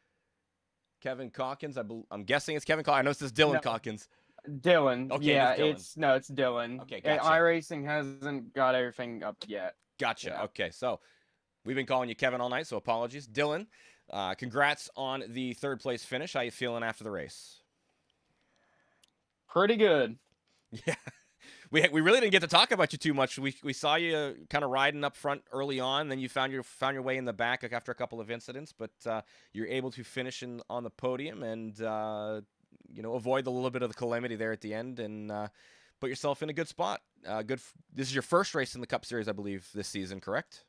Kevin Calkins. I'm guessing it's Kevin Calkins. I know it says Dylan No. Calkins. Dylan. Okay, yeah, it's Dylan. it's Dylan. Okay, And gotcha. iRacing hasn't got everything up yet. Gotcha. Yeah. Okay, so we've been calling you Kevin all night, so apologies. Dylan, congrats on the 3rd place finish. How you feeling after the race? Pretty good. Yeah, we really didn't get to talk about you too much. We saw you kind of riding up front early on, then you found your way in the back after a couple of incidents, but you're able to finish on the podium and avoid a little bit of the calamity there at the end and put yourself in a good spot. This is your first race in the Cup Series, I believe, this season, correct?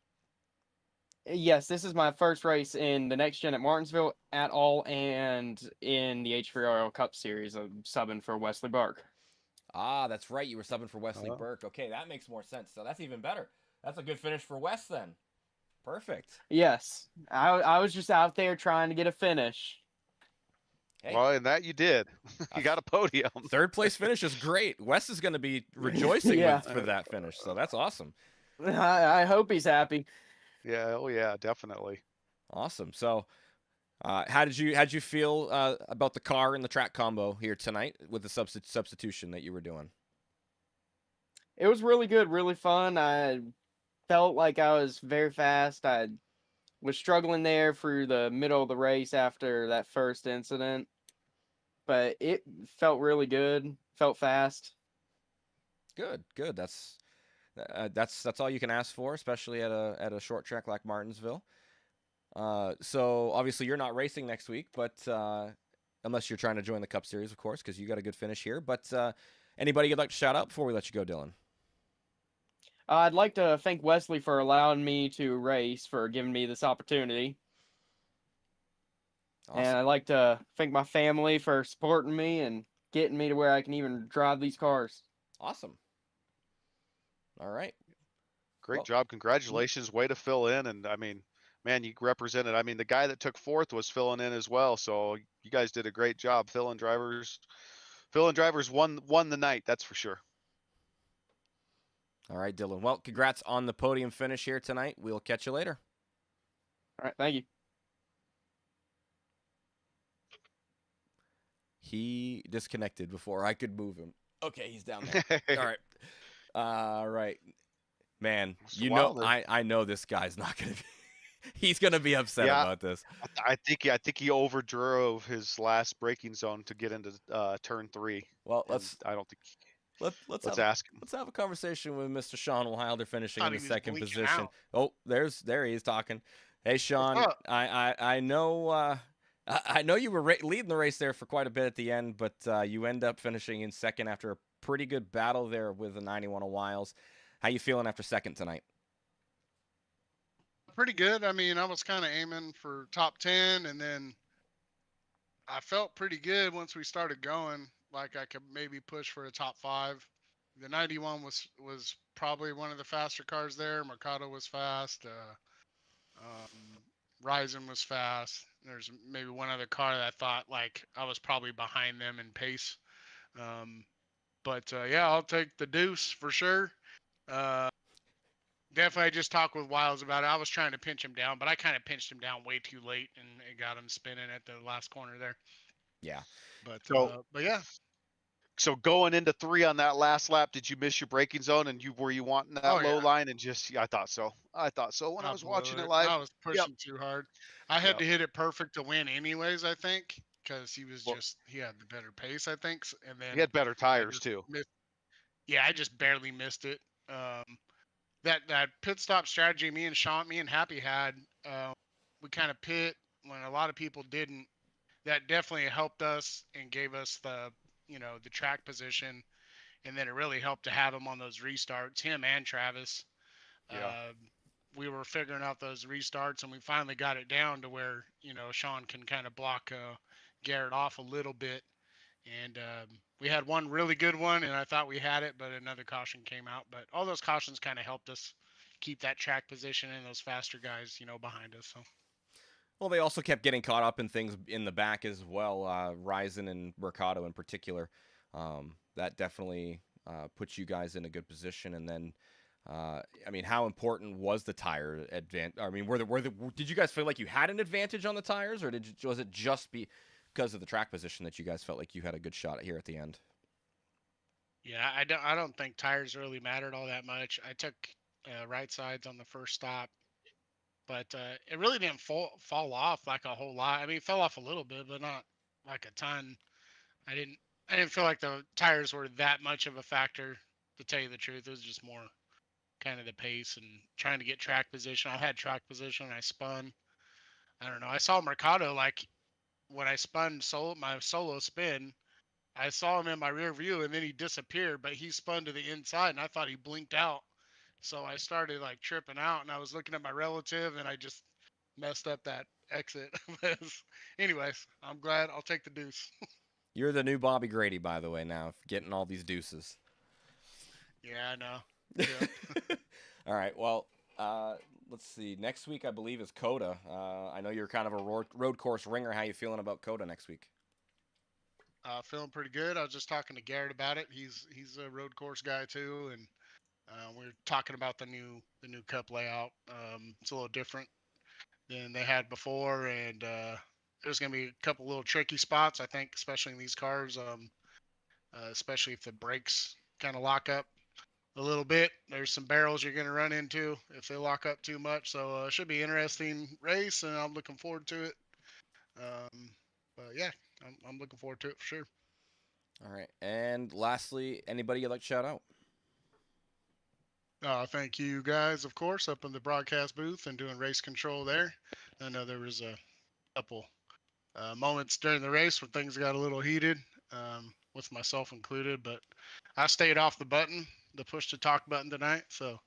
Yes, this is my first race in the Next Gen at Martinsville at all, and in the HVRL Cup Series. I'm subbing for Wesley Burke. Ah, that's right. You were subbing for Wesley Oh. Burke. Okay, that makes more sense. So that's even better. That's a good finish for Wes then. Perfect. Yes, I was just out there trying to get a finish. Hey. Well, and that you did. You got a podium. 3rd place finish is great. Wes is going to be rejoicing Yeah. for that finish. So that's awesome. I hope he's happy. Yeah, oh yeah, definitely. Awesome. So how did you feel about the car and the track combo here tonight with the substitution that you were doing? It was really good, really fun. I felt like I was very fast. I was struggling there through the middle of the race after that first incident, but it felt really good. Felt fast. Good. That's all you can ask for, especially at a short track like Martinsville. So obviously you're not racing next week, but unless you're trying to join the Cup Series, of course, because you got a good finish here. But anybody you'd like to shout out before we let you go, Dylan? I'd like to thank Wesley for allowing me to race, for giving me this opportunity. Awesome. And I'd like to thank my family for supporting me and getting me to where I can even drive these cars. Awesome. All right. Great Well- job. Congratulations. Way to fill in. And I mean, man, you represented. I mean, the guy that took 4th was filling in as well. So you guys did a great job. Fill-in drivers won the night. That's for sure. All right, Dylan. Well, congrats on the podium finish here tonight. We'll catch you later. All right, thank you. He disconnected before I could move him. Okay, he's down there. All right. Man, Mr. Wilder. I know this guy's not going to be he's going to be upset Yeah. about this. I think he overdrove his last braking zone to get into turn 3. Well, and I don't think. let's Let's have, ask him. let's have a conversation with Mr. Sean Wilder finishing Thought in he the was 2nd bleaching position. out. Oh, there he is talking. Hey, Sean, up? I know I know you were leading the race there for quite a bit at the end, but you end up finishing in 2nd after a pretty good battle there with the 91 of Wiles. How you feeling after 2nd tonight? Pretty good. I mean, I was kind of aiming for top 10, and then I felt pretty good once we started going. Like I could maybe push for a top 5. The 91 was probably one of the faster cars there. Mercado was fast. Ryzen was fast. There's maybe one other car that I thought like I was probably behind them in pace. Um, but yeah, I'll take the deuce for sure. Uh, Definitely, I just talked with Wiles about it. I was trying to pinch him down, but I kind of pinched him down way too late, and it got him spinning at the last corner there. Yeah. But yeah. So going into 3 on that last lap, did you miss your braking zone and were you wanting that low line and just? Yeah, I thought so. I thought so when I was watching it live. I was pushing too hard. I had to hit it perfect to win, anyways. I think because he had the better pace. I think, and then he had better tires too. Yeah, I just barely missed it. That pit stop strategy me and Happy had, we kind of pit when a lot of people didn't. That definitely helped us and gave us the track position, and then it really helped to have him on those restarts, him and Travis. Yeah. We were figuring out those restarts, and we finally got it down to where Sean can kind of block Garrett off a little bit. And we had one really good one, and I thought we had it, but another caution came out. But all those cautions kind of helped us keep that track position and those faster guys, behind us. So. Well, they also kept getting caught up in things in the back as well, Ryzen and Mercado in particular. That definitely puts you guys in a good position. And then, I mean, how important was the tire advantage? I mean, did you guys feel like you had an advantage on the tires, or was it just because of the track position that you guys felt like you had a good shot here at the end? Yeah, I don't think tires really mattered all that much. I took right sides on the first stop, but it really didn't fall off like a whole lot. I mean, it fell off a little bit, but not like a ton. I didn't feel like the tires were that much of a factor, to tell you the truth. It was just more kind of the pace and trying to get track position. I had track position. I spun. I don't know. I saw Mercado like when I spun my solo spin. I saw him in my rear view, and then he disappeared, but he spun to the inside, and I thought he blinked out. So I started like tripping out, and I was looking at my relative, and I just messed up that exit. Anyways, I'm glad. I'll take the deuce. You're the new Bobby Grady, by the way, now, getting all these deuces. Yeah, I know. Yeah. All right, well, let's see. Next week, I believe, is COTA. I know you're kind of a road course ringer. How you feeling about COTA next week? Feeling pretty good. I was just talking to Garrett about it. He's a road course guy too, and we're talking about the new cup layout. It's a little different than they had before, and there's going to be a couple little tricky spots, I think, especially in these cars, especially if the brakes kind of lock up a little bit. There's some barrels you're going to run into if they lock up too much. So it should be an interesting race, and I'm looking forward to it. But yeah, I'm looking forward to it for sure. All right. And lastly, anybody you'd like to shout out? Thank you guys, of course, up in the broadcast booth and doing race control there. I know there was a couple moments during the race where things got a little heated, with myself included, but I stayed off the push to talk button tonight, so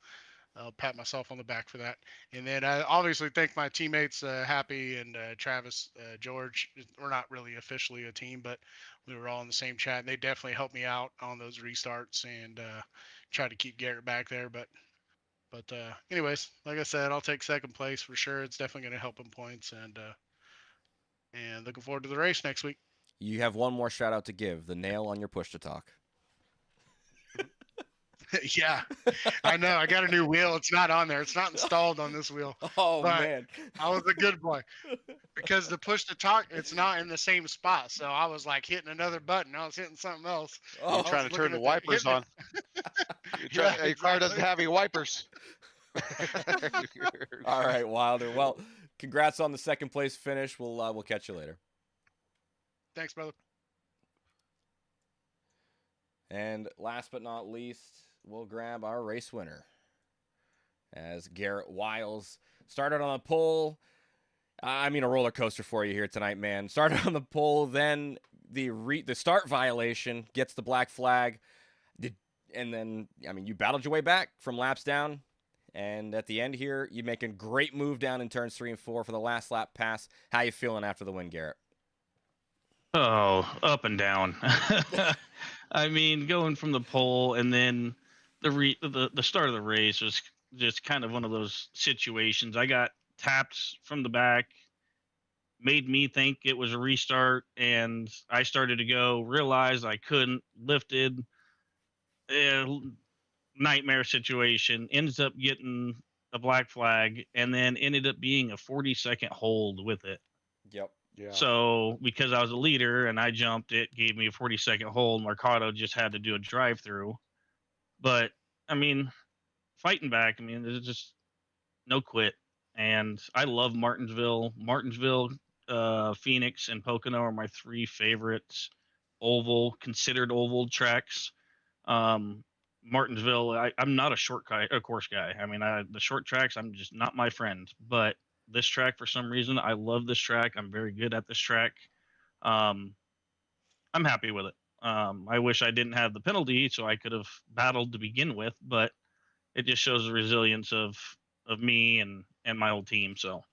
I'll pat myself on the back for that. And then I obviously thank my teammates, Happy and Travis, George. We're not really officially a team, but we were all in the same chat, and they definitely helped me out on those restarts and try to keep Garrett back there. But anyways, like I said, I'll take second place for sure. It's definitely going to help in points, and looking forward to the race next week. You have one more shout out to give, the nail on your push to talk. Yeah, I know. I got a new wheel. It's not on there. It's not installed on this wheel. Oh, but man. I was a good boy because the push to talk, it's not in the same spot. So I was like hitting another button. I was hitting something else. You're trying to turn the wipers on. Your car doesn't have any wipers. All right, Wilder. Well, congrats on the second place finish. We'll catch you later. Thanks, brother. And last but not least, we'll grab our race winner, as Garrett Wiles started on the pole. I mean, a roller coaster for you here tonight, man. Started on the pole, then the start violation, gets the black flag, and then, I mean, you battled your way back from laps down, And at the end here, you make a great move down in turns 3 and 4 for the last lap pass. How you feeling after the win, Garrett? Oh, up and down. I mean, going from the pole and then the start of the race was just kind of one of those situations. I got tapped from the back, made me think it was a restart, and I started to go, realized I couldn't, lifted. Nightmare situation, ends up getting a black flag, and then ended up being a 40-second hold with it. Yep. Yeah. So because I was a leader and I jumped, it gave me a 40-second hold. Mercado just had to do a drive-through. But I mean, fighting back, I mean, there's just no quit. And I love Martinsville. Martinsville, Phoenix, and Pocono are my 3 favorites considered oval tracks. Martinsville, I'm not a course guy. I mean, the short tracks, I'm just not my friend. But this track, for some reason, I love this track. I'm very good at this track. I'm happy with it. I wish I didn't have the penalty, so I could have battled to begin with. But it just shows the resilience of me and my whole team. So.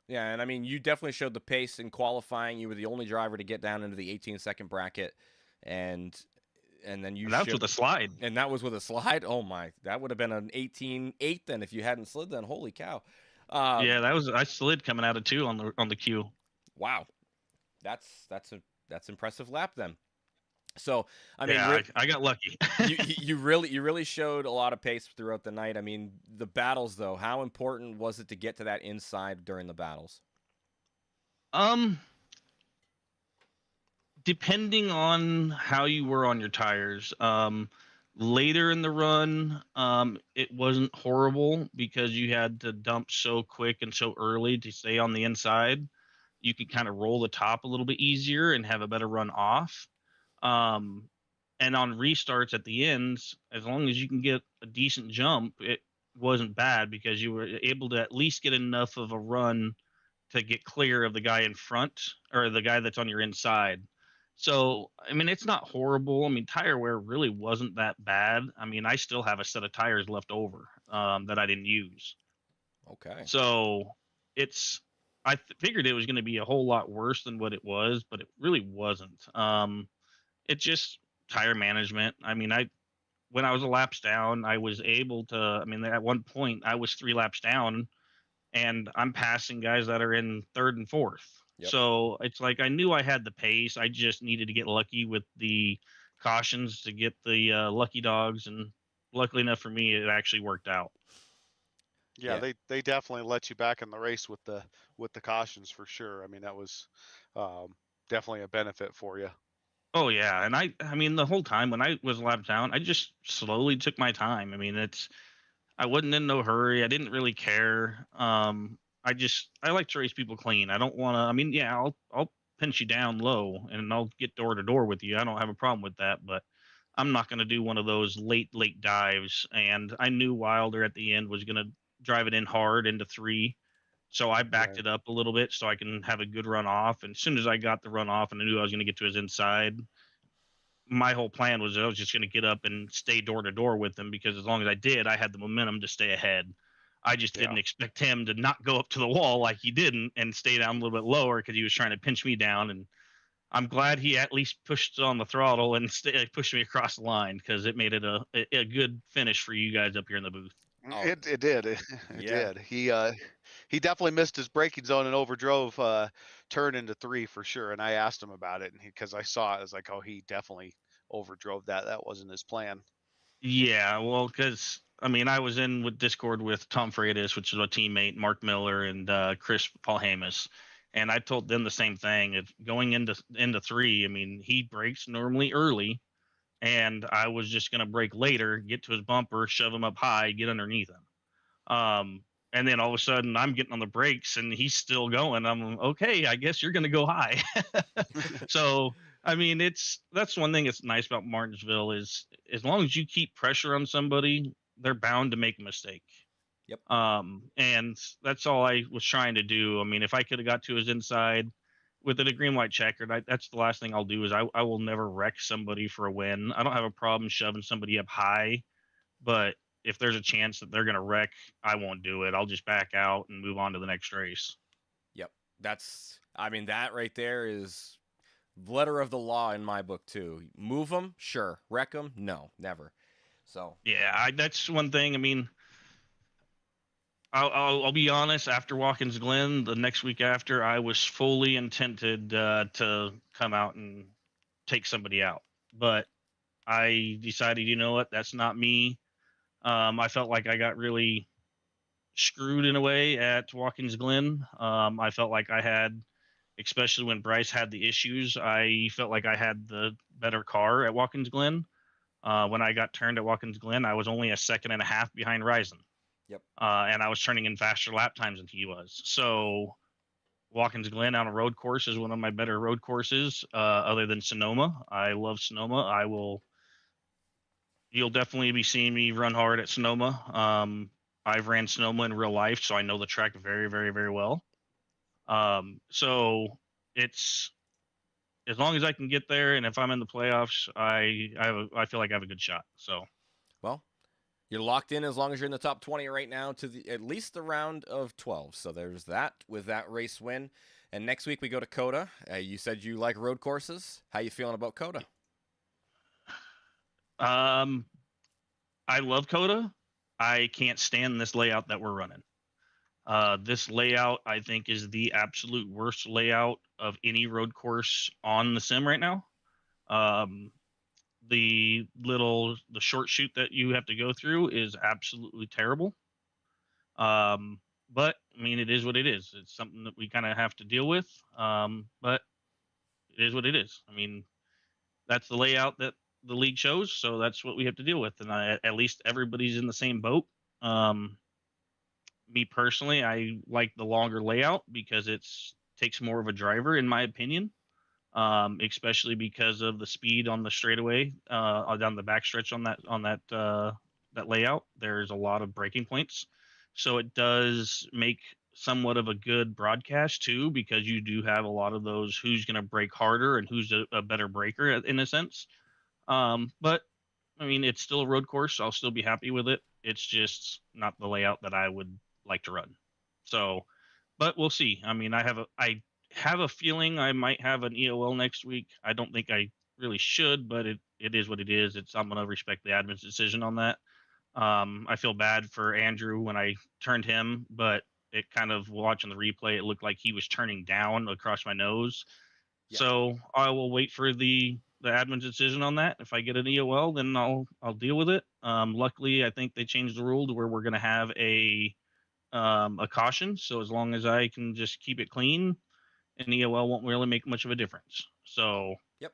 Yeah, and I mean, you definitely showed the pace in qualifying. You were the only driver to get down into the 18-second bracket, and then you. And that was with a slide. And that was with a slide. Oh my, that would have been an 18-8 then if you hadn't slid. Then holy cow. Yeah, I slid coming out of 2 on the queue. Wow, that's impressive lap then. So I mean, yeah, I got lucky. you really showed a lot of pace throughout the night. I mean, the battles though, how important was it to get to that inside during the battles? Depending on how you were on your tires. Later in the run, it wasn't horrible because you had to dump so quick and so early to stay on the inside. You could kind of roll the top a little bit easier and have a better run off. And on restarts at the ends, as long as you can get a decent jump, it wasn't bad because you were able to at least get enough of a run to get clear of the guy in front or the guy that's on your inside. So, I mean, it's not horrible. I mean, tire wear really wasn't that bad. I mean, I still have a set of tires left over that I didn't use. Okay. So I figured it was going to be a whole lot worse than what it was, but it really wasn't. It's just tire management. I mean, when I was a laps down, I was able to, I mean, at one point I was 3 laps down and I'm passing guys that are in 3rd and 4th. Yep. So it's like I knew I had the pace. I just needed to get lucky with the cautions to get the lucky dogs. And luckily enough for me, it actually worked out. Yeah, they definitely let you back in the race with the cautions for sure. I mean, that was definitely a benefit for you. Oh yeah, and I mean the whole time when I was lapped down, I just slowly took my time. I mean, I wasn't in no hurry. I didn't really care. I like to race people clean. I don't want to. I mean, yeah, I'll pinch you down low and I'll get door to door with you. I don't have a problem with that, but I'm not going to do one of those late dives. And I knew Wilder at the end was going to drive it in hard into 3. So I backed it up a little bit so I can have a good run off. And as soon as I got the run off and I knew I was going to get to his inside, my whole plan was I was just going to get up and stay door to door with him because as long as I did, I had the momentum to stay ahead. I just didn't expect him to not go up to the wall like he didn't and stay down a little bit lower because he was trying to pinch me down. And I'm glad he at least pushed on the throttle and pushed me across the line because it made it a good finish for you guys up here in the booth. Oh. It did. It did. He definitely missed his braking zone and overdrove turn into 3 for sure. And I asked him about it, and because I saw it, I was like, oh, he definitely overdrove that. That wasn't his plan. Yeah, well, because I mean, I was in with Discord with Tom Freitas, which is a teammate, Mark Miller, and Chris Paulhamus, and I told them the same thing. If going into 3, I mean, he brakes normally early. And I was just going to brake later, get to his bumper, shove him up high, get underneath him. And then all of a sudden I'm getting on the brakes and he's still going. I'm okay. I guess you're going to go high. So, I mean, that's one thing that's nice about Martinsville is as long as you keep pressure on somebody, they're bound to make a mistake. Yep. And that's all I was trying to do. I mean, if I could have got to his inside, with a green white checkered, that's the last thing I'll do is I will never wreck somebody for a win. I don't have a problem shoving somebody up high, but if there's a chance that they're going to wreck, I won't do it. I'll just back out and move on to the next race. Yep. I mean, that right there is letter of the law in my book too. Move them, sure. Wreck them, no, never. So yeah, that's one thing. I mean, I'll be honest. After Watkins Glen, the next week after, I was fully intended to come out and take somebody out, but I decided, you know what, that's not me. I felt like I got really screwed in a way at Watkins Glen. I felt like I had, especially when Bryce had the issues, I felt like I had the better car at Watkins Glen. When I got turned at Watkins Glen, I was only a second and a half behind Ryzen. Yep. And I was turning in faster lap times than he was. So Watkins Glen on a road course is one of my better road courses, other than Sonoma. I love Sonoma. You'll definitely be seeing me run hard at Sonoma. I've ran Sonoma in real life, so I know the track very, very, very well. So it's, as long as I can get there, and if I'm in the playoffs, I feel like I have a good shot. So, well, you're locked in as long as you're in the top 20 right now to at least the round of 12. So there's that with that race win. And next week we go to COTA. You said you like road courses. How you feeling about COTA? I love COTA. I can't stand this layout that we're running. This layout, I think, is the absolute worst layout of any road course on the sim right now. The short shoot that you have to go through is absolutely terrible. But I mean, it is what it is. It's something that we kind of have to deal with. But it is what it is. I mean, that's the layout that the league shows, so that's what we have to deal with. And at least everybody's in the same boat. Me personally, I like the longer layout because takes more of a driver, in my opinion. Especially because of the speed on the straightaway, down the backstretch on that layout. There's a lot of braking points, so it does make somewhat of a good broadcast too, because you do have a lot of those who's going to brake harder and who's a better braker in a sense. But I mean, it's still a road course, so I'll still be happy with it. It's just not the layout that I would like to run. So, but we'll see. I mean, I have a feeling I might have an EOL next week. I don't think I really should, but it is what it is. I'm going to respect the admin's decision on that. I feel bad for Andrew when I turned him, but it kind of, watching the replay, it looked like he was turning down across my nose. Yeah. So I will wait for the admin's decision on that. If I get an EOL, then I'll deal with it. Luckily, I think they changed the rule to where we're going to have a caution. So as long as I can just keep it clean, an EOL won't really make much of a difference. So, yep,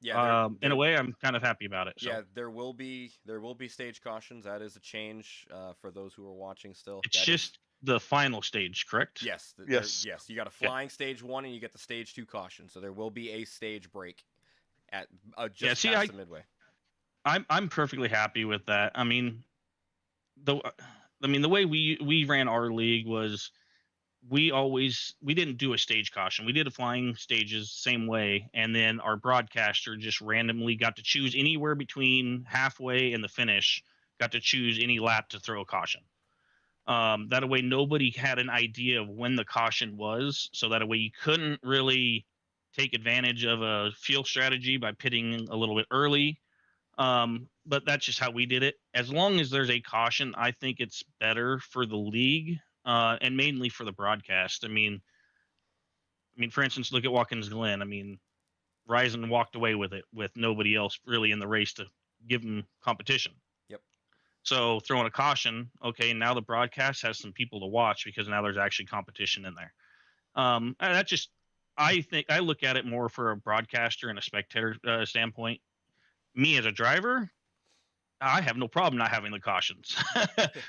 yeah. In a way, I'm kind of happy about it. So. Yeah, there will be stage cautions. That is a change for those who are watching still. It's just the final stage, correct? Yes. Yes. Yes. You got a flying stage 1, and you get the stage 2 caution. So there will be a stage break at just past the midway. I'm perfectly happy with that. I mean, the way we ran our league was, we didn't do a stage caution. We did a flying stages same way, and then our broadcaster just randomly got to choose anywhere between halfway and the finish, got to choose any lap to throw a caution. That way nobody had an idea of when the caution was, so that way you couldn't really take advantage of a fuel strategy by pitting a little bit early. But that's just how we did it. As long as there's a caution, I think it's better for the league. And mainly for the broadcast. I mean, for instance, look at Watkins Glen. I mean, Ryzen walked away with it with nobody else really in the race to give them competition. Yep. So throwing a caution, okay, now the broadcast has some people to watch because now there's actually competition in there. That just, I think I look at it more for a broadcaster and a spectator standpoint. Me as a driver, I have no problem not having the cautions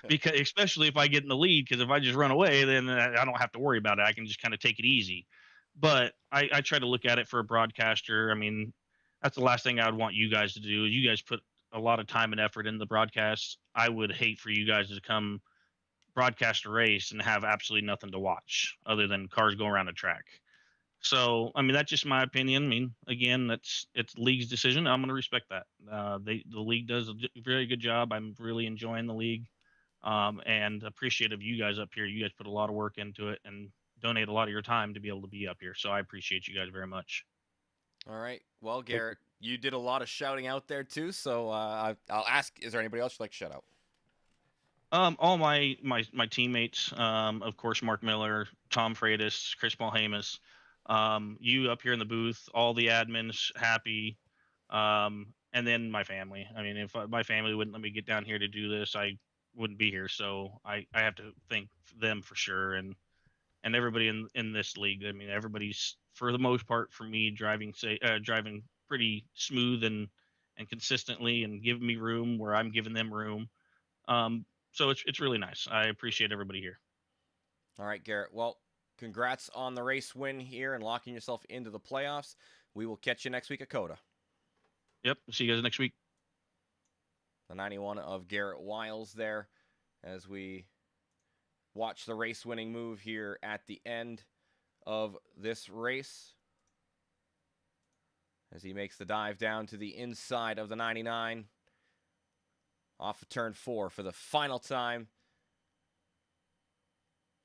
because, especially if I get in the lead, because if I just run away, then I don't have to worry about it. I can just kind of take it easy. But I try to look at it for a broadcaster. I mean, that's the last thing I would want you guys to do. You guys put a lot of time and effort in the broadcasts. I would hate for you guys to come broadcast a race and have absolutely nothing to watch other than cars go around the track. So, I mean, that's just my opinion. I mean, again, it's league's decision. I'm going to respect that. The league does a very good job. I'm really enjoying the league, and appreciative of you guys up here. You guys put a lot of work into it and donate a lot of your time to be able to be up here. So I appreciate you guys very much. All right. Well, Garrett, you did a lot of shouting out there too. So I'll ask: is there anybody else you'd like to shout out? All my teammates, of course, Mark Miller, Tom Freitas, Chris Malhamus, you up here in the booth, all the admins, Happy, and then my family. I mean, if my family wouldn't let me get down here to do this, I wouldn't be here. So I have to thank them for sure, and everybody in this league. I mean, everybody's for the most part for me driving pretty smooth and consistently, and giving me room where I'm giving them room. So it's really nice. I appreciate everybody here. All right, Garrett. Well, congrats on the race win here and locking yourself into the playoffs. We will catch you next week at COTA. Yep. See you guys next week. The 91 of Garrett Wiles there as we watch the race-winning move here at the end of this race as he makes the dive down to the inside of the 99 off of turn 4 for the final time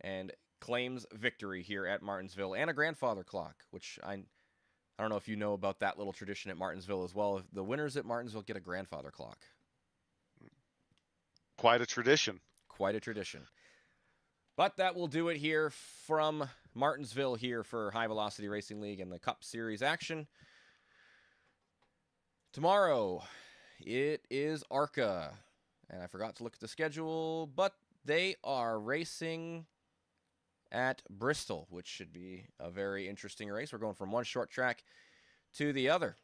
and claims victory here at Martinsville and a grandfather clock, which I don't know if you know about that little tradition at Martinsville as well. The winners at Martinsville get a grandfather clock. Quite a tradition. Quite a tradition. But that will do it here from Martinsville here for High Velocity Racing League and the Cup Series action. Tomorrow, it is ARCA. And I forgot to look at the schedule, but they are racing at Bristol, which should be a very interesting race. We're going from one short track to the other.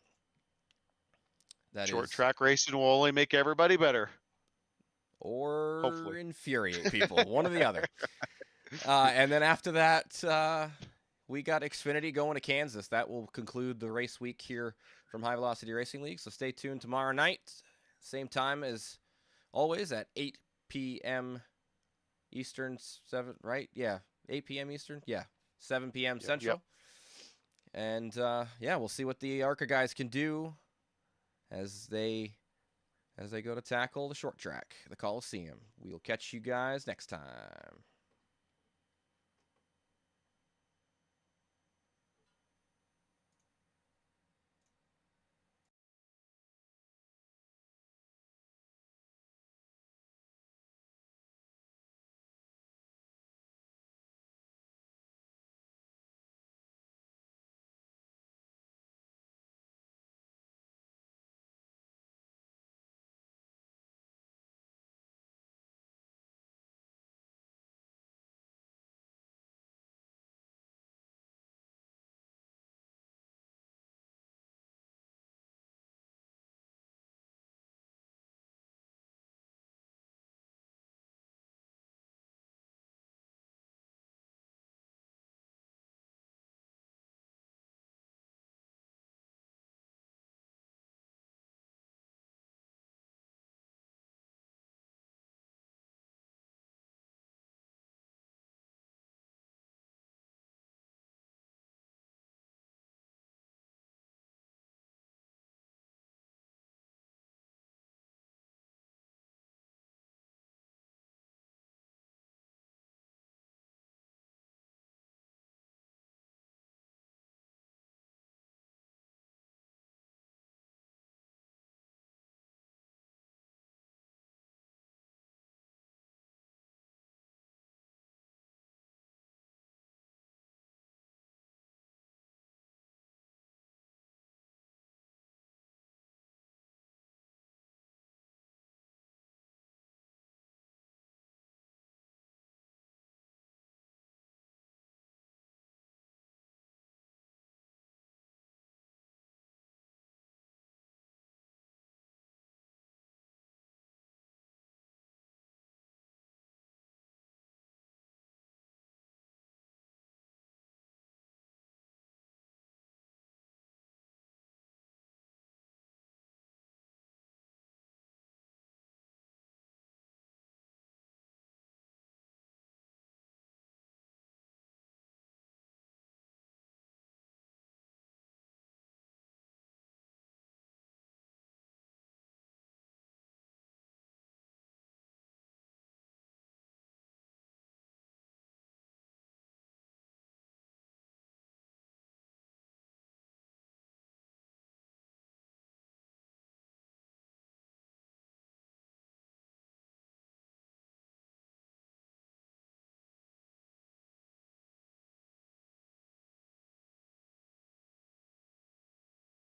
Short track racing will only make everybody better. Or hopefully infuriate people, one or the other. And then after that, we got Xfinity going to Kansas. That will conclude the race week here from High Velocity Racing League. So stay tuned tomorrow night, same time as always at 8 p.m. Eastern, 7, right? Yeah, 8 p.m. Eastern. Yeah, 7 p.m. Central. Yep. And yeah, we'll see what the ARCA guys can do as they go to tackle the short track, the Coliseum. We'll catch you guys next time.